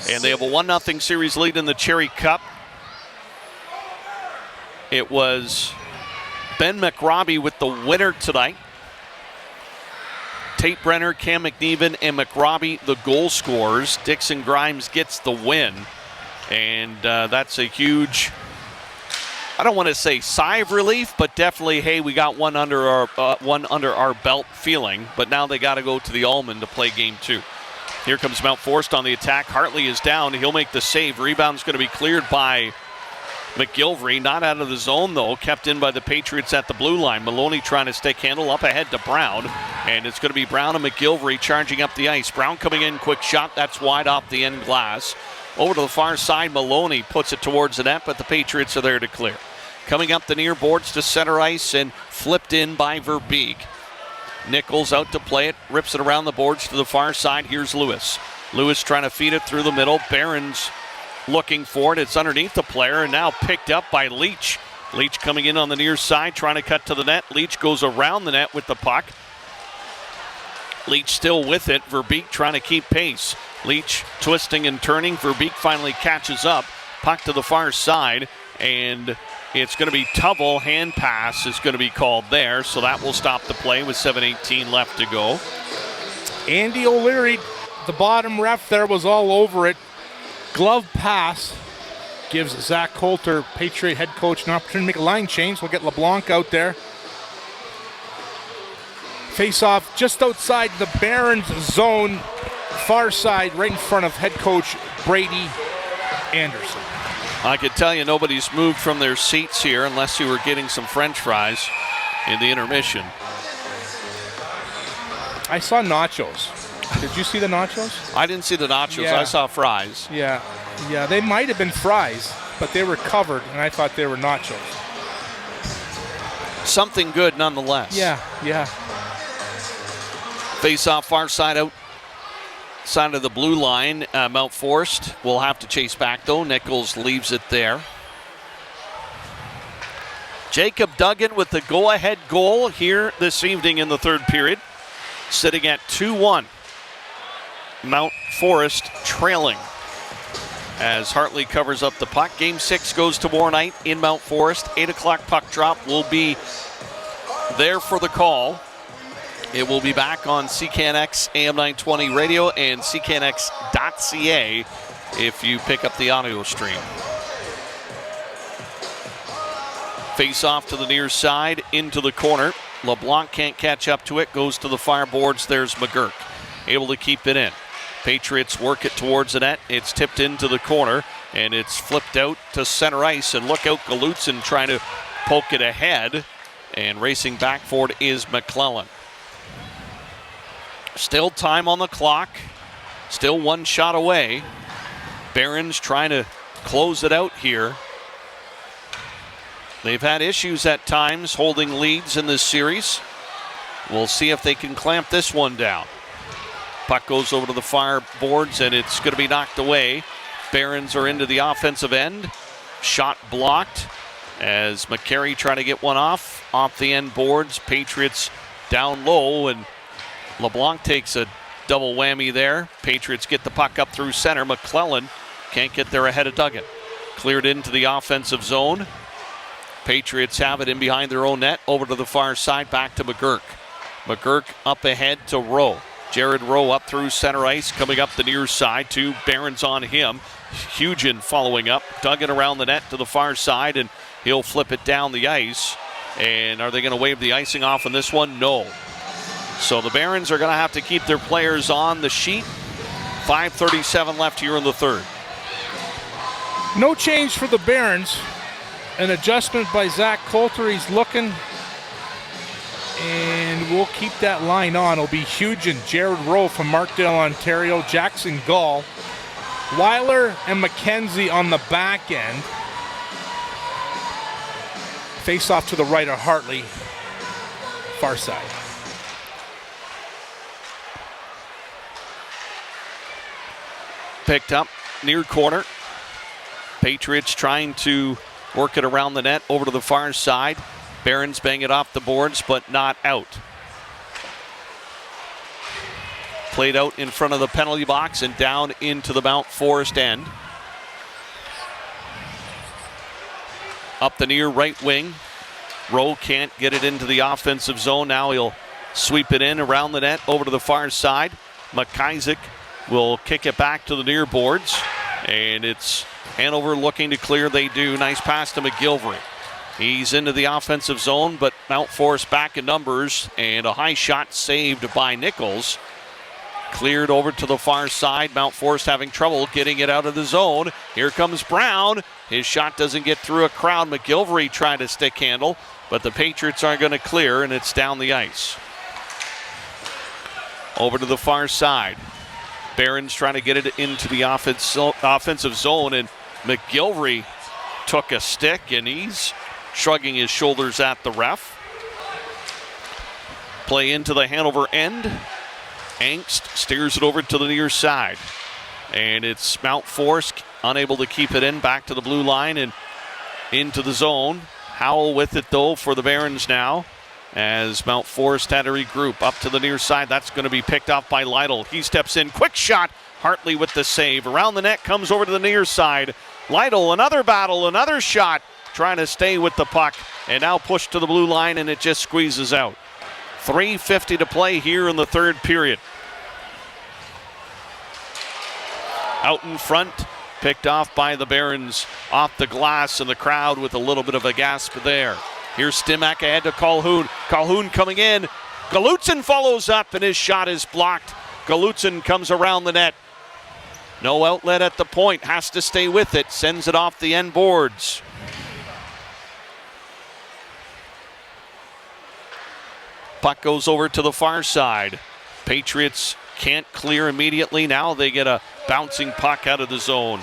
And they have a 1-0 series lead in the Cherry Cup. It was Ben McRobbie with the winner tonight. Tate Brenner, Cam McNeven, and McRobbie the goal scorers. Dixon Grimes gets the win. And that's a huge, I don't want to say sigh of relief, but definitely, hey, we got one under our belt feeling. But now they got to go to the Allman to play Game 2. Here comes MountForest on the attack. Hartley is down. He'll make the save. Rebound's going to be cleared by McGilvery. Not out of the zone, though. Kept in by the Patriots at the blue line. Maloney trying to stick handle up ahead to Brown. And it's going to be Brown and McGilvery charging up the ice. Brown coming in, quick shot. That's wide off the end glass. Over to the far side, Maloney puts it towards the net, but the Patriots are there to clear. Coming up the near boards to center ice and flipped in by Verbeek. Nichols out to play it, rips it around the boards to the far side. Here's Lewis. Lewis trying to feed it through the middle. Barron's looking for it. It's underneath the player and now picked up by Leach. Leach coming in on the near side, trying to cut to the net. Leach goes around the net with the puck. Leach still with it. Verbeek trying to keep pace. Leach twisting and turning. Verbeek finally catches up. Puck to the far side, and it's going to be Tubble. Hand pass is going to be called there, so that will stop the play with 7:18 left to go. Andy O'Leary, the bottom ref there, was all over it. Glove pass gives Zach Coulter, Patriot head coach, an opportunity to make a line change. We'll get LeBlanc out there. Face off just outside the Barons zone, far side, right in front of head coach Brady Anderson. I could tell you nobody's moved from their seats here unless you were getting some French fries in the intermission. I saw nachos. Did you see the nachos? I didn't see the nachos. Yeah. I saw fries. Yeah, they might have been fries, but they were covered, and I thought they were nachos. Something good nonetheless. Yeah. Face off far side out. Side of the blue line, MountForest will have to chase back though. Nichols leaves it there. Jacob Duggan with the go-ahead goal here this evening in the third period. Sitting at 2-1. MountForest trailing as Hartley covers up the puck. Game 6 goes tomorrow night in MountForest. 8 o'clock puck drop will be there for the call. It will be back on CKNX AM 920 radio and CKNX.ca if you pick up the audio stream. Face off to the near side, into the corner. LeBlanc can't catch up to it, goes to the far boards. There's McGurk, able to keep it in. Patriots work it towards the net. It's tipped into the corner, and it's flipped out to center ice. And look out, Galutson trying to poke it ahead. And racing back for it is McClellan. Still time on the clock. Still one shot away. Barron's trying to close it out here. They've had issues at times holding leads in this series. We'll see if they can clamp this one down. Puck goes over to the far boards and it's going to be knocked away. Barons are into the offensive end. Shot blocked as McCary trying to get one off the end boards. Patriots down low, and LeBlanc takes a double whammy there. Patriots get the puck up through center. McClellan can't get there ahead of Duggan. Cleared into the offensive zone. Patriots have it in behind their own net. Over to the far side, back to McGurk. McGurk up ahead to Rowe. Jared Rowe up through center ice, coming up the near side. 2 Barons on him. Hugen following up. Duggan around the net to the far side, and he'll flip it down the ice. And are they going to wave the icing off on this one? No. So the Barons are going to have to keep their players on the sheet. 5:37 left here in the third. No change for the Barons. An adjustment by Zach Coulter. He's looking. And we'll keep that line on. It'll be Hugen, Jared Rowe from Markdale, Ontario, Jackson Gall, Weiler and McKenzie on the back end. Face off to the right of Hartley, far side. Picked up near corner. Patriots trying to work it around the net over to the far side. Barons bang it off the boards, but not out. Played out in front of the penalty box and down into the MountForest end. Up the near right wing. Rowe can't get it into the offensive zone. Now he'll sweep it in around the net over to the far side. McIsaac will kick it back to the near boards. And it's Hanover looking to clear. They do. Nice pass to McGilvery. He's into the offensive zone, but MountForest back in numbers. And a high shot saved by Nichols. Cleared over to the far side. MountForest having trouble getting it out of the zone. Here comes Brown. His shot doesn't get through a crowd. McGilvery tried to stick handle, but the Patriots aren't going to clear, and it's down the ice. Over to the far side. Barons trying to get it into the offensive zone, and McGilvery took a stick, and he's shrugging his shoulders at the ref. Play into the Hanover end. Angst steers it over to the near side. And it's MountForest unable to keep it in. Back to the blue line and into the zone. Howell with it, though, for the Barons now. As MountForest had to regroup. Up to the near side. That's going to be picked off by Lytle. He steps in. Quick shot. Hartley with the save. Around the net, comes over to the near side. Lytle, another battle, another shot. Trying to stay with the puck. And now pushed to the blue line, and it just squeezes out. 3:50 to play here in the third period. Out in front, picked off by the Barons off the glass, and the crowd with a little bit of a gasp there. Here's Stimac ahead to Calhoun. Calhoun coming in. Galutin follows up, and his shot is blocked. Galutin comes around the net. No outlet at the point, has to stay with it, sends it off the end boards. Puck goes over to the far side. Patriots can't clear immediately. Now they get a bouncing puck out of the zone.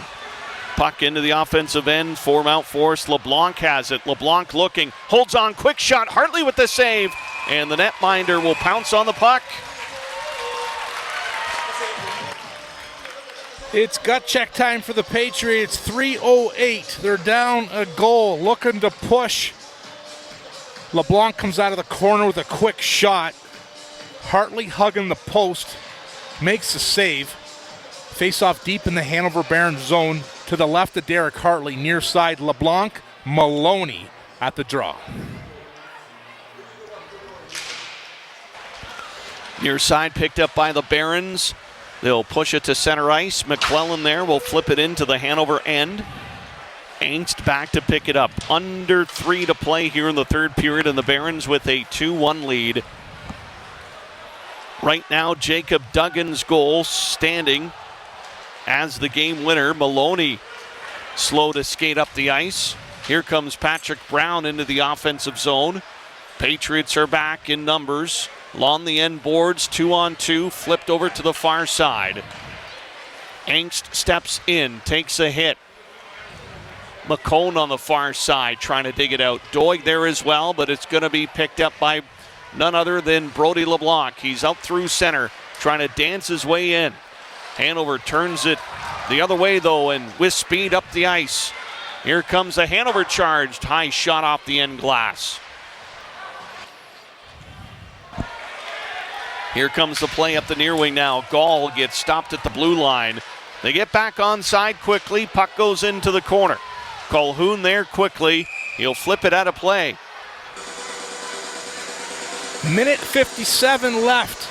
Puck into the offensive end for MountForest. LeBlanc has it. LeBlanc looking, holds on, quick shot. Hartley with the save, and the netminder will pounce on the puck. It's gut check time for the Patriots. 3:08. They're down a goal, looking to push. LeBlanc comes out of the corner with a quick shot. Hartley hugging the post, makes the save. Face-off deep in the Hanover Barons zone to the left of Derek Hartley. Near side, LeBlanc, Maloney at the draw. Near side picked up by the Barons. They'll push it to center ice. McClellan there will flip it into the Hanover end. Angst back to pick it up. Under 3 to play here in the third period, and the Barons with a 2-1 lead. Right now, Jacob Duggan's goal standing as the game winner. Maloney slow to skate up the ice. Here comes Patrick Brown into the offensive zone. Patriots are back in numbers. Along the end boards, 2-on-2, flipped over to the far side. Angst steps in, takes a hit. McCone on the far side trying to dig it out. Doig there as well, but it's going to be picked up by none other than Brody LeBlanc. He's out through center, trying to dance his way in. Hanover turns it the other way, though, and with speed up the ice. Here comes a Hanover charged. High shot off the end glass. Here comes the play up the near wing now. Gall gets stopped at the blue line. They get back onside quickly. Puck goes into the corner. Calhoun there quickly. He'll flip it out of play. Minute 57 left.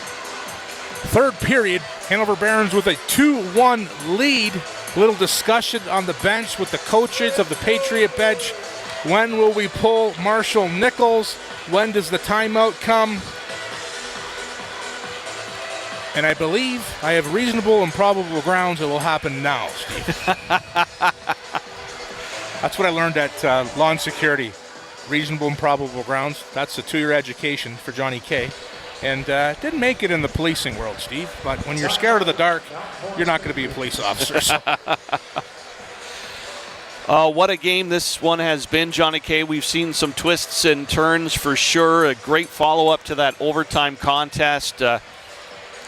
Third period. Hanover Barons with a 2-1 lead. Little discussion on the bench with the coaches of the Patriot bench. When will we pull Marshall Nichols? When does the timeout come? And I believe I have reasonable and probable grounds it will happen now, Steve. That's what I learned at Law and Security. Reasonable and probable grounds. That's a 2-year education for Johnny K. And didn't make it in the policing world, Steve. But when you're scared of the dark, you're not going to be a police officer. So. What a game this one has been, Johnny K. We've seen some twists and turns for sure. A great follow-up to that overtime contest.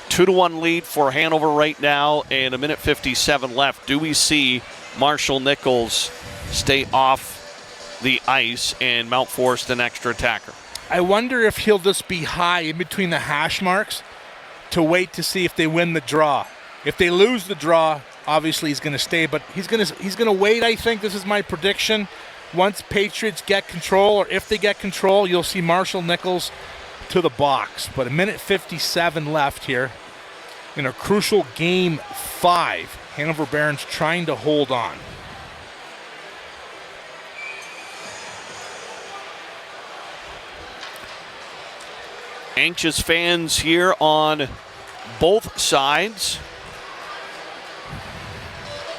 2-1 lead for Hanover right now, and a minute 57 left. Do we see Marshall Nichols stay off the ice, and MountForest an extra attacker. I wonder if he'll just be high in between the hash marks to wait to see if they win the draw. If they lose the draw, obviously he's going to stay, but he's going to wait, I think. This is my prediction. Once Patriots get control, or if they get control, you'll see Marshall Nichols to the box. But 1:57 left here in a crucial Game 5. Hanover Barons trying to hold on. Anxious fans here on both sides.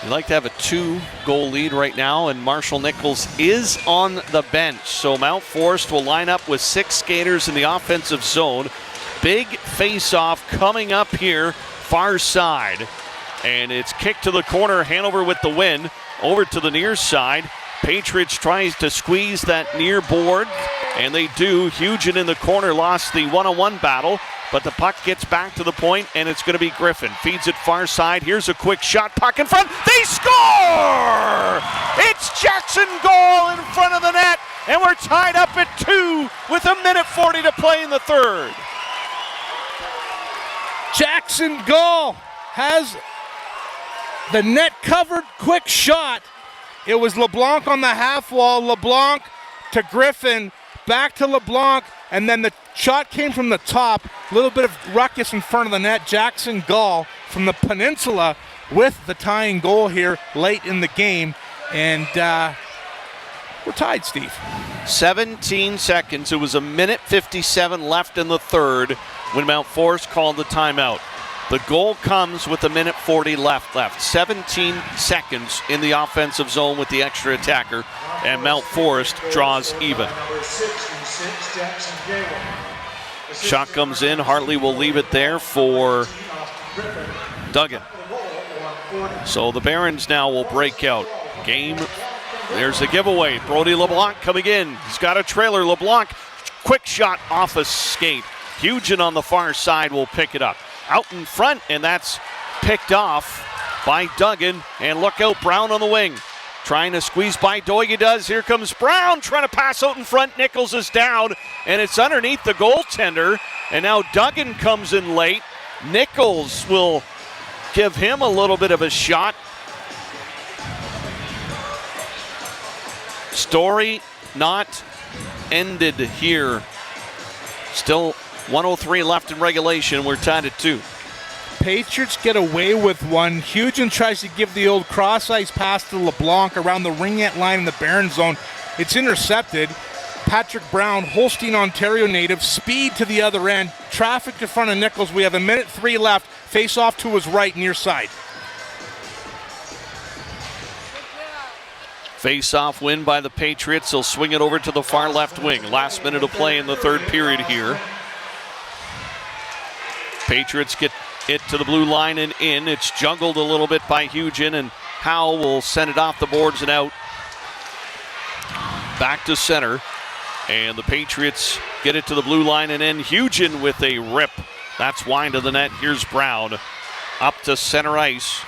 You'd like to have a 2-goal lead right now, and Marshall Nichols is on the bench. So MountForest will line up with 6 skaters in the offensive zone. Big face-off coming up here, far side. And it's kicked to the corner, Hanover with the win. Over to the near side. Patriots tries to squeeze that near board, and they do. Hugen in the corner lost the one-on-one battle, but the puck gets back to the point, and it's going to be Griffin. Feeds it far side. Here's a quick shot. Puck in front. They score! It's Jackson Goal in front of the net, and we're tied up at 2 with 1:40 to play in the third. Jackson Goal has the net covered. Quick shot. It was LeBlanc on the half wall. LeBlanc to Griffin. Back to LeBlanc, and then the shot came from the top. A little bit of ruckus in front of the net. Jackson Gall from the peninsula with the tying goal here late in the game. And we're tied, Steve. 17 seconds. It was 1:57 left in the third when MountForest called the timeout. The goal comes with 1:40 left. 17 seconds in the offensive zone with the extra attacker, and MountForest draws even. Shot comes in. Hartley will leave it there for Duggan. So the Barons now will break out. Game, there's a giveaway. Brody LeBlanc coming in. He's got a trailer. LeBlanc, quick shot off a skate. Hugen on the far side will pick it up. Out in front, and that's picked off by Duggan. And look out, Brown on the wing. Trying to squeeze by Doige does. Here comes Brown trying to pass out in front. Nichols is down, and it's underneath the goaltender. And now Duggan comes in late. Nichols will give him a little bit of a shot. Story not ended here. Still 1:03 left in regulation. We're tied at 2. Patriots get away with one. Hugen tries to give the old cross-ice pass to LeBlanc around the ringette line in the Baron zone. It's intercepted. Patrick Brown, Holstein, Ontario native, speed to the other end. Traffic in front of Nichols. We have 1:03 left. Face off to his right, near side. Face-off win by the Patriots. They'll swing it over to the far left wing. Last minute of play in the third period here. Patriots get it to the blue line and in. It's juggled a little bit by Hugen, and Howe will send it off the boards and out. Back to center, and the Patriots get it to the blue line and in. Hugen with a rip. That's wide of the net. Here's Brown up to center ice,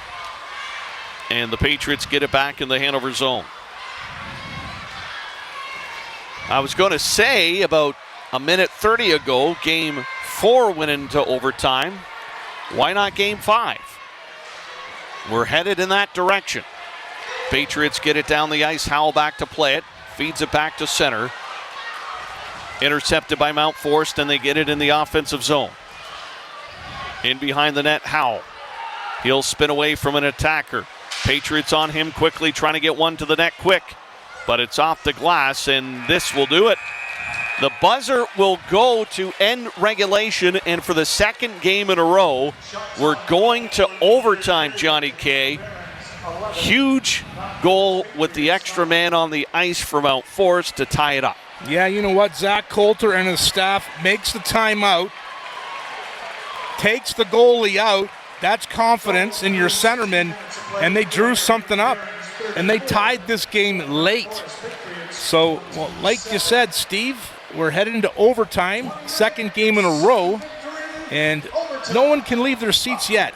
and the Patriots get it back in the Hanover zone. I was going to say about 1:30 ago, Game 4 went into overtime. Why not Game 5? We're headed in that direction. Patriots get it down the ice. Howell back to play it. Feeds it back to center. Intercepted by MountForest, and they get it in the offensive zone. In behind the net, Howell. He'll spin away from an attacker. Patriots on him quickly, trying to get one to the net quick. But it's off the glass, and this will do it. The buzzer will go to end regulation, and for the second game in a row, we're going to overtime, Johnny K. Huge goal with the extra man on the ice for MountForest to tie it up. Yeah, you know what? Zach Coulter and his staff makes the timeout, takes the goalie out. That's confidence in your centerman, and they drew something up, and they tied this game late. So, well, like you said, Steve, we're headed into overtime, second game in a row, and no one can leave their seats yet.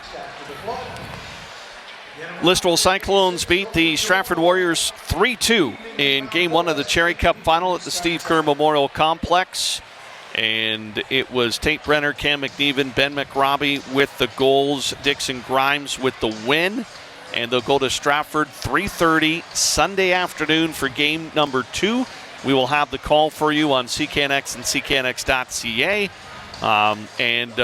Listowel Cyclones beat the Stratford Warriors 3-2 in Game 1 of the Cherry Cup Final at the Steve Kerr Memorial Complex. And it was Tate Brenner, Cam McNeven, Ben McRobbie with the goals, Dixon Grimes with the win. And they'll go to Stratford 3:30 Sunday afternoon for game number 2. We will have the call for you on CKNX and CKNX.ca.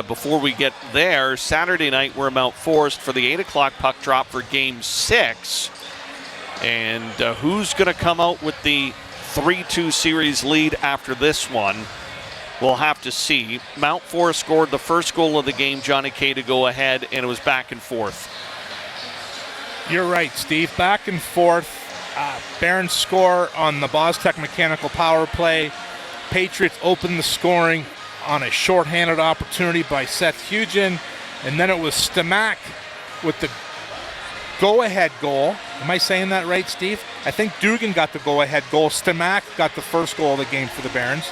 Before we get there, Saturday night we're at MountForest for the 8 o'clock puck drop for Game 6. And who's going to come out with the 3-2 series lead after this one? We'll have to see. MountForest scored the first goal of the game, Johnny K, to go ahead, and it was back and forth. You're right, Steve. Back and forth. Barons score on the Bostech mechanical power play. Patriots open the scoring on a shorthanded opportunity by Seth Hugin. And then it was Stamak with the go-ahead goal. Am I saying that right, Steve? I think Dugan got the go-ahead goal. Stamak got the first goal of the game for the Barons.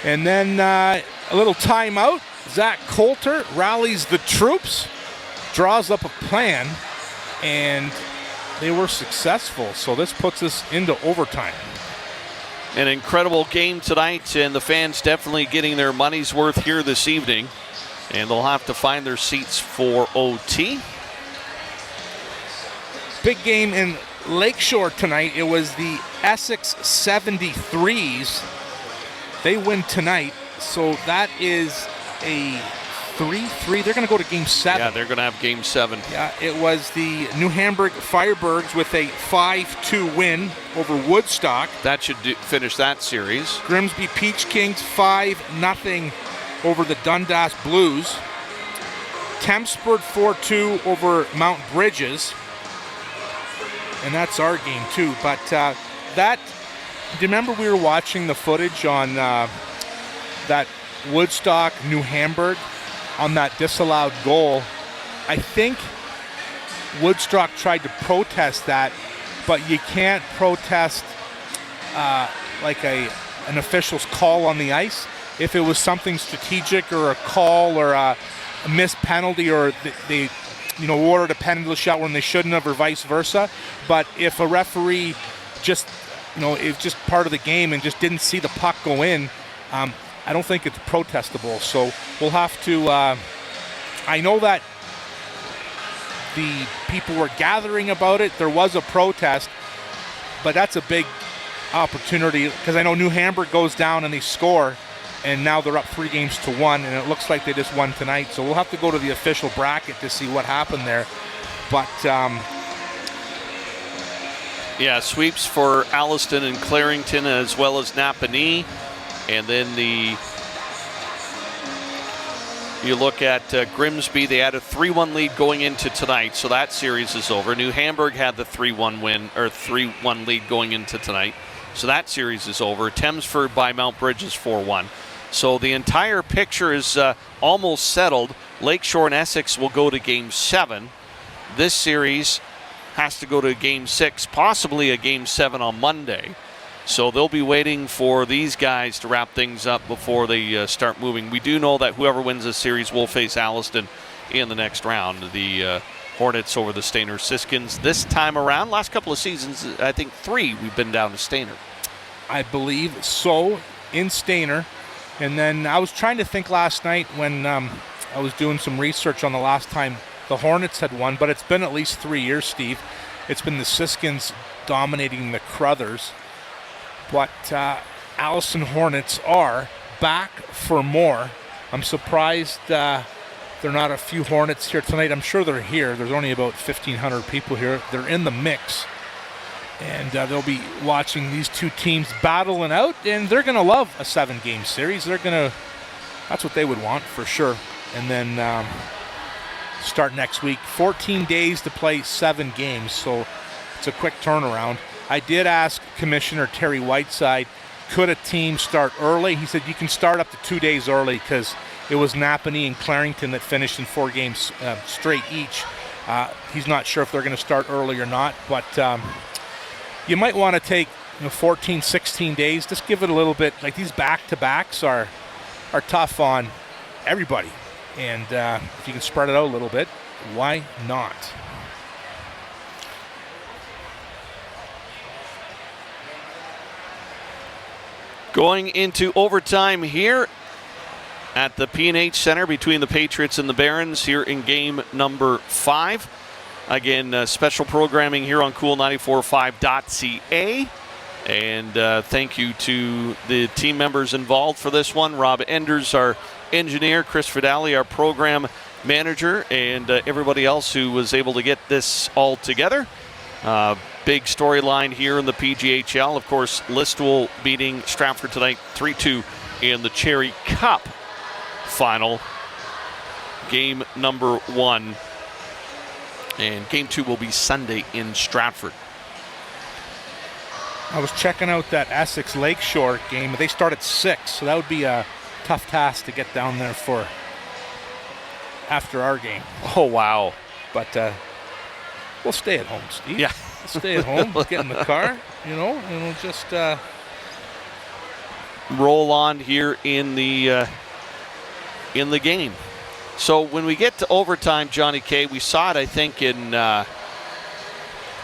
And then a little timeout. Zach Coulter rallies the troops, draws up a plan, and they were successful. So this puts us into overtime. An incredible game tonight, and the fans definitely getting their money's worth here this evening. And they'll have to find their seats for OT. Big game in Lakeshore tonight. It was the Essex 73s. They win tonight, so that is a 3-3. They're going to go to Game 7. Yeah, they're going to have Game 7. Yeah, it was the New Hamburg Firebirds with a 5-2 win over Woodstock. That should finish that series. Grimsby Peach Kings 5-0 over the Dundas Blues. Tempsford 4-2 over Mount Bridges. And that's our game too. But do you remember we were watching the footage on that Woodstock, New Hamburg, on that disallowed goal? I think Woodstock tried to protest that, but you can't protest like an official's call on the ice. If it was something strategic or a call or a missed penalty, or they awarded a penalty shot when they shouldn't have, or vice versa. But if a referee just it's just part of the game and just didn't see the puck go in, I don't think it's protestable. So we'll have to, I know that the people were gathering about it. There was a protest, but that's a big opportunity, because I know New Hamburg goes down and they score, and now they're up 3-1, and it looks like they just won tonight. So we'll have to go to the official bracket to see what happened there. But yeah, sweeps for Alliston and Clarington as well as Napanee. And then you look at Grimsby, they had a 3-1 lead going into tonight, so that series is over. New Hamburg had the 3-1 win, or 3-1 lead going into tonight, so that series is over. Tempsford by Mount Bridges 4-1. So the entire picture is almost settled. Lakeshore and Essex will go to Game 7. This series has to go to Game 6, possibly a Game 7 on Monday. So they'll be waiting for these guys to wrap things up before they start moving. We do know that whoever wins this series will face Alliston in the next round. The Hornets over the Stainer Siskins this time around. Last couple of seasons, I think 3, we've been down to Stainer. I believe so, in Stainer. And then I was trying to think last night when I was doing some research on the last time the Hornets had won, but it's been at least 3 years, Steve. It's been the Siskins dominating the Crothers. But Allison Hornets are back for more. I'm surprised there are not a few Hornets here tonight. I'm sure they're here. There's only about 1,500 people here. They're in the mix. And they'll be watching these two teams battling out, and they're going to love a 7-game series. That's what they would want for sure. And then start next week. 14 days to play 7 games, so it's a quick turnaround. I did ask Commissioner Terry Whiteside, could a team start early? He said you can start up to 2 days early, because it was Napanee and Clarington that finished in 4 games straight each. He's not sure if they're going to start early or not, but you might want to take 14, 16 days. Just give it a little bit. Like, these back-to-backs are tough on everybody. And if you can spread it out a little bit, why not? Going into overtime here at the P&H Center between the Patriots and the Barons here in game number 5. Again, special programming here on cool945.ca. And thank you to the team members involved for this one. Rob Enders, our engineer, Chris Fidali, our program manager, and everybody else who was able to get this all together. Big storyline here in the PJHL. Of course, Listowel beating Stratford tonight 3-2 in the Cherry Cup final. Game number 1. And game 2 will be Sunday in Stratford. I was checking out that Essex Lakeshore game. They start at 6, so that would be a tough task to get down there for after our game. Oh, wow. But we'll stay at home, Steve. Yeah. Stay at home, get in the car, and we'll just roll on here in the game. So when we get to overtime, Johnny K, we saw it, I think, in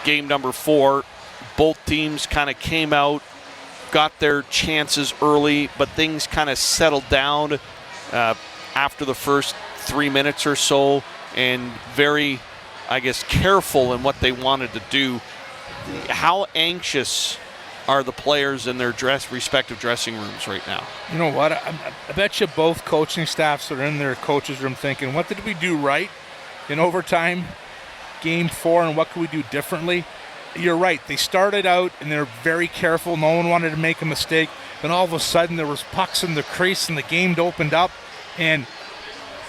game number 4. Both teams kind of came out, got their chances early, but things kind of settled down after the first 3 minutes or so, and very, I guess, careful in what they wanted to do. How anxious are the players in their respective dressing rooms right now? You know what? I bet you both coaching staffs are in their coach's room thinking, what did we do right in overtime, game 4, and what could we do differently? You're right. They started out, and they're very careful. No one wanted to make a mistake. Then all of a sudden, there was pucks in the crease, and the game opened up. And,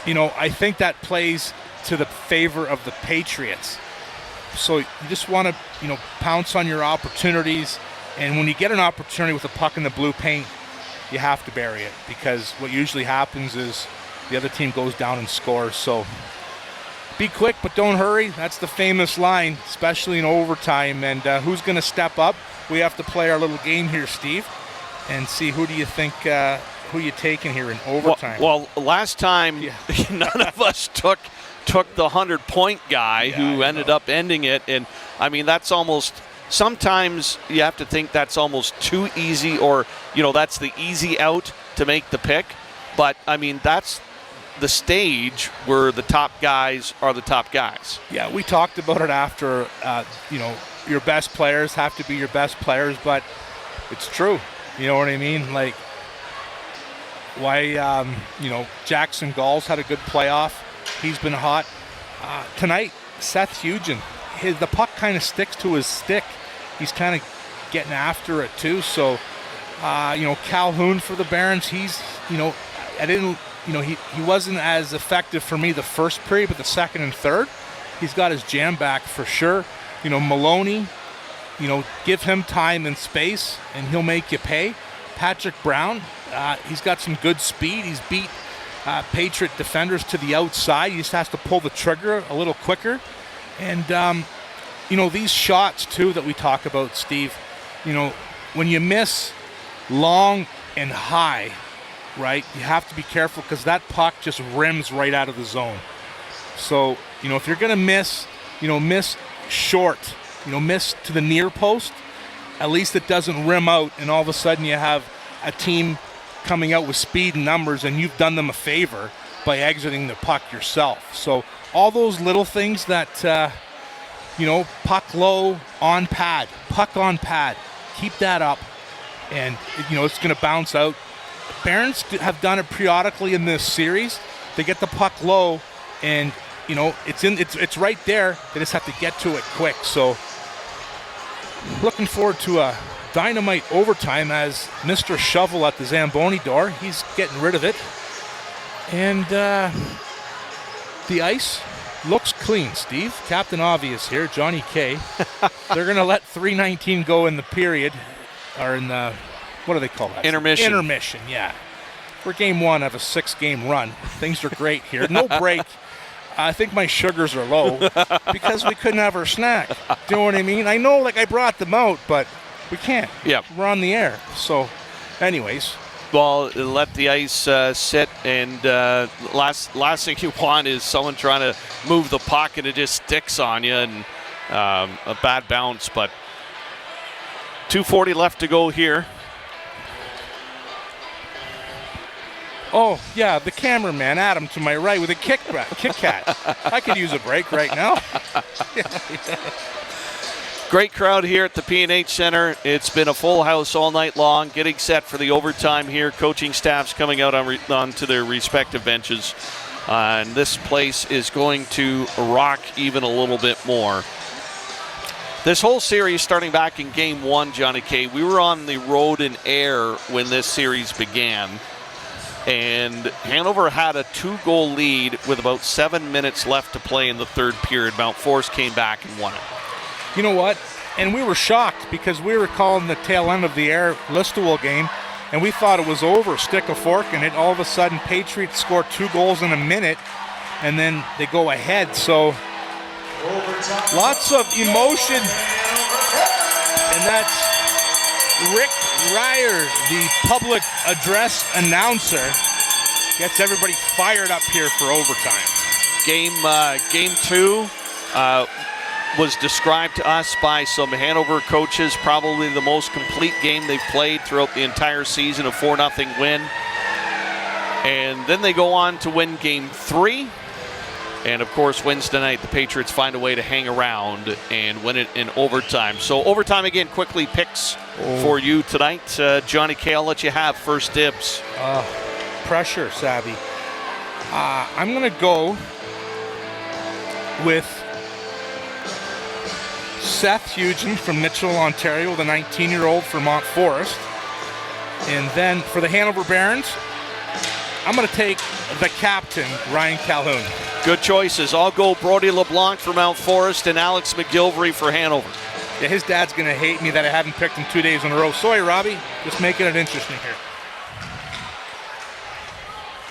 I think that plays to the favor of the Patriots. So you just want to, pounce on your opportunities. And when you get an opportunity with a puck in the blue paint, you have to bury it, because what usually happens is the other team goes down and scores. So be quick, but don't hurry. That's the famous line, especially in overtime. And who's going to step up? We have to play our little game here, Steve, and see who do you think, who you taking here in overtime. Well, last time none of us took the 100-point guy who ended up ending it. And, I mean, that's almost – sometimes you have to think that's almost too easy, or, that's the easy out to make the pick. But, I mean, that's the stage where the top guys are the top guys. Yeah, we talked about it after, your best players have to be your best players, but it's true. You know what I mean? Like, why, Jackson Gall's had a good playoff. He's been hot. Tonight, Seth Hugen, the puck kind of sticks to his stick. He's kind of getting after it too. So, Calhoun for the Barons, he's, he wasn't as effective for me the first period, but the second and third, he's got his jam back for sure. Maloney, give him time and space, and he'll make you pay. Patrick Brown, he's got some good speed. He's beat Patriot defenders to the outside. He just has to pull the trigger a little quicker. And, these shots, too, that we talk about, Steve, when you miss long and high, right, you have to be careful, because that puck just rims right out of the zone. So, if you're going to miss, miss short, miss to the near post, at least it doesn't rim out, and all of a sudden you have a team coming out with speed and numbers, and you've done them a favor by exiting the puck yourself. So all those little things that, puck low on pad, puck on pad, keep that up, and, it's going to bounce out. Barons have done it periodically in this series. They get the puck low, and, it's right there. They just have to get to it quick. So looking forward to a dynamite overtime as Mr. Shovel at the Zamboni door. He's getting rid of it. And the ice looks clean, Steve. Captain Obvious here, Johnny K. They're going to let 3:19 go in the period, or in the, what do they call that? Intermission. Intermission, yeah. We're game 1 of a 6-game run. Things are great here. No break. I think my sugars are low because we couldn't have our snack. Do you know what I mean? I know, I brought them out, but we can't. Yep. We're on the air. So, anyways. Well, let the ice sit, and last thing you want is someone trying to move the puck and it just sticks on you, and a bad bounce. But 2:40 left to go here. Oh, yeah, the cameraman, Adam, to my right with a Kit Kat. I could use a break right now. Great crowd here at the P&H Center. It's been a full house all night long, getting set for the overtime here. Coaching staffs coming out onto their respective benches. And this place is going to rock even a little bit more. This whole series starting back in Game 1, Johnny K., we were on the road in air when this series began. And Hanover had a 2-goal lead with about 7 minutes left to play in the third period. MountForest came back and won it. You know what? And we were shocked because we were calling the tail end of the Air Listowel game, and we thought it was over, stick a fork in it. All of a sudden, Patriots score 2 goals in a minute, and then they go ahead. So lots of emotion, and that's Rick Ryer, the public address announcer, gets everybody fired up here for overtime. Game 2 was described to us by some Hanover coaches, probably the most complete game they've played throughout the entire season, a 4-0 win. And then they go on to win Game 3. And, of course, Wednesday night, the Patriots find a way to hang around and win it in overtime. So, overtime again, quickly picks for you tonight. Johnny K., I'll let you have first dibs. Pressure, Savvy. I'm going to go with Seth Hugen from Mitchell, Ontario, the 19-year-old for MountForest. And then for the Hanover Barons, I'm going to take the captain, Ryan Calhoun. Good choices. I'll go Brody LeBlanc for MountForest and Alex McGilvery for Hanover. Yeah, his dad's going to hate me that I haven't picked him 2 days in a row. Sorry, Robbie. Just making it interesting here.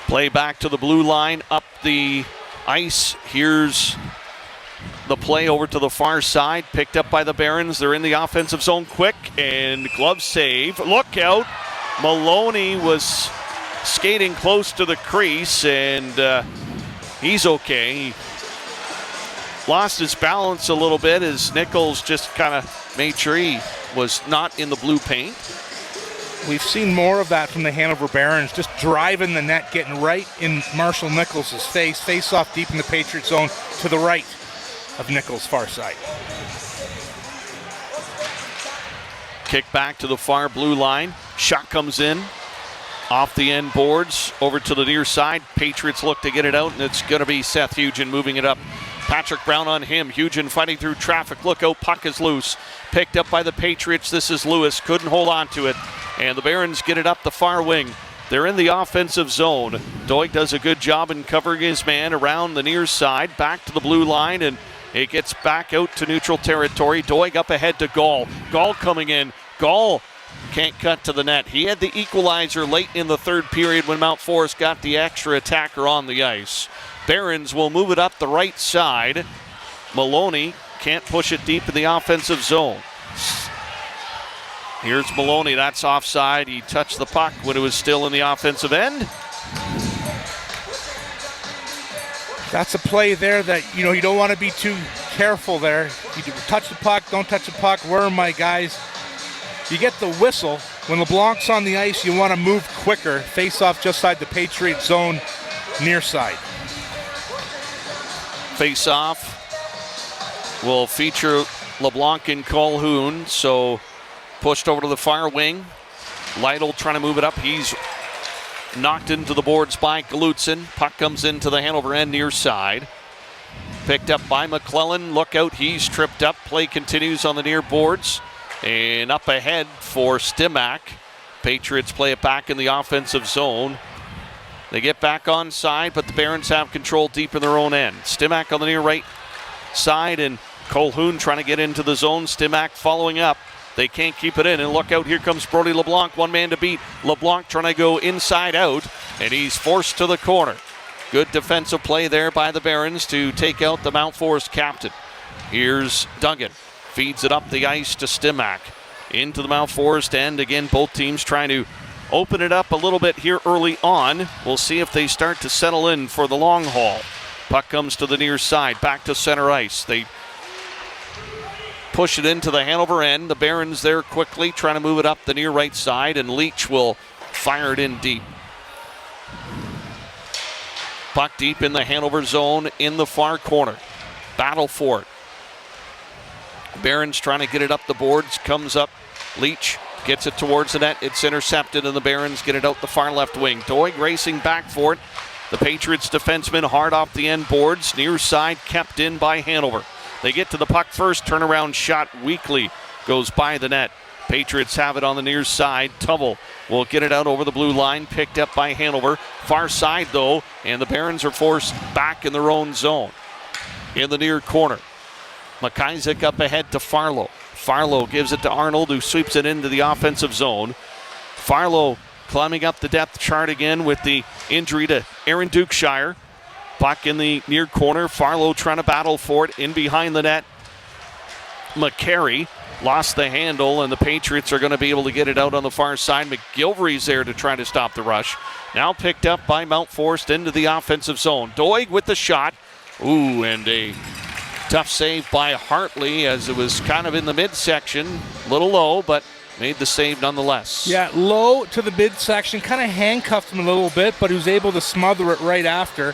Play back to the blue line, up the ice. Here's the play over to the far side, picked up by the Barons. They're in the offensive zone quick, and glove save. Look out. Maloney was skating close to the crease, and he's okay. He lost his balance a little bit as Nichols just kind of made sure he was not in the blue paint. We've seen more of that from the Hanover Barons, just driving the net, getting right in Marshall Nichols' face off deep in the Patriot zone to the right of Nichols' far side. Kick back to the far blue line. Shot comes in off the end boards over to the near side. Patriots look to get it out, and it's going to be Seth Hugen moving it up. Patrick Brown on him. Hugen fighting through traffic. Look out, puck is loose. Picked up by the Patriots. This is Lewis. Couldn't hold on to it. And the Barons get it up the far wing. They're in the offensive zone. Doig does a good job in covering his man around the near side. Back to the blue line, and it gets back out to neutral territory. Doig up ahead to Gall. Gall coming in. Gall can't cut to the net. He had the equalizer late in the third period when MountForest got the extra attacker on the ice. Barons will move it up the right side. Maloney can't push it deep in the offensive zone. Here's Maloney. That's offside. He touched the puck when it was still in the offensive end. That's a play there that, you don't want to be too careful there. You touch the puck, don't touch the puck. Where are my guys? You get the whistle. When LeBlanc's on the ice, you want to move quicker. Face off just side the Patriot zone, near side. Face off will feature LeBlanc and Calhoun. So pushed over to the far wing. Lytle trying to move it up. He's knocked into the boards by Galutzin. Puck comes into the Hanover end near side. Picked up by McClellan. Look out, he's tripped up. Play continues on the near boards. And up ahead for Stimac. Patriots play it back in the offensive zone. They get back on side, but the Barons have control deep in their own end. Stimac on the near right side, and Calhoun trying to get into the zone. Stimac following up. They can't keep it in, and look out, here comes Brody LeBlanc, one man to beat. LeBlanc trying to go inside out, and he's forced to the corner. Good defensive play there by the Barons to take out the MountForest captain. Here's Duggan, feeds it up the ice to Stimac. Into the MountForest end. Again, both teams trying to open it up a little bit here early on. We'll see if they start to settle in for the long haul. Puck comes to the near side, back to center ice. They push it into the Hanover end. The Barons there quickly trying to move it up the near right side, and Leach will fire it in deep. Puck deep in the Hanover zone in the far corner. Battle for it. Barons trying to get it up the boards. Comes up. Leach gets it towards the net. It's intercepted, and the Barons get it out the far left wing. Doig racing back for it. The Patriots defenseman hard off the end boards. Near side kept in by Hanover. They get to the puck first. Turnaround shot weakly goes by the net. Patriots have it on the near side. Tubble will get it out over the blue line. Picked up by Hanover. Far side, though, and the Barons are forced back in their own zone. In the near corner. McIsaac up ahead to Farlow. Farlow gives it to Arnold, who sweeps it into the offensive zone. Farlow climbing up the depth chart again with the injury to Aaron Dukeshire. Puck in the near corner. Farlow trying to battle for it in behind the net. McCary lost the handle, and the Patriots are going to be able to get it out on the far side. McGilvery's there to try to stop the rush. Now picked up by MountForest into the offensive zone. Doig with the shot. Ooh, and a tough save by Hartley as it was kind of in the midsection. A little low, but made the save nonetheless. Yeah, low to the midsection. Kind of handcuffed him a little bit, but he was able to smother it right after.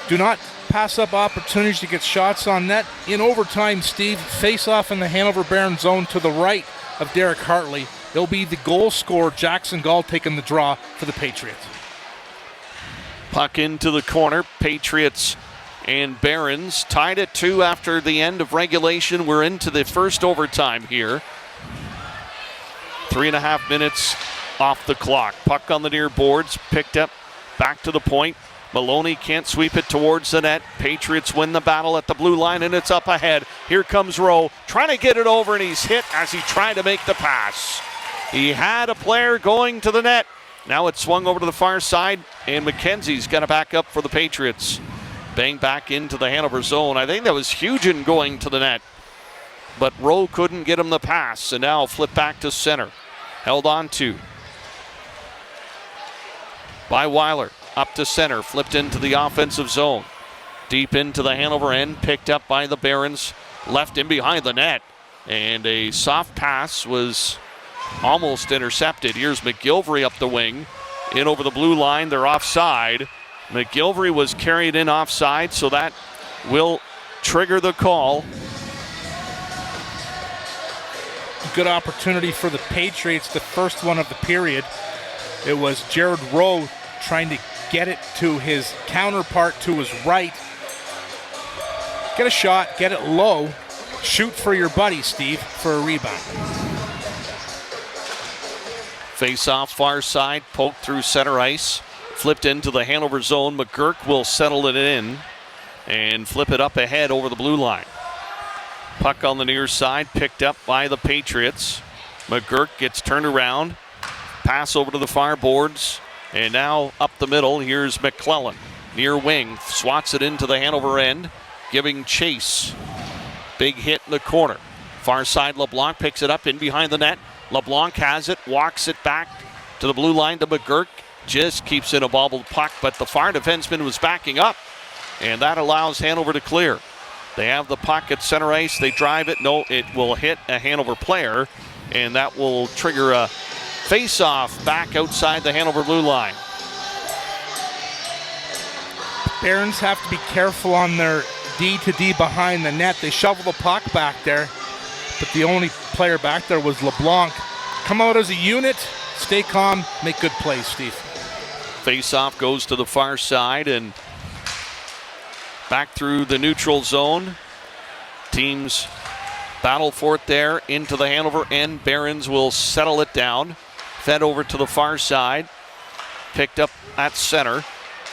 Do not pass up opportunities to get shots on net. In overtime, Steve, face off in the Hanover Barons zone to the right of Derek Hartley. It'll be the goal scorer, Jackson Gall, taking the draw for the Patriots. Puck into the corner. Patriots and Barons tied at 2 after the end of regulation. We're into the first overtime here. 3.5 minutes off the clock. Puck on the near boards. Picked up back to the point. Maloney can't sweep it towards the net. Patriots win the battle at the blue line, and it's up ahead. Here comes Rowe, trying to get it over, and he's hit as he tried to make the pass. He had a player going to the net. Now it's swung over to the far side, and McKenzie's got to back up for the Patriots. Bang back into the Hanover zone. I think that was Hugen going to the net, but Rowe couldn't get him the pass, and now flip back to center. Held on to by Weiler. Up to center, flipped into the offensive zone. Deep into the Hanover end, picked up by the Barons. Left in behind the net. And a soft pass was almost intercepted. Here's McGilvery up the wing. In over the blue line, they're offside. McGilvery was carried in offside, so that will trigger the call. Good opportunity for the Patriots, the first one of the period. It was Jared Rowe trying to get it to his counterpart to his right. Get a shot, get it low, shoot for your buddy, Steve, for a rebound. Face off far side, poked through center ice, flipped into the Hanover zone. McGurk will settle it in and flip it up ahead over the blue line. Puck on the near side, picked up by the Patriots. McGurk gets turned around, pass over to the far boards. And now up the middle, here's McClellan. Near wing, swats it into the Hanover end, giving chase. Big hit in the corner. Far side, LeBlanc picks it up in behind the net. LeBlanc has it, walks it back to the blue line to McGurk. Just keeps in a bobbled puck, but the far defenseman was backing up. And that allows Hanover to clear. They have the puck at center ice. They drive it. No, it will hit a Hanover player. And that will trigger a face-off back outside the Hanover blue line. Barons have to be careful on their D-to-D behind the net. They shovel the puck back there, but the only player back there was LeBlanc. Come out as a unit, stay calm, make good plays, Steve. Face-off goes to the far side and back through the neutral zone. Teams battle for it there into the Hanover end. Barons will settle it down. Fed over to the far side. Picked up at center.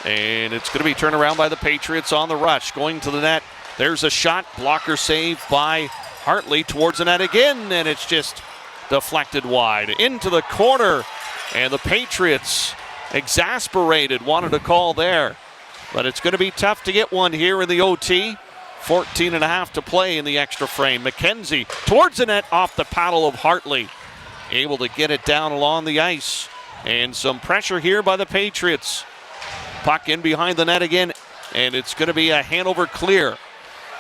And it's going to be turned around by the Patriots on the rush. Going to the net. There's a shot. Blocker save by Hartley towards the net again. And it's just deflected wide. Into the corner. And the Patriots, exasperated, wanted a call there. But it's going to be tough to get one here in the OT. 14.5 to play in the extra frame. McKenzie towards the net off the paddle of Hartley. Able to get it down along the ice. And some pressure here by the Patriots. Puck in behind the net again. And it's going to be a Hanover clear.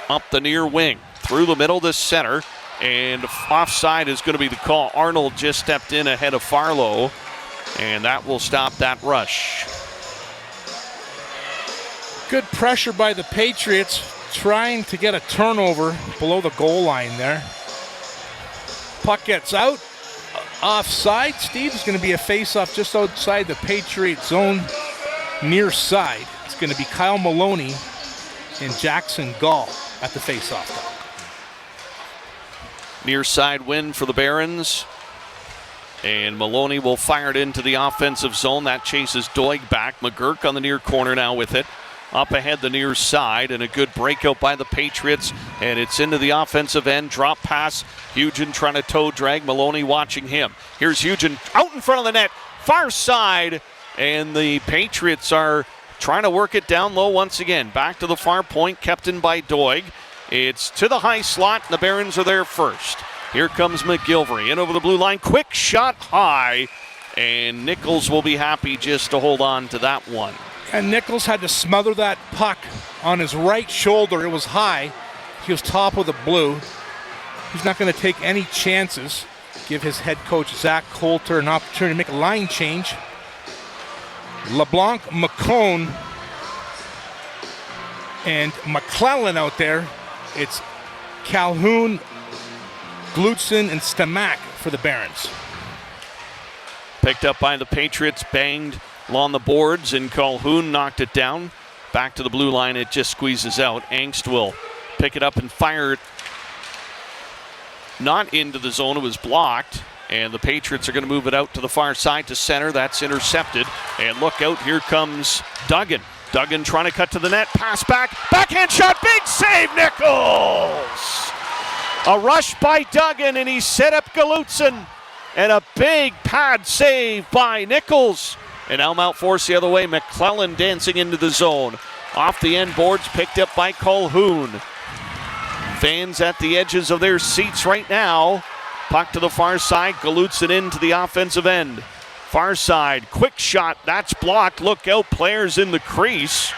Up the near wing. Through the middle to center. And offside is going to be the call. Arnold just stepped in ahead of Farlow. And that will stop that rush. Good pressure by the Patriots, trying to get a turnover below the goal line there. Puck gets out. Offside. Steve, is going to be a face-off just outside the Patriot zone, near side. It's going to be Kyle Maloney and Jackson Gall at the face-off. Near side win for the Barons. And Maloney will fire it into the offensive zone. That chases Doig back. McGurk on the near corner now with it. Up ahead the near side, and a good breakout by the Patriots, and it's into the offensive end. Drop pass. Hugen trying to toe drag. Maloney watching him. Here's Hugen out in front of the net. Far side, and the Patriots are trying to work it down low once again. Back to the far point, kept in by Doig. It's to the high slot, and the Barons are there first. Here comes McGilvery in over the blue line. Quick shot high, and Nichols will be happy just to hold on to that one. And Nichols had to smother that puck on his right shoulder. It was high. He was top of the blue. He's not going to take any chances. Give his head coach, Zach Coulter, an opportunity to make a line change. LeBlanc, McCone, and McClellan out there. It's Calhoun, Glutzen, and Stamak for the Barons. Picked up by the Patriots, banged along the boards, and Calhoun knocked it down. Back to the blue line, it just squeezes out. Angst will pick it up and fire it. Not into the zone, it was blocked. And the Patriots are going to move it out to the far side to center. That's intercepted. And look out, here comes Duggan. Duggan trying to cut to the net, pass back, backhand shot, big save, Nichols! A rush by Duggan, and he set up Glutzen. And a big pad save by Nichols. And now MountForest the other way. McClellan dancing into the zone. Off the end boards, picked up by Calhoun. Fans at the edges of their seats right now. Puck to the far side. Glutzen into the offensive end. Far side, quick shot. That's blocked. Look out, players in the crease.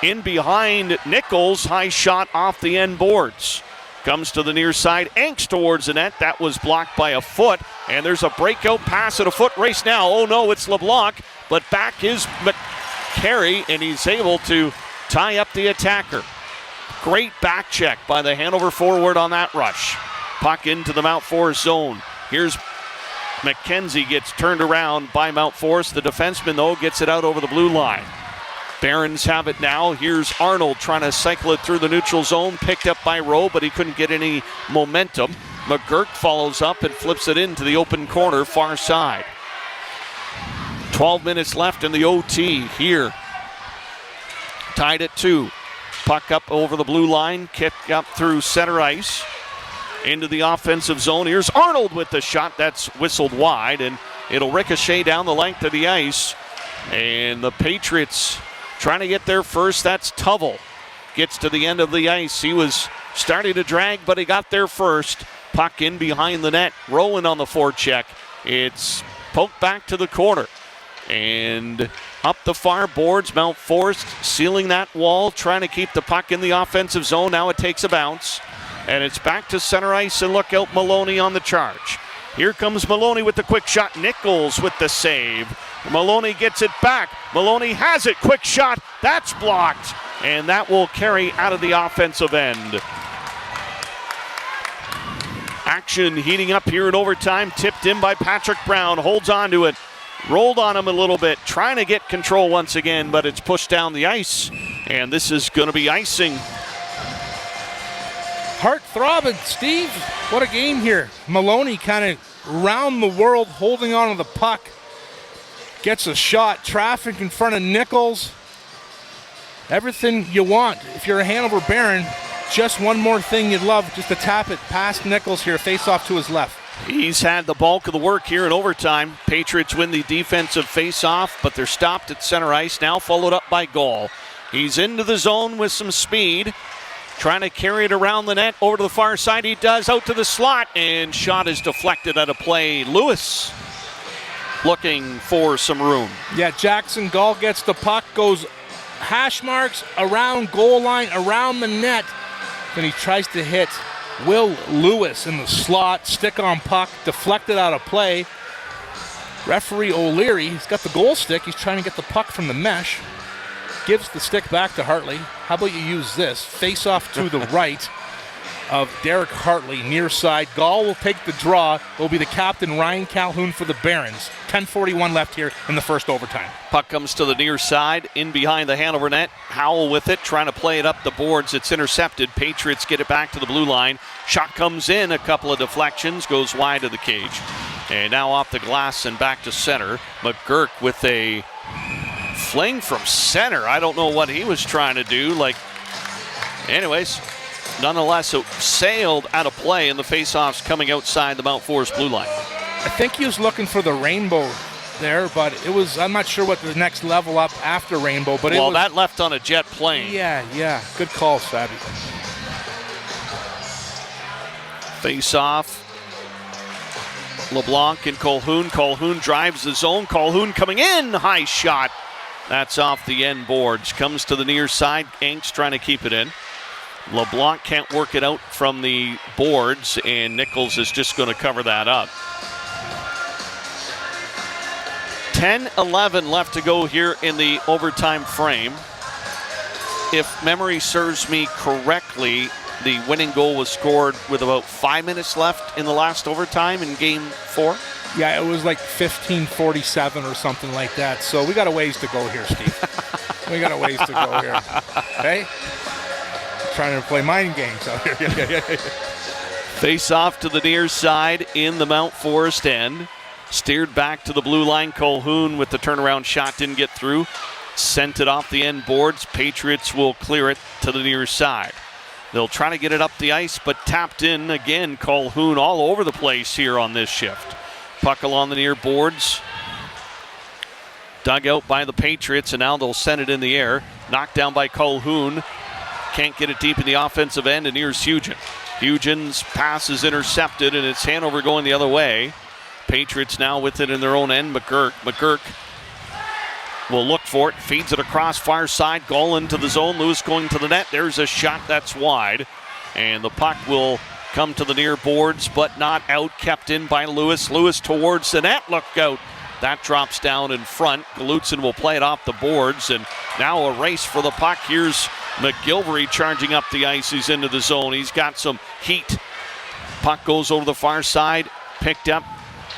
In behind Nichols. High shot off the end boards. Comes to the near side, Angst towards the net. That was blocked by a foot, and there's a breakout pass at a foot race now. Oh no, it's LeBlanc, but back is McCary, and he's able to tie up the attacker. Great back check by the Hanover forward on that rush. Puck into the MountForest zone. Here's McKenzie, gets turned around by MountForest. The defenseman, though, gets it out over the blue line. Barons have it now. Here's Arnold trying to cycle it through the neutral zone. Picked up by Rowe, but he couldn't get any momentum. McGurk follows up and flips it into the open corner, far side. 12 minutes left in the OT here. Tied at 2. Puck up over the blue line. Kick up through center ice. Into the offensive zone. Here's Arnold with the shot. That's whistled wide, and it'll ricochet down the length of the ice. And the Patriots trying to get there first. That's Tuvel. Gets to the end of the ice. He was starting to drag, but he got there first. Puck in behind the net. Rowan on the forecheck. It's poked back to the corner. And up the far boards, MountForest sealing that wall, trying to keep the puck in the offensive zone. Now it takes a bounce. And it's back to center ice, and look out, Maloney on the charge. Here comes Maloney with the quick shot. Nichols with the save. Maloney gets it back. Maloney has it. Quick shot. That's blocked. And that will carry out of the offensive end. Action heating up here in overtime. Tipped in by Patrick Brown. Holds on to it. Rolled on him a little bit. Trying to get control once again, but it's pushed down the ice. And this is going to be icing. Heart throbbing, Steve. What a game here. Maloney kind of round the world holding on to the puck. Gets a shot. Traffic in front of Nichols. Everything you want. If you're a Hanover Baron, just one more thing you'd love, just to tap it past Nichols here. Face off to his left. He's had the bulk of the work here in overtime. Patriots win the defensive face-off, but they're stopped at center ice. Now followed up by Gall. He's into the zone with some speed. Trying to carry it around the net over to the far side. He does, out to the slot, and shot is deflected out of play. Lewis looking for some room. Yeah, Jackson Gall gets the puck, goes hash marks around goal line, around the net. Then he tries to hit Will Lewis in the slot. Stick on puck, deflected out of play. Referee O'Leary, he's got the goal stick. He's trying to get the puck from the mesh. gives the stick back to Hartley. How about you use this? Face off to the right of Derek Hartley, near side. Gall will take the draw. It will be the captain, Ryan Calhoun, for the Barons. 10:41 left here in the first overtime. Puck comes to the near side, in behind the Hanover net. Howell with it, trying to play it up the boards. It's intercepted. Patriots get it back to the blue line. Shot comes in, a couple of deflections, goes wide of the cage. And now off the glass and back to center. McGurk with a fling from center. I don't know what he was trying to do. Anyways, nonetheless, it sailed out of play, and the faceoffs coming outside the MountForest blue line. I think he was looking for the rainbow there, but it was, I'm not sure what the next level up after rainbow, but well, that left on a jet plane. Yeah. Good call, Savvy. Face-off. LeBlanc and Colhoun. Colhoun drives the zone. Colhoun coming in. High shot. That's off the end boards. Comes to the near side. Angst trying to keep it in. LeBlanc can't work it out from the boards, and Nichols is just going to cover that up. 10-11 left to go here in the overtime frame. If memory serves me correctly, the winning goal was scored with about 5 minutes left in the last overtime in Game 4. Yeah, it was like 15:47 or something like that. So we got a ways to go here, Steve. We got a ways to go here. Hey? Trying to play mind games out here. Yeah. Face off to the near side in the MountForest end. Steered back to the blue line. Colhoun with the turnaround shot didn't get through. Sent it off the end boards. Patriots will clear it to the near side. They'll try to get it up the ice, but tapped in again. Colhoun all over the place here on this shift. Puck along the near boards. Dug out by the Patriots, and now they'll send it in the air. Knocked down by Colhoun. Can't get it deep in the offensive end, and here's Hugen. Hugen's pass is intercepted, and it's Hanover going the other way. Patriots now with it in their own end. McGurk will look for it. Feeds it across far side. Goal into the zone. Lewis going to the net. There's a shot that's wide. And the puck will come to the near boards, but not out. Kept in by Lewis. Lewis towards the net. Look out. That drops down in front. Galutson will play it off the boards. And now a race for the puck. Here's McGilvery charging up the ice. He's into the zone. He's got some heat. Puck goes over the far side. Picked up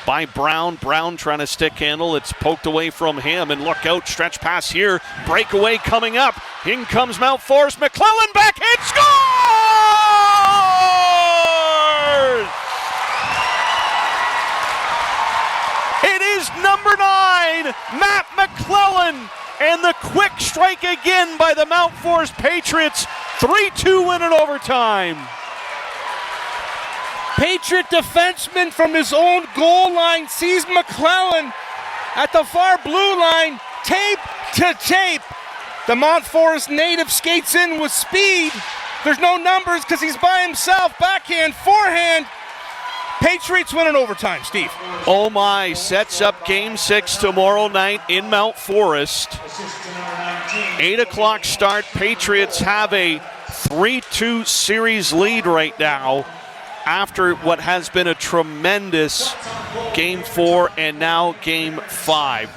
by Brown. Brown trying to stick handle. It's poked away from him, and look out, stretch pass here. Breakaway coming up. In comes MountForest. McClellan backhand scores! It is number 9, Matt McClellan, and the quick strike again by the MountForest Patriots. 3-2 win in overtime. Patriot defenseman from his own goal line sees McClellan at the far blue line, tape to tape. The MountForest native skates in with speed. There's no numbers because he's by himself. Backhand, forehand. Patriots win in overtime, Steve. Oh my, sets up Game 6 tomorrow night in MountForest. 8 o'clock start. Patriots have a 3-2 series lead right now, after what has been a tremendous Game 4 and now Game 5.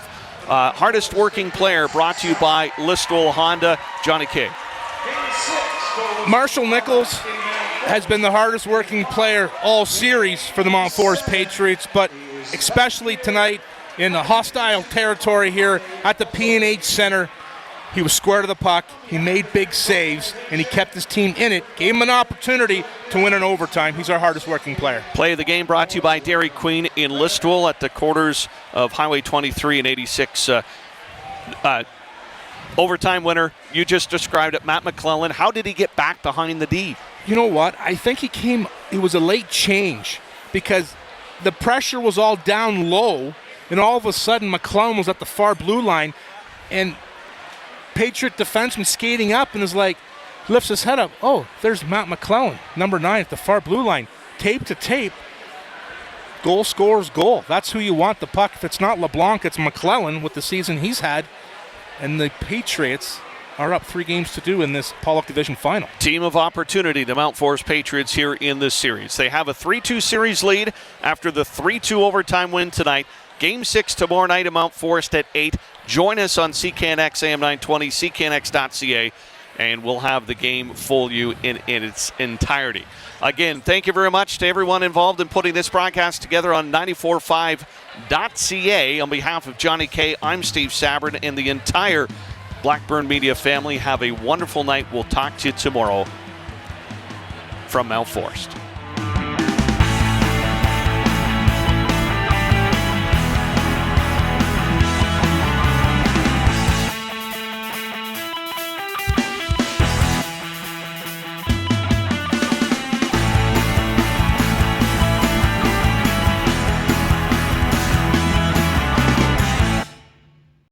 Hardest working player brought to you by Listowel Honda. Johnny K. Marshall Nichols has been the hardest working player all series for the MountForest Patriots, but especially tonight in the hostile territory here at the P&H Center. He was square to the puck, he made big saves, and he kept his team in it, gave him an opportunity to win in overtime. He's our hardest working player. Play of the game brought to you by Dairy Queen in Listowel at the quarters of Highway 23 and 86. Overtime winner, you just described it, Matt McClellan. How did he get back behind the D? You know what? I think it was a late change because the pressure was all down low, and all of a sudden McClellan was at the far blue line, and Patriot defenseman skating up and is like, lifts his head up. Oh, there's Matt McClellan, number 9 at the far blue line. Tape to tape. Goal scores goal. That's who you want the puck. If it's not LeBlanc, it's McClellan with the season he's had. And the Patriots are up 3 games to do in this Pollock Division final. Team of opportunity, the MountForest Patriots here in this series. They have a 3-2 series lead after the 3-2 overtime win tonight. Game 6 tomorrow night at MountForest at 8. Join us on CKNX AM 920, cknx.ca, and we'll have the game for you in its entirety. Again, thank you very much to everyone involved in putting this broadcast together on 945.ca. On behalf of Johnny K, I'm Steve Sabrin, and the entire Blackburn Media family. Have a wonderful night. We'll talk to you tomorrow from Mount Forest.